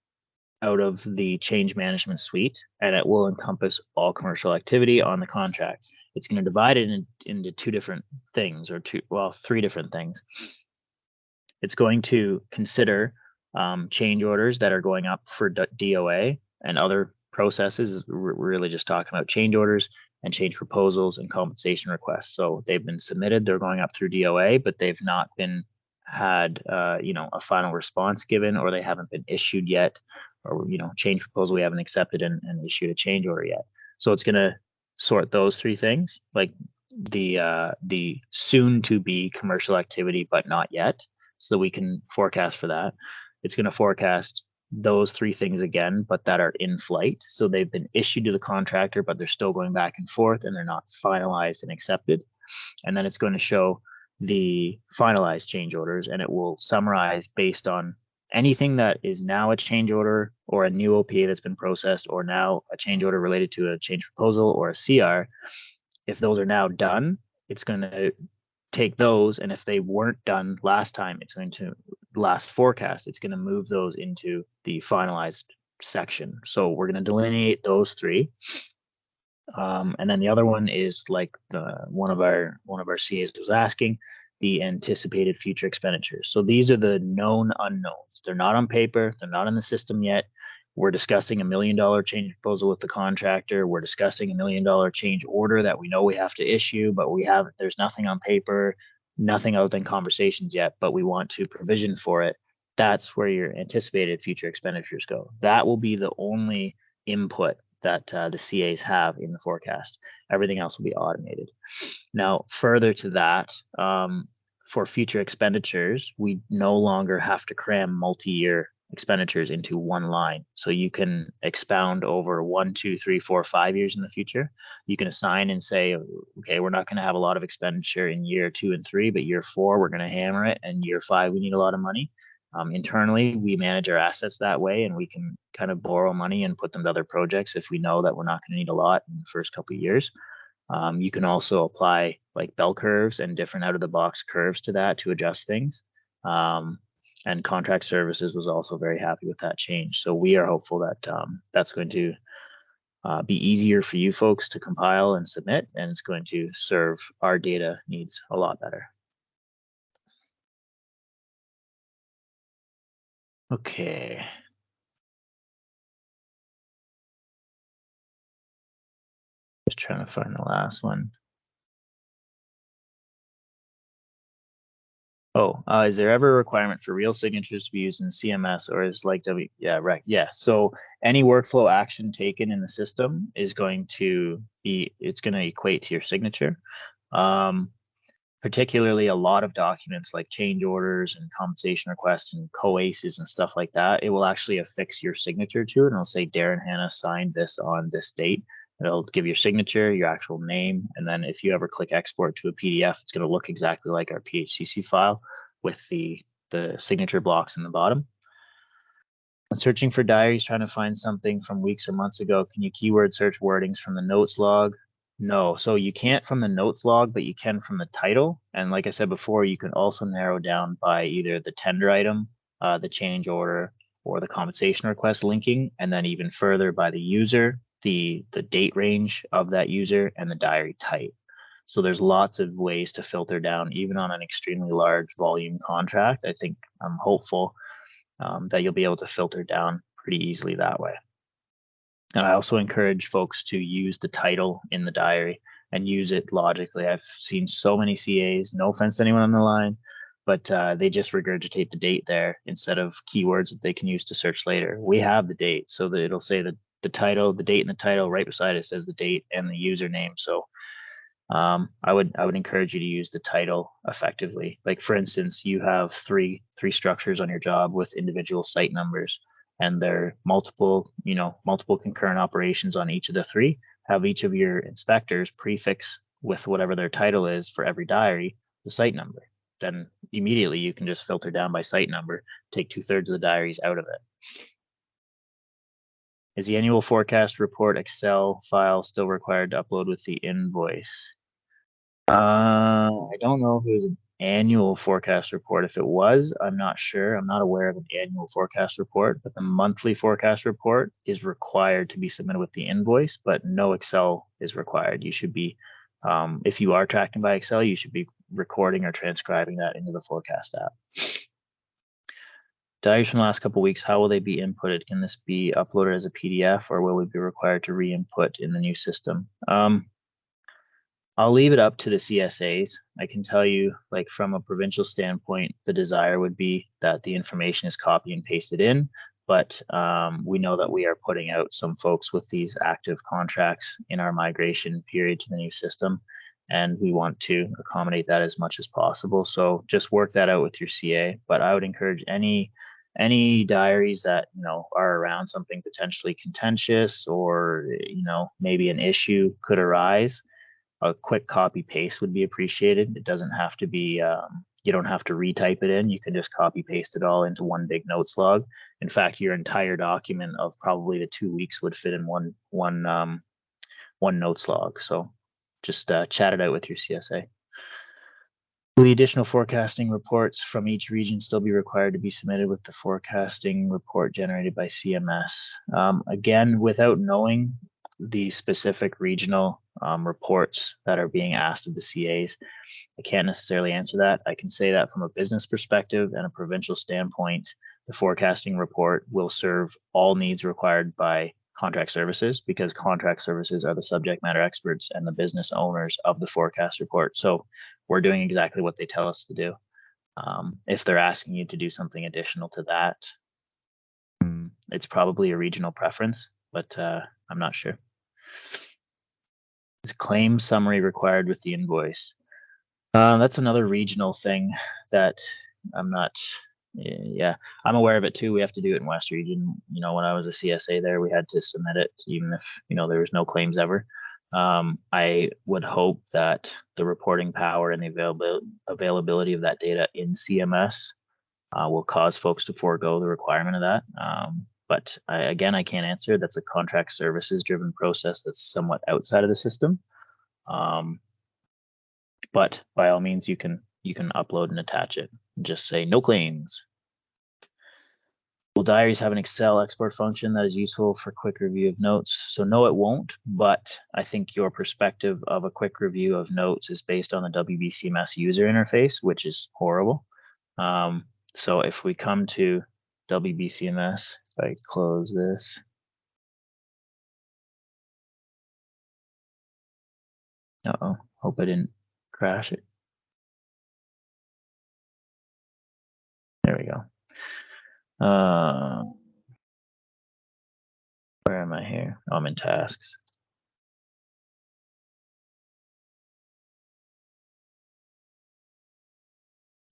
out of the change management suite, and it will encompass all commercial activity on the contract. It's going to divide it into two different things, or three different things. It's going to consider change orders that are going up for DOA and other processes. We're really just talking about change orders and change proposals and compensation requests. So they've been submitted, they're going up through DOA, but they've not been had a final response given, or they haven't been issued yet, or change proposal we haven't accepted and issued a change order yet. So it's going to sort those three things, like the soon to be commercial activity but not yet, so that we can forecast for that. It's going to forecast those three things again, but that are in flight. So they've been issued to the contractor, but they're still going back and forth and they're not finalized and accepted. And then it's going to show the finalized change orders, and it will summarize based on anything that is now a change order or a new OPA that's been processed, or now a change order related to a change proposal or a CR. If those are now done, it's going to take those, and if they weren't done last time, it's going to last forecast, it's going to move those into the finalized section. So we're going to delineate those three. And then the other one is like one of our CAs was asking, the anticipated future expenditures. So these are the known unknowns. They're not on paper. They're not in the system yet. We're discussing $1 million change proposal with the contractor. We're discussing $1 million change order that we know we have to issue, but there's nothing on paper, nothing other than conversations yet, but we want to provision for it. That's where your anticipated future expenditures go. That will be the only input that the CAs have in the forecast. Everything else will be automated. Now, further to that, for future expenditures, we no longer have to cram multi-year expenditures into one line. So you can expound over 1, 2, 3, 4, 5 years in the future. You can assign and say, okay, we're not going to have a lot of expenditure in year 2 and 3, but year 4, we're going to hammer it. And year 5, we need a lot of money. Internally, we manage our assets that way, and we can kind of borrow money and put them to other projects if we know that we're not going to need a lot in the first couple of years. You can also apply like bell curves and different out of the box curves to that to adjust things. And contract services was also very happy with that change. So we are hopeful that that's going to be easier for you folks to compile and submit, and it's going to serve our data needs a lot better. Okay. Just trying to find the last one. Oh, is there ever a requirement for real signatures to be used in CMS, or is like yeah, right. Yeah. So any workflow action taken in the system is going to be, it's going to equate to your signature. Particularly a lot of documents like change orders and compensation requests and COACs and stuff like that, it will actually affix your signature to it. And it'll say Darren Hanna signed this on this date. It'll give your signature, your actual name, and then if you ever click export to a PDF, it's going to look exactly like our PHCC file with the signature blocks in the bottom. When searching for diaries, trying to find something from weeks or months ago, can you keyword search wordings from the notes log? No, so you can't from the notes log, but you can from the title. And like I said before, you can also narrow down by either the tender item, the change order, or the compensation request linking, and then even further by the user, the date range of that user, and the diary type. So there's lots of ways to filter down, even on an extremely large volume contract. I think I'm hopeful that you'll be able to filter down pretty easily that way. And I also encourage folks to use the title in the diary and use it logically. I've seen so many CAs, no offense to anyone on the line, but they just regurgitate the date there instead of keywords that they can use to search later. We have the date, so that it'll say the title, the date and the title, right beside it says the date and the username. So I would encourage you to use the title effectively. Like for instance, you have three structures on your job with individual site numbers, and they're multiple concurrent operations on each of the three. Have each of your inspectors prefix with whatever their title is for every diary, the site number. Then immediately you can just filter down by site number, take 2/3 of the diaries out of it. Is the annual forecast report Excel file still required to upload with the invoice? I don't know if it was an annual forecast report. If it was, I'm not sure. I'm not aware of an annual forecast report, but the monthly forecast report is required to be submitted with the invoice, but no Excel is required. You should be, if you are tracking by Excel, you should be recording or transcribing that into the forecast app. Diaries from the last couple of weeks, how will they be inputted? Can this be uploaded as a PDF, or will we be required to re-input in the new system? I'll leave it up to the CSAs. I can tell you, like from a provincial standpoint, the desire would be that the information is copy and pasted in, but we know that we are putting out some folks with these active contracts in our migration period to the new system, and we want to accommodate that as much as possible. So just work that out with your CA, but I would encourage any diaries that are around something potentially contentious, or maybe an issue could arise, a quick copy paste would be appreciated. It doesn't have to be, you don't have to retype it in. You can just copy paste it all into one big notes log. In fact, your entire document of probably the 2 weeks would fit in one notes log. So just chat it out with your CSA. Will the additional forecasting reports from each region still be required to be submitted with the forecasting report generated by CMS? Again, without knowing the specific regional reports that are being asked of the CAs, I can't necessarily answer that. I can say that from a business perspective and a provincial standpoint, the forecasting report will serve all needs required by contract services, because contract services are the subject matter experts and the business owners of the forecast report. So we're doing exactly what they tell us to do. If they're asking you to do something additional to that, it's probably a regional preference, but I'm not sure. Is claim summary required with the invoice? That's another regional thing that I'm not, yeah, I'm aware of it too. We have to do it in West Region. You know, when I was a CSA there, we had to submit it even if, you know, there was no claims ever. I would hope that the reporting power and the availability of that data in CMS will cause folks to forego the requirement of that. But again, I can't answer. That's a contract services driven process that's somewhat outside of the system. But by all means, you can upload and attach it. Just say no claims. Will Diaries have an Excel export function that is useful for quick review of notes? So no, it won't, but I think your perspective of a quick review of notes is based on the WBCMS user interface, which is horrible. So if we come to WBCMS, if I close this. Uh-oh, hope I didn't crash it. There we go. Where am I here? Oh, I'm in tasks.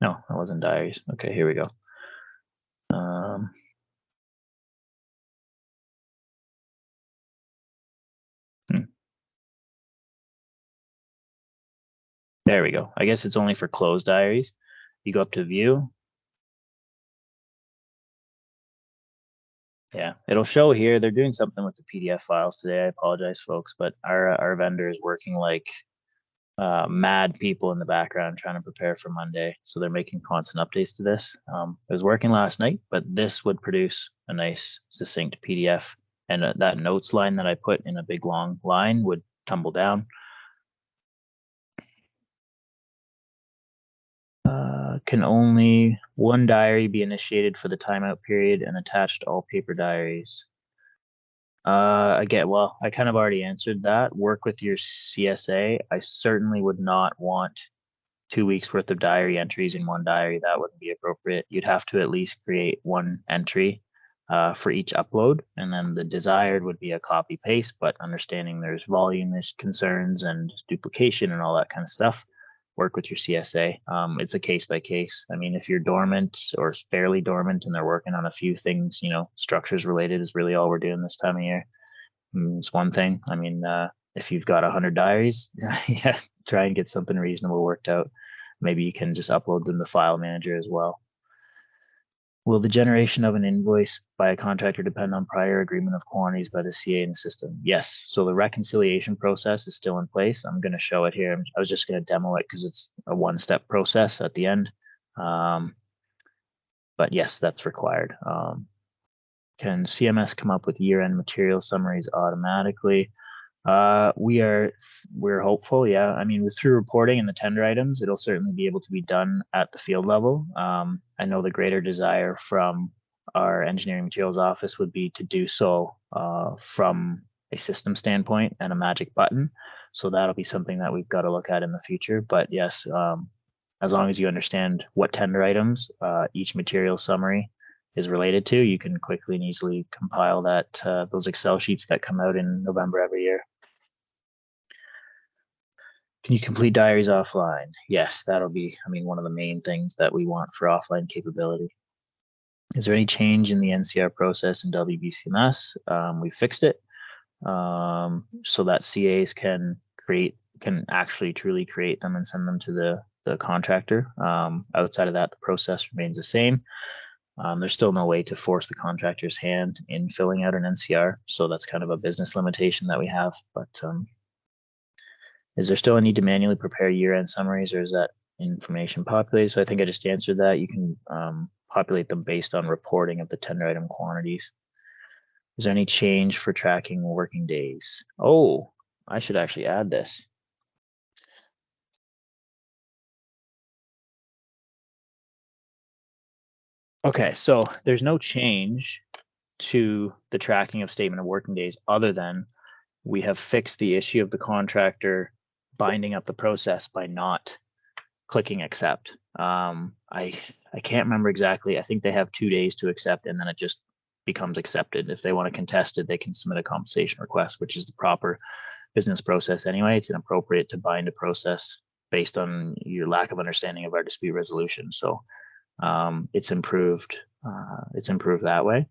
No, that wasn't Diaries. Okay, here we go. There we go. I guess it's only for closed diaries. You go up to view. Yeah, it'll show here. They're doing something with the PDF files today. I apologize, folks, but our vendor is working like mad people in the background trying to prepare for Monday. So they're making constant updates to this. It was working last night, but this would produce a nice succinct PDF. And that notes line that I put in a big long line would tumble down. Can only one diary be initiated for the timeout period and attached to all paper diaries? Again, well, I kind of already answered that. Work with your CSA. I certainly would not want 2 weeks worth of diary entries in one diary. That wouldn't be appropriate. You'd have to at least create one entry for each upload, and then the desired would be a copy paste, but understanding there's volume concerns and duplication and all that kind of stuff. Work with your CSA. It's a case by case. I mean, if you're dormant or fairly dormant and they're working on a few things, you know, structures related is really all we're doing this time of year. It's one thing. I mean, if you've got 100 diaries, yeah, try and get something reasonable worked out. Maybe you can just upload them to File Manager as well. Will the generation of an invoice by a contractor depend on prior agreement of quantities by the CA in the system? Yes. So the reconciliation process is still in place. I'm going to show it here. I was just going to demo it because it's a one-step process at the end. But yes, that's required. Can CMS come up with year-end material summaries automatically? We're hopeful. Yeah. I mean, through reporting and the tender items, it'll certainly be able to be done at the field level. I know the greater desire from our engineering materials office would be to do so from a system standpoint and a magic button. So that'll be something that we've got to look at in the future. But yes, as long as you understand what tender items each material summary is related to, you can quickly and easily compile that those Excel sheets that come out in November every year. Can you complete diaries offline? Yes, that'll be, I mean, one of the main things that we want for offline capability. Is there any change in the NCR process in WBCMS? We fixed it so that CAs can actually truly create them and send them to the contractor. Outside of that, the process remains the same. There's still no way to force the contractor's hand in filling out an NCR. So that's kind of a business limitation that we have. But is there still a need to manually prepare year-end summaries, or is that information populated? So I think I just answered that. You can populate them based on reporting of the tender item quantities. Is there any change for tracking working days? Oh, I should actually add this. Okay, so there's no change to the tracking of statement of working days other than we have fixed the issue of the contractor binding up the process by not clicking accept. I can't remember exactly. I think they have 2 days to accept, and then it just becomes accepted. If they want to contest it, they can submit a compensation request, which is the proper business process anyway. It's inappropriate to bind a process based on your lack of understanding of our dispute resolution. So it's improved. It's improved that way.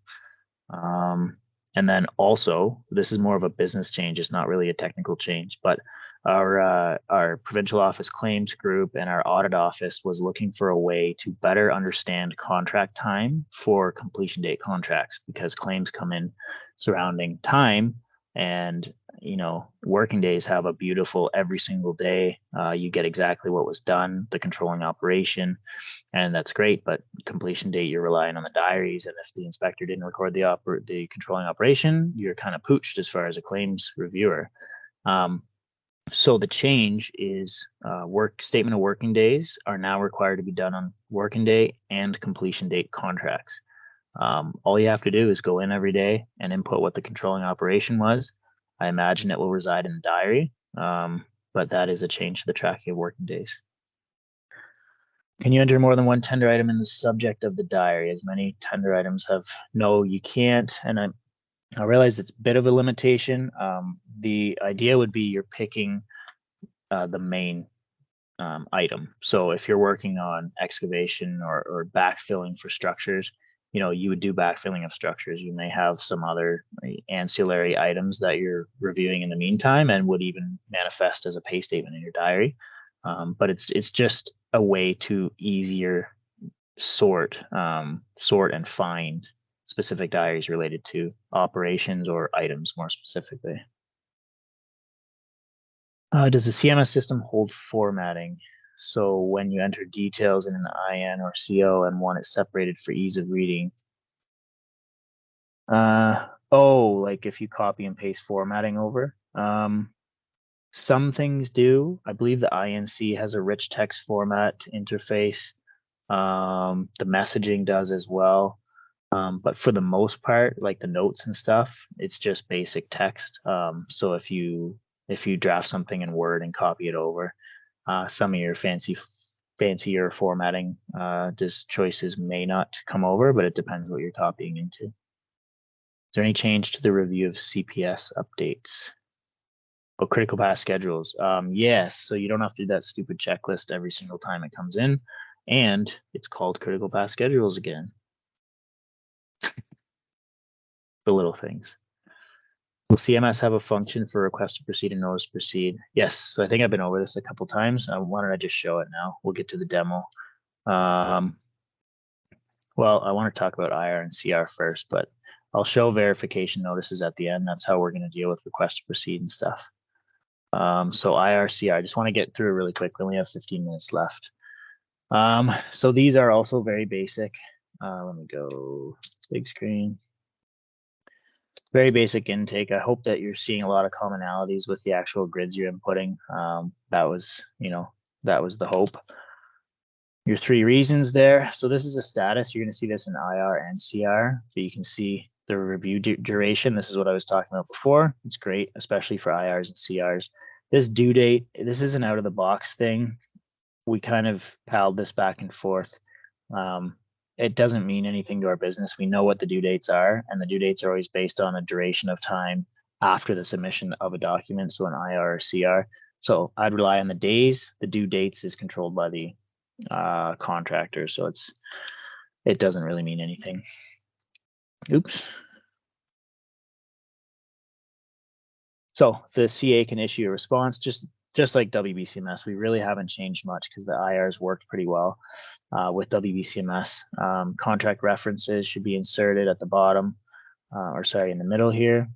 And then also, this is more of a business change. It's not really a technical change, but our provincial office claims group and our audit office was looking for a way to better understand contract time for completion date contracts, because claims come in surrounding time, and you know, working days have a beautiful every single day. You get exactly what was done, the controlling operation, and that's great. But completion date, you're relying on the diaries, and if the inspector didn't record the controlling operation, you're kind of pooched as far as a claims reviewer. So the change is statement of working days are now required to be done on working day and completion date contracts. All you have to do is go in every day and input what the controlling operation was. I imagine it will reside in the diary, but that is a change to the tracking of working days. Can you enter more than one tender item in the subject of the diary? As many tender items have, no, you can't. And I realize it's a bit of a limitation. The idea would be you're picking the main item. So if you're working on excavation or backfilling for structures, you know, you would do backfilling of structures. You may have some other ancillary items that you're reviewing in the meantime and would even manifest as a pay statement in your diary. But it's just a way to easier sort and find specific diaries related to operations or items more specifically. Does the CMS system hold formatting? So when you enter details in an IN or CO and want it separated for ease of reading. Oh, like if you copy and paste formatting over. Some things do. I believe the INC has a rich text format interface. The messaging does as well. But for the most part, like the notes and stuff, it's just basic text. So if you draft something in Word and copy it over, some of your fancier formatting just choices may not come over, but it depends what you're copying into. Is there any change to the review of CPS updates? Oh, critical path schedules. Yes, so you don't have to do that stupid checklist every single time it comes in, and it's called critical path schedules again. The little things. Will CMS have a function for request to proceed and notice to proceed? Yes. So I think I've been over this a couple times. Why don't I just show it now? We'll get to the demo. Well, I want to talk about IR and CR first, but I'll show verification notices at the end. That's how we're going to deal with request to proceed and stuff. So IR, CR, I just want to get through really quick. We only have 15 minutes left. So these are also very basic. Let me go big screen. Very basic intake. I hope that you're seeing a lot of commonalities with the actual grids you're inputting. That was the hope. Your 3 reasons there. So this is a status. You're going to see this in IR and CR. So you can see the review duration. This is what I was talking about before. It's great, especially for IRs and CRs. This due date, this is an out of the box thing. We kind of palled this back and forth. It doesn't mean anything to our business. We know what the due dates are, and the due dates are always based on a duration of time after the submission of a document, so an IR or CR. So I'd rely on the days. The due dates is controlled by the contractor, so it doesn't really mean anything. Oops. So the CA can issue a response just like WBCMS. We really haven't changed much because the IRs worked pretty well with WBCMS. Contract references should be inserted at the bottom, in the middle here.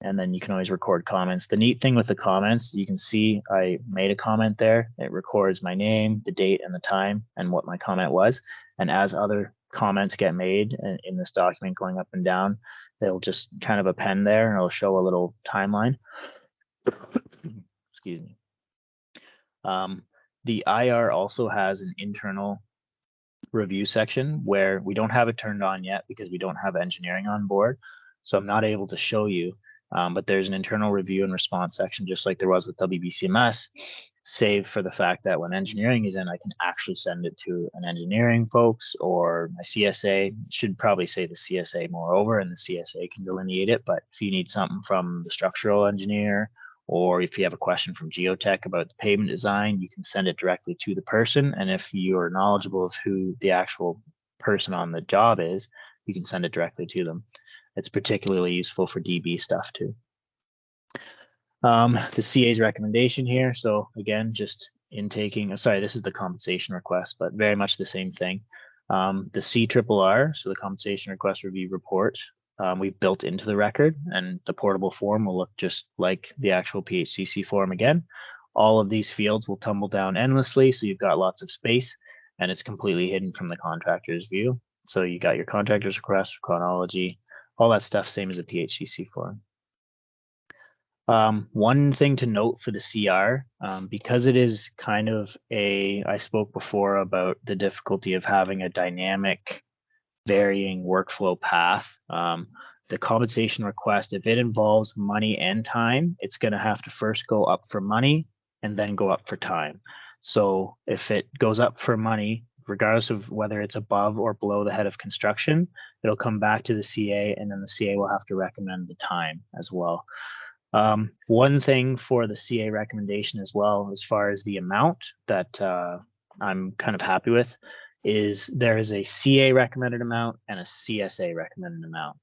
And then you can always record comments. The neat thing with the comments, you can see I made a comment there. It records my name, the date, and the time, and what my comment was. And as other comments get made in this document going up and down, they'll just kind of append there, and it'll show a little timeline. Excuse me. The IR also has an internal review section where we don't have it turned on yet because we don't have engineering on board. So I'm not able to show you, but there's an internal review and response section, just like there was with WBCMS, save for the fact that when engineering is in, I can actually send it to an engineering folks or my CSA. Should probably say the CSA moreover, and the CSA can delineate it. But if you need something from the structural engineer or if you have a question from Geotech about the pavement design, you can send it directly to the person. And if you're knowledgeable of who the actual person on the job is, you can send it directly to them. It's particularly useful for DB stuff too. The CA's recommendation here. So again, just intaking, sorry, this is the compensation request, but very much the same thing. The CRRR, so the compensation request review report, we've built into the record, and the portable form will look just like the actual PHCC form again. All of these fields will tumble down endlessly, so you've got lots of space, and it's completely hidden from the contractor's view. So you got your contractor's request, chronology, all that stuff, same as a PHCC form. One thing to note for the CR, because it is kind of I spoke before about the difficulty of having a dynamic, varying workflow path. The compensation request, if it involves money and time, it's going to have to first go up for money and then go up for time. So if it goes up for money, regardless of whether it's above or below the head of construction, it'll come back to the CA, and then the CA will have to recommend the time as well. One thing for the CA recommendation as well, as far as the amount that I'm kind of happy with, is there is a CA recommended amount and a CSA recommended amount.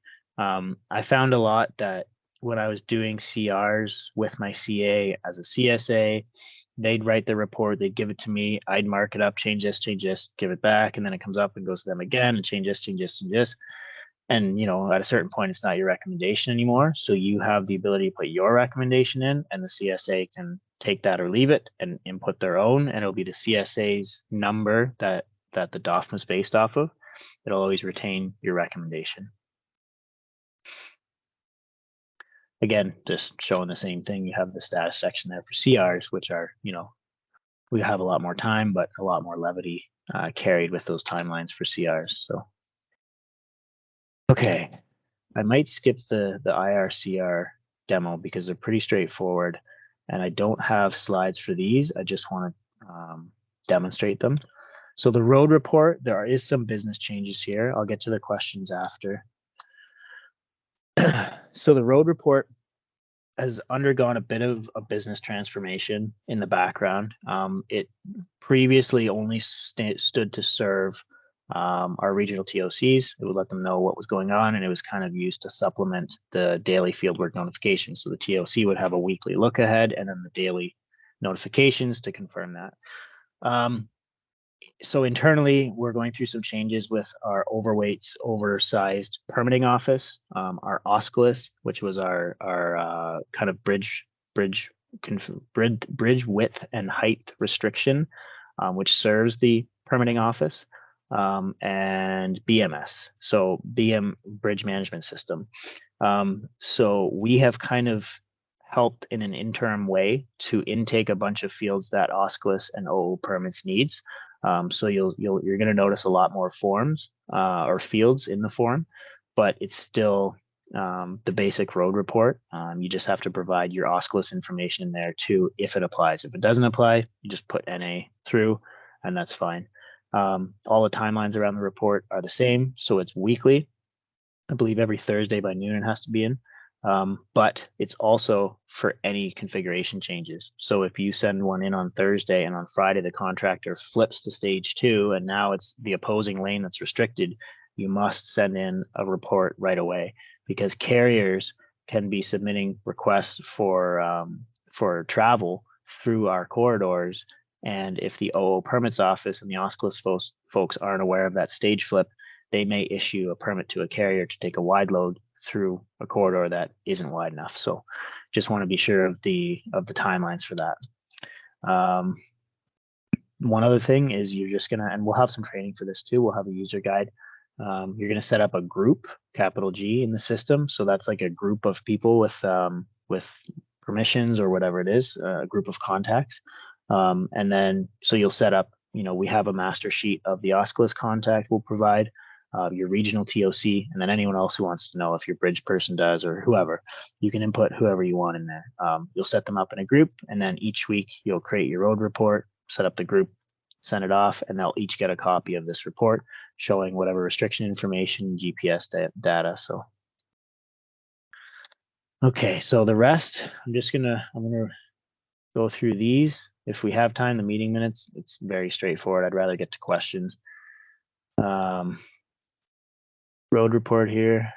I found a lot that when I was doing CRs with my CA as a CSA, they'd write the report, they'd give it to me, I'd mark it up, change this, give it back, and then it comes up and goes to them again and change this, and this. And, at a certain point, it's not your recommendation anymore. So you have the ability to put your recommendation in, and the CSA can take that or leave it and input their own. And it'll be the CSA's number that the DOF was based off of. It'll always retain your recommendation. Again, just showing the same thing. You have the status section there for CRs, which are, we have a lot more time, but a lot more levity carried with those timelines for CRs. So. Okay, I might skip the IRCR demo because they're pretty straightforward, and I don't have slides for these. I just want to demonstrate them. So the road report, there is some business changes here. I'll get to the questions after. So the road report has undergone a bit of a business transformation in the background. It previously only stood to serve our regional TOCs. It would let them know what was going on, and it was kind of used to supplement the daily fieldwork notifications. So the TOC would have a weekly look ahead and then the daily notifications to confirm that. So internally, we're going through some changes with our overweights, oversized permitting office, our OSCLIS, which was our kind of bridge width and height restriction, which serves the permitting office, and BMS, so BM Bridge Management System. So we have kind of helped in an interim way to intake a bunch of fields that OSCLIS and OO permits needs. So you're going to notice a lot more forms or fields in the form, but it's still the basic road report. You just have to provide your OSCLIS information in there too, if it applies. If it doesn't apply, you just put NA through, and that's fine. All the timelines around the report are the same, so it's weekly. I believe every Thursday by noon it has to be in. But it's also for any configuration changes. So if you send one in on Thursday and on Friday the contractor flips to stage 2 and now it's the opposing lane that's restricted, you must send in a report right away, because carriers can be submitting requests for travel through our corridors. And if the OO permits office and the OSCLIS folks aren't aware of that stage flip, they may issue a permit to a carrier to take a wide load through a corridor that isn't wide enough. So just want to be sure of the timelines for that. One other thing is you're just gonna, and we'll have some training for this too, we'll have a user guide. You're gonna set up a group, capital G, in the system. So that's like a group of people with permissions or whatever it is, a group of contacts. And then, so you'll set up, we have a master sheet of the OSCLIS contact we'll provide, your regional TOC, and then anyone else who wants to know, if your bridge person does or whoever, you can input whoever you want in there. You'll set them up in a group, and then each week you'll create your road report, set up the group, send it off, and they'll each get a copy of this report showing whatever restriction information, GPS data. So Okay, so the rest, I'm gonna go through these. If we have time, the meeting minutes, it's very straightforward. I'd rather get to questions. Road report here.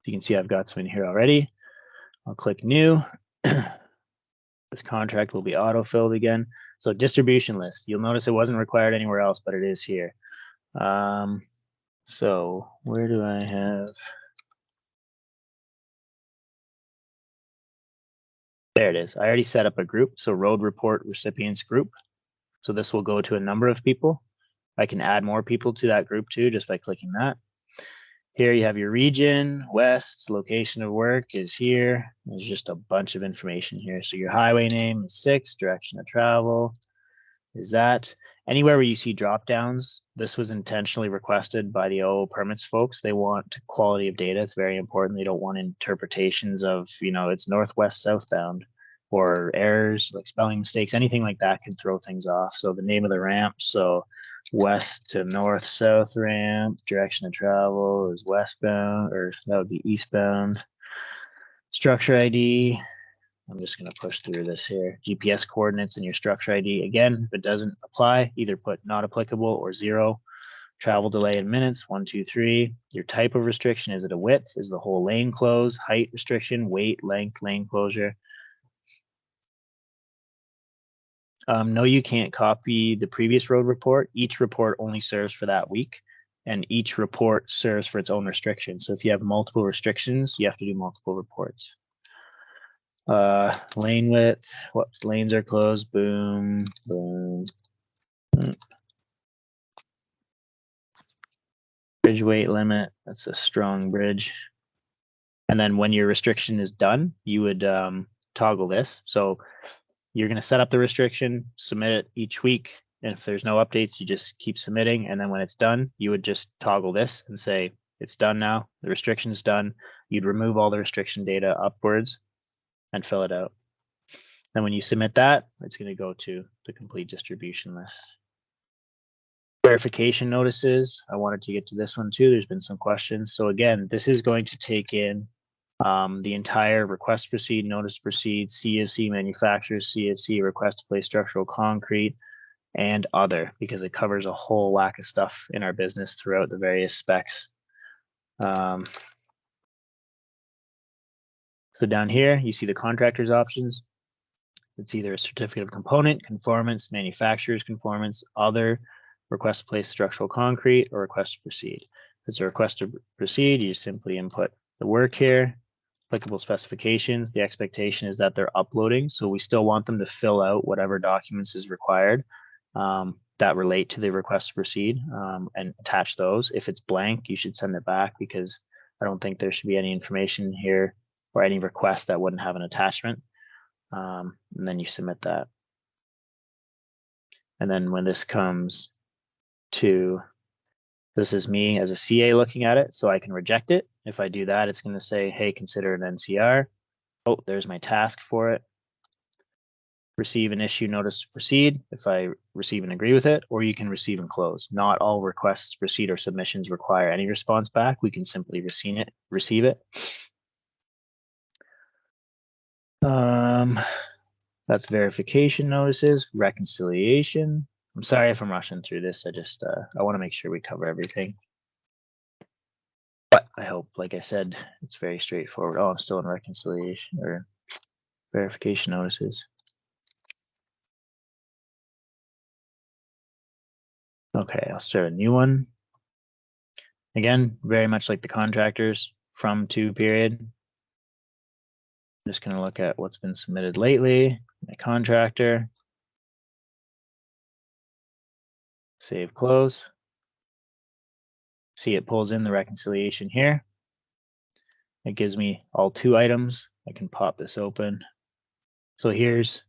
You can see I've got some in here already. I'll click new. This contract will be auto-filled again. So distribution list, you'll notice it wasn't required anywhere else, but it is here. So where do I have? There it is. I already set up a group. So road report recipients group. So this will go to a number of people. I can add more people to that group too, just by clicking that. Here you have your region, west, location of work is here. There's just a bunch of information here. So your highway name is 6, direction of travel is that. Anywhere where you see drop downs, this was intentionally requested by the OO permits folks. They want quality of data. It's very important. They don't want interpretations of, you know, it's northwest southbound, or errors like spelling mistakes, anything like that can throw things off. So the name of the ramp, so west to north south ramp, direction of travel is westbound, or that would be eastbound. Structure ID, I'm just going to push through this here. GPS coordinates in your structure ID. Again, if it doesn't apply, either put not applicable or 0. Travel delay in minutes, 1, 2, 3. Your type of restriction, is it a width? Is the whole lane closed? Height restriction, weight, length, lane closure. No, you can't copy the previous road report. Each report only serves for that week, and each report serves for its own restriction. So if you have multiple restrictions, you have to do multiple reports. Lane width, whoops, lanes are closed, boom, boom. Bridge weight limit, that's a strong bridge. And then when your restriction is done, you would toggle this. So you're going to set up the restriction, submit it each week. And if there's no updates, you just keep submitting. And then when it's done, you would just toggle this and say, it's done now. The restriction is done. You'd remove all the restriction data upwards and fill it out. Then when you submit that, it's going to go to the complete distribution list. Verification notices. I wanted to get to this one too. There's been some questions. So again, this is going to take in the entire request to proceed, notice to proceed, CFC manufacturers, CFC request to place structural concrete, and other, because it covers a whole whack of stuff in our business throughout the various specs. So down here, you see the contractor's options. It's either a certificate of component, conformance, manufacturer's conformance, other, request to place structural concrete, or request to proceed. If it's a request to proceed, you simply input the work here, applicable specifications. The expectation is that they're uploading, so we still want them to fill out whatever documents is required that relate to the request to proceed and attach those. If it's blank, you should send it back, because I don't think there should be any information here or any request that wouldn't have an attachment. And then you submit that. And then when this comes to, this is me as a CA looking at it, so I can reject it. If I do that, it's going to say, hey, consider an NCR. Oh, there's my task for it. Receive and issue notice to proceed if I receive and agree with it, or you can receive and close. Not all requests to proceed or submissions require any response back. We can simply receive it. That's verification notices, reconciliation. I'm sorry if I'm rushing through this. I want to make sure we cover everything. But I hope, like I said, it's very straightforward. Oh, I'm still in reconciliation or verification notices. Okay, I'll start a new one. Again, very much like the contractors, from to period. I'm just going to look at what's been submitted lately. My contractor. Save, close. See, it pulls in the reconciliation here. It gives me all 2 items. I can pop this open. So here's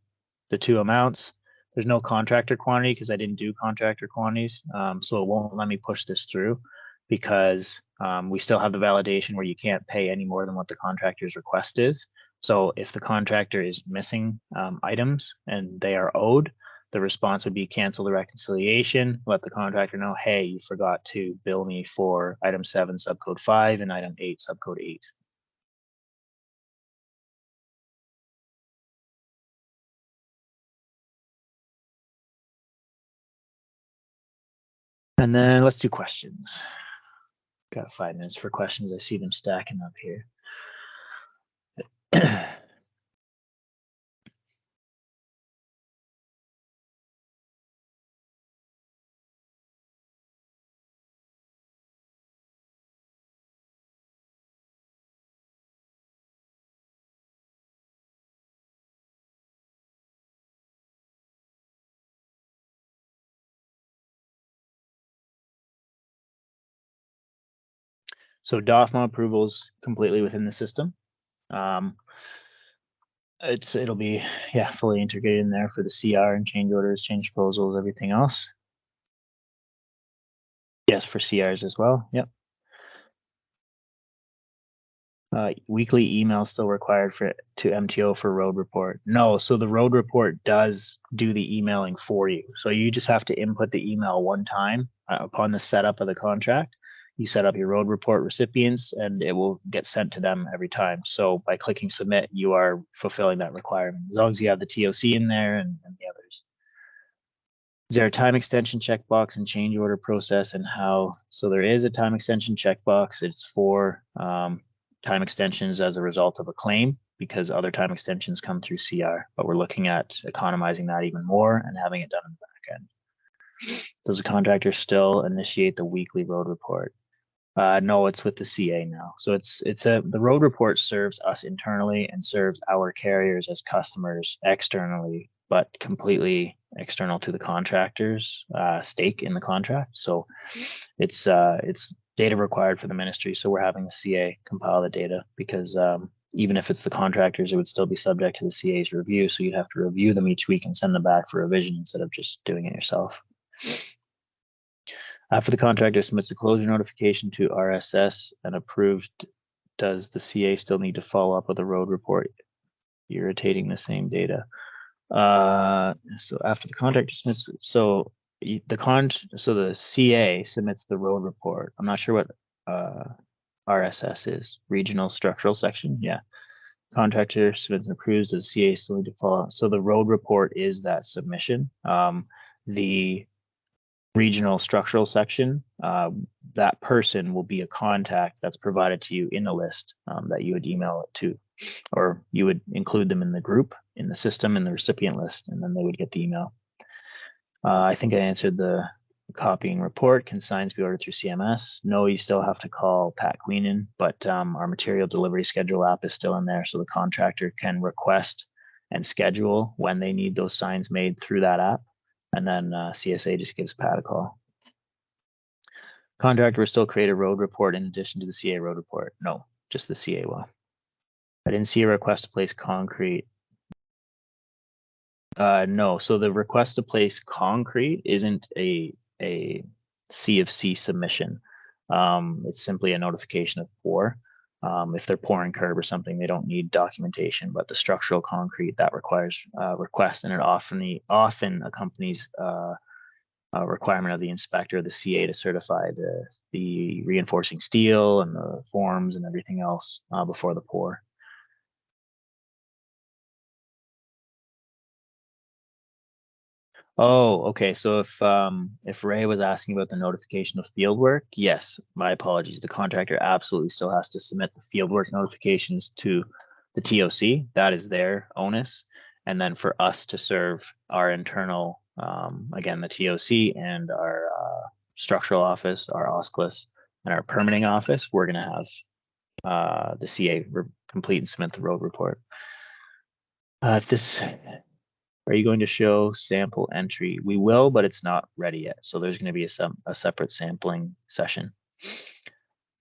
the 2 amounts. There's no contractor quantity because I didn't do contractor quantities. So it won't let me push this through, because we still have the validation where you can't pay any more than what the contractor's request is. So if the contractor is missing items and they are owed, the response would be cancel the reconciliation, let the contractor know, hey, you forgot to bill me for item 7 subcode 5 and item 8 subcode 8. And then let's do questions. Got 5 minutes for questions. I see them stacking up here. So DOFMA approvals completely within the system. It'll be fully integrated in there for the CR and change orders, change proposals, everything else. Yes, for CRs as well. Yep. Weekly email still required to MTO for road report. No, so the road report does do the emailing for you. So you just have to input the email one time upon the setup of the contract. You set up your road report recipients and it will get sent to them every time. So by clicking submit, you are fulfilling that requirement as long as you have the TOC in there and the others. Is there a time extension checkbox and change order process and how? So there is a time extension checkbox. It's for time extensions as a result of a claim because other time extensions come through CR, but we're looking at economizing that even more and having it done in the back end. Does the contractor still initiate the weekly road report? No, it's with the CA now. So the road report serves us internally and serves our carriers as customers externally, but completely external to the contractor's stake in the contract. So it's data required for the ministry. So we're having the CA compile the data because even if it's the contractors, it would still be subject to the CA's review. So you'd have to review them each week and send them back for revision instead of just doing it yourself. After the contractor submits a closure notification to RSS and approved, does the CA still need to follow up with a road report irritating the same data? So after the contractor submits, so the CA submits the road report. I'm not sure what RSS is, regional structural section. Yeah. Contractor submits and approves, does CA still need to follow up? So the road report is that submission. The regional structural section, that person will be a contact that's provided to you in a list that you would email it to, or you would include them in the group, in the system, in the recipient list, and then they would get the email. I think I answered the copying report. Can signs be ordered through CMS? No, you still have to call Pat Queenan, but our material delivery schedule app is still in there, so the contractor can request and schedule when they need those signs made through that app. And then CSA just gives Pat a call. Contractor will still create a road report in addition to the CA road report. No, just the CA will. I didn't see a request to place concrete. No, so the request to place concrete isn't a C of C submission. It's simply a notification of pour. If they're pouring curb or something, they don't need documentation, but the structural concrete that requires request, and it often accompanies a requirement of the inspector, the CA, to certify the reinforcing steel and the forms and everything else before the pour. Oh, okay. So if Ray was asking about the notification of field work, yes, my apologies. The contractor absolutely still has to submit the field work notifications to the TOC. That is their onus. And then for us to serve our internal, again, the TOC and our structural office, our OSCLIS, and our permitting office, we're going to have the CA complete and submit the road report. Are you going to show sample entry? We will, but it's not ready yet. So there's going to be a separate sampling session.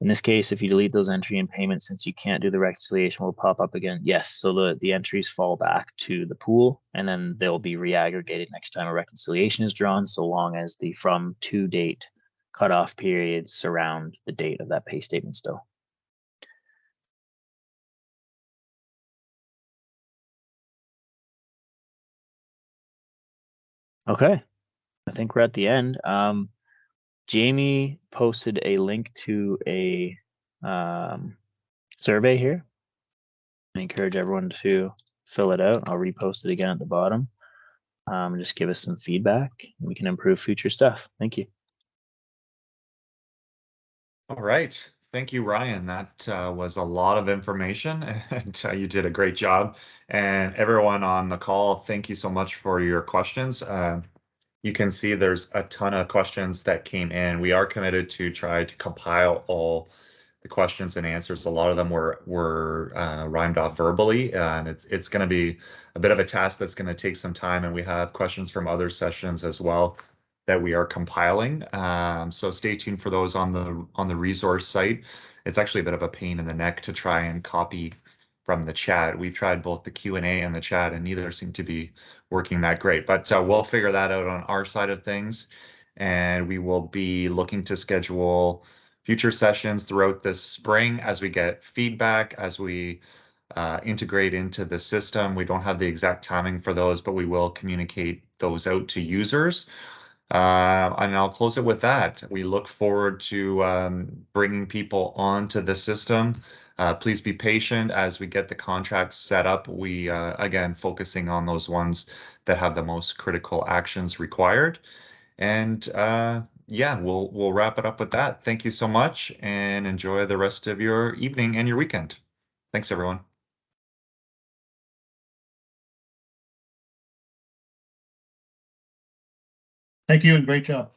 In this case, if you delete those entry and payments, since you can't do the reconciliation, will pop up again. Yes, so the entries fall back to the pool and then they'll be reaggregated next time a reconciliation is drawn, so long as the from to date cutoff periods surround the date of that pay statement still. Okay, I think we're at the end. Jamie posted a link to a survey here. I encourage everyone to fill it out. I'll repost it again at the bottom. Just give us some feedback. We can improve future stuff. Thank you. All right. Thank you, Ryan. That was a lot of information, and you did a great job. And everyone on the call, thank you so much for your questions. You can see there's a ton of questions that came in. We are committed to try to compile all the questions and answers. A lot of them were rhymed off verbally, and it's going to be a bit of a task that's going to take some time. And we have questions from other sessions as well that we are compiling. So stay tuned for those on the resource site. It's actually a bit of a pain in the neck to try and copy from the chat. We've tried both the Q&A and the chat, and neither seem to be working that great. But we'll figure that out on our side of things, and we will be looking to schedule future sessions throughout this spring as we get feedback, as we integrate into the system. We don't have the exact timing for those, but we will communicate those out to users. And I'll close it with that. We look forward to bringing people onto the system. Please be patient as we get the contracts set up. We, again, focusing on those ones that have the most critical actions required. And yeah, we'll wrap it up with that. Thank you so much, and enjoy the rest of your evening and your weekend. Thanks, everyone. Thank you and great job.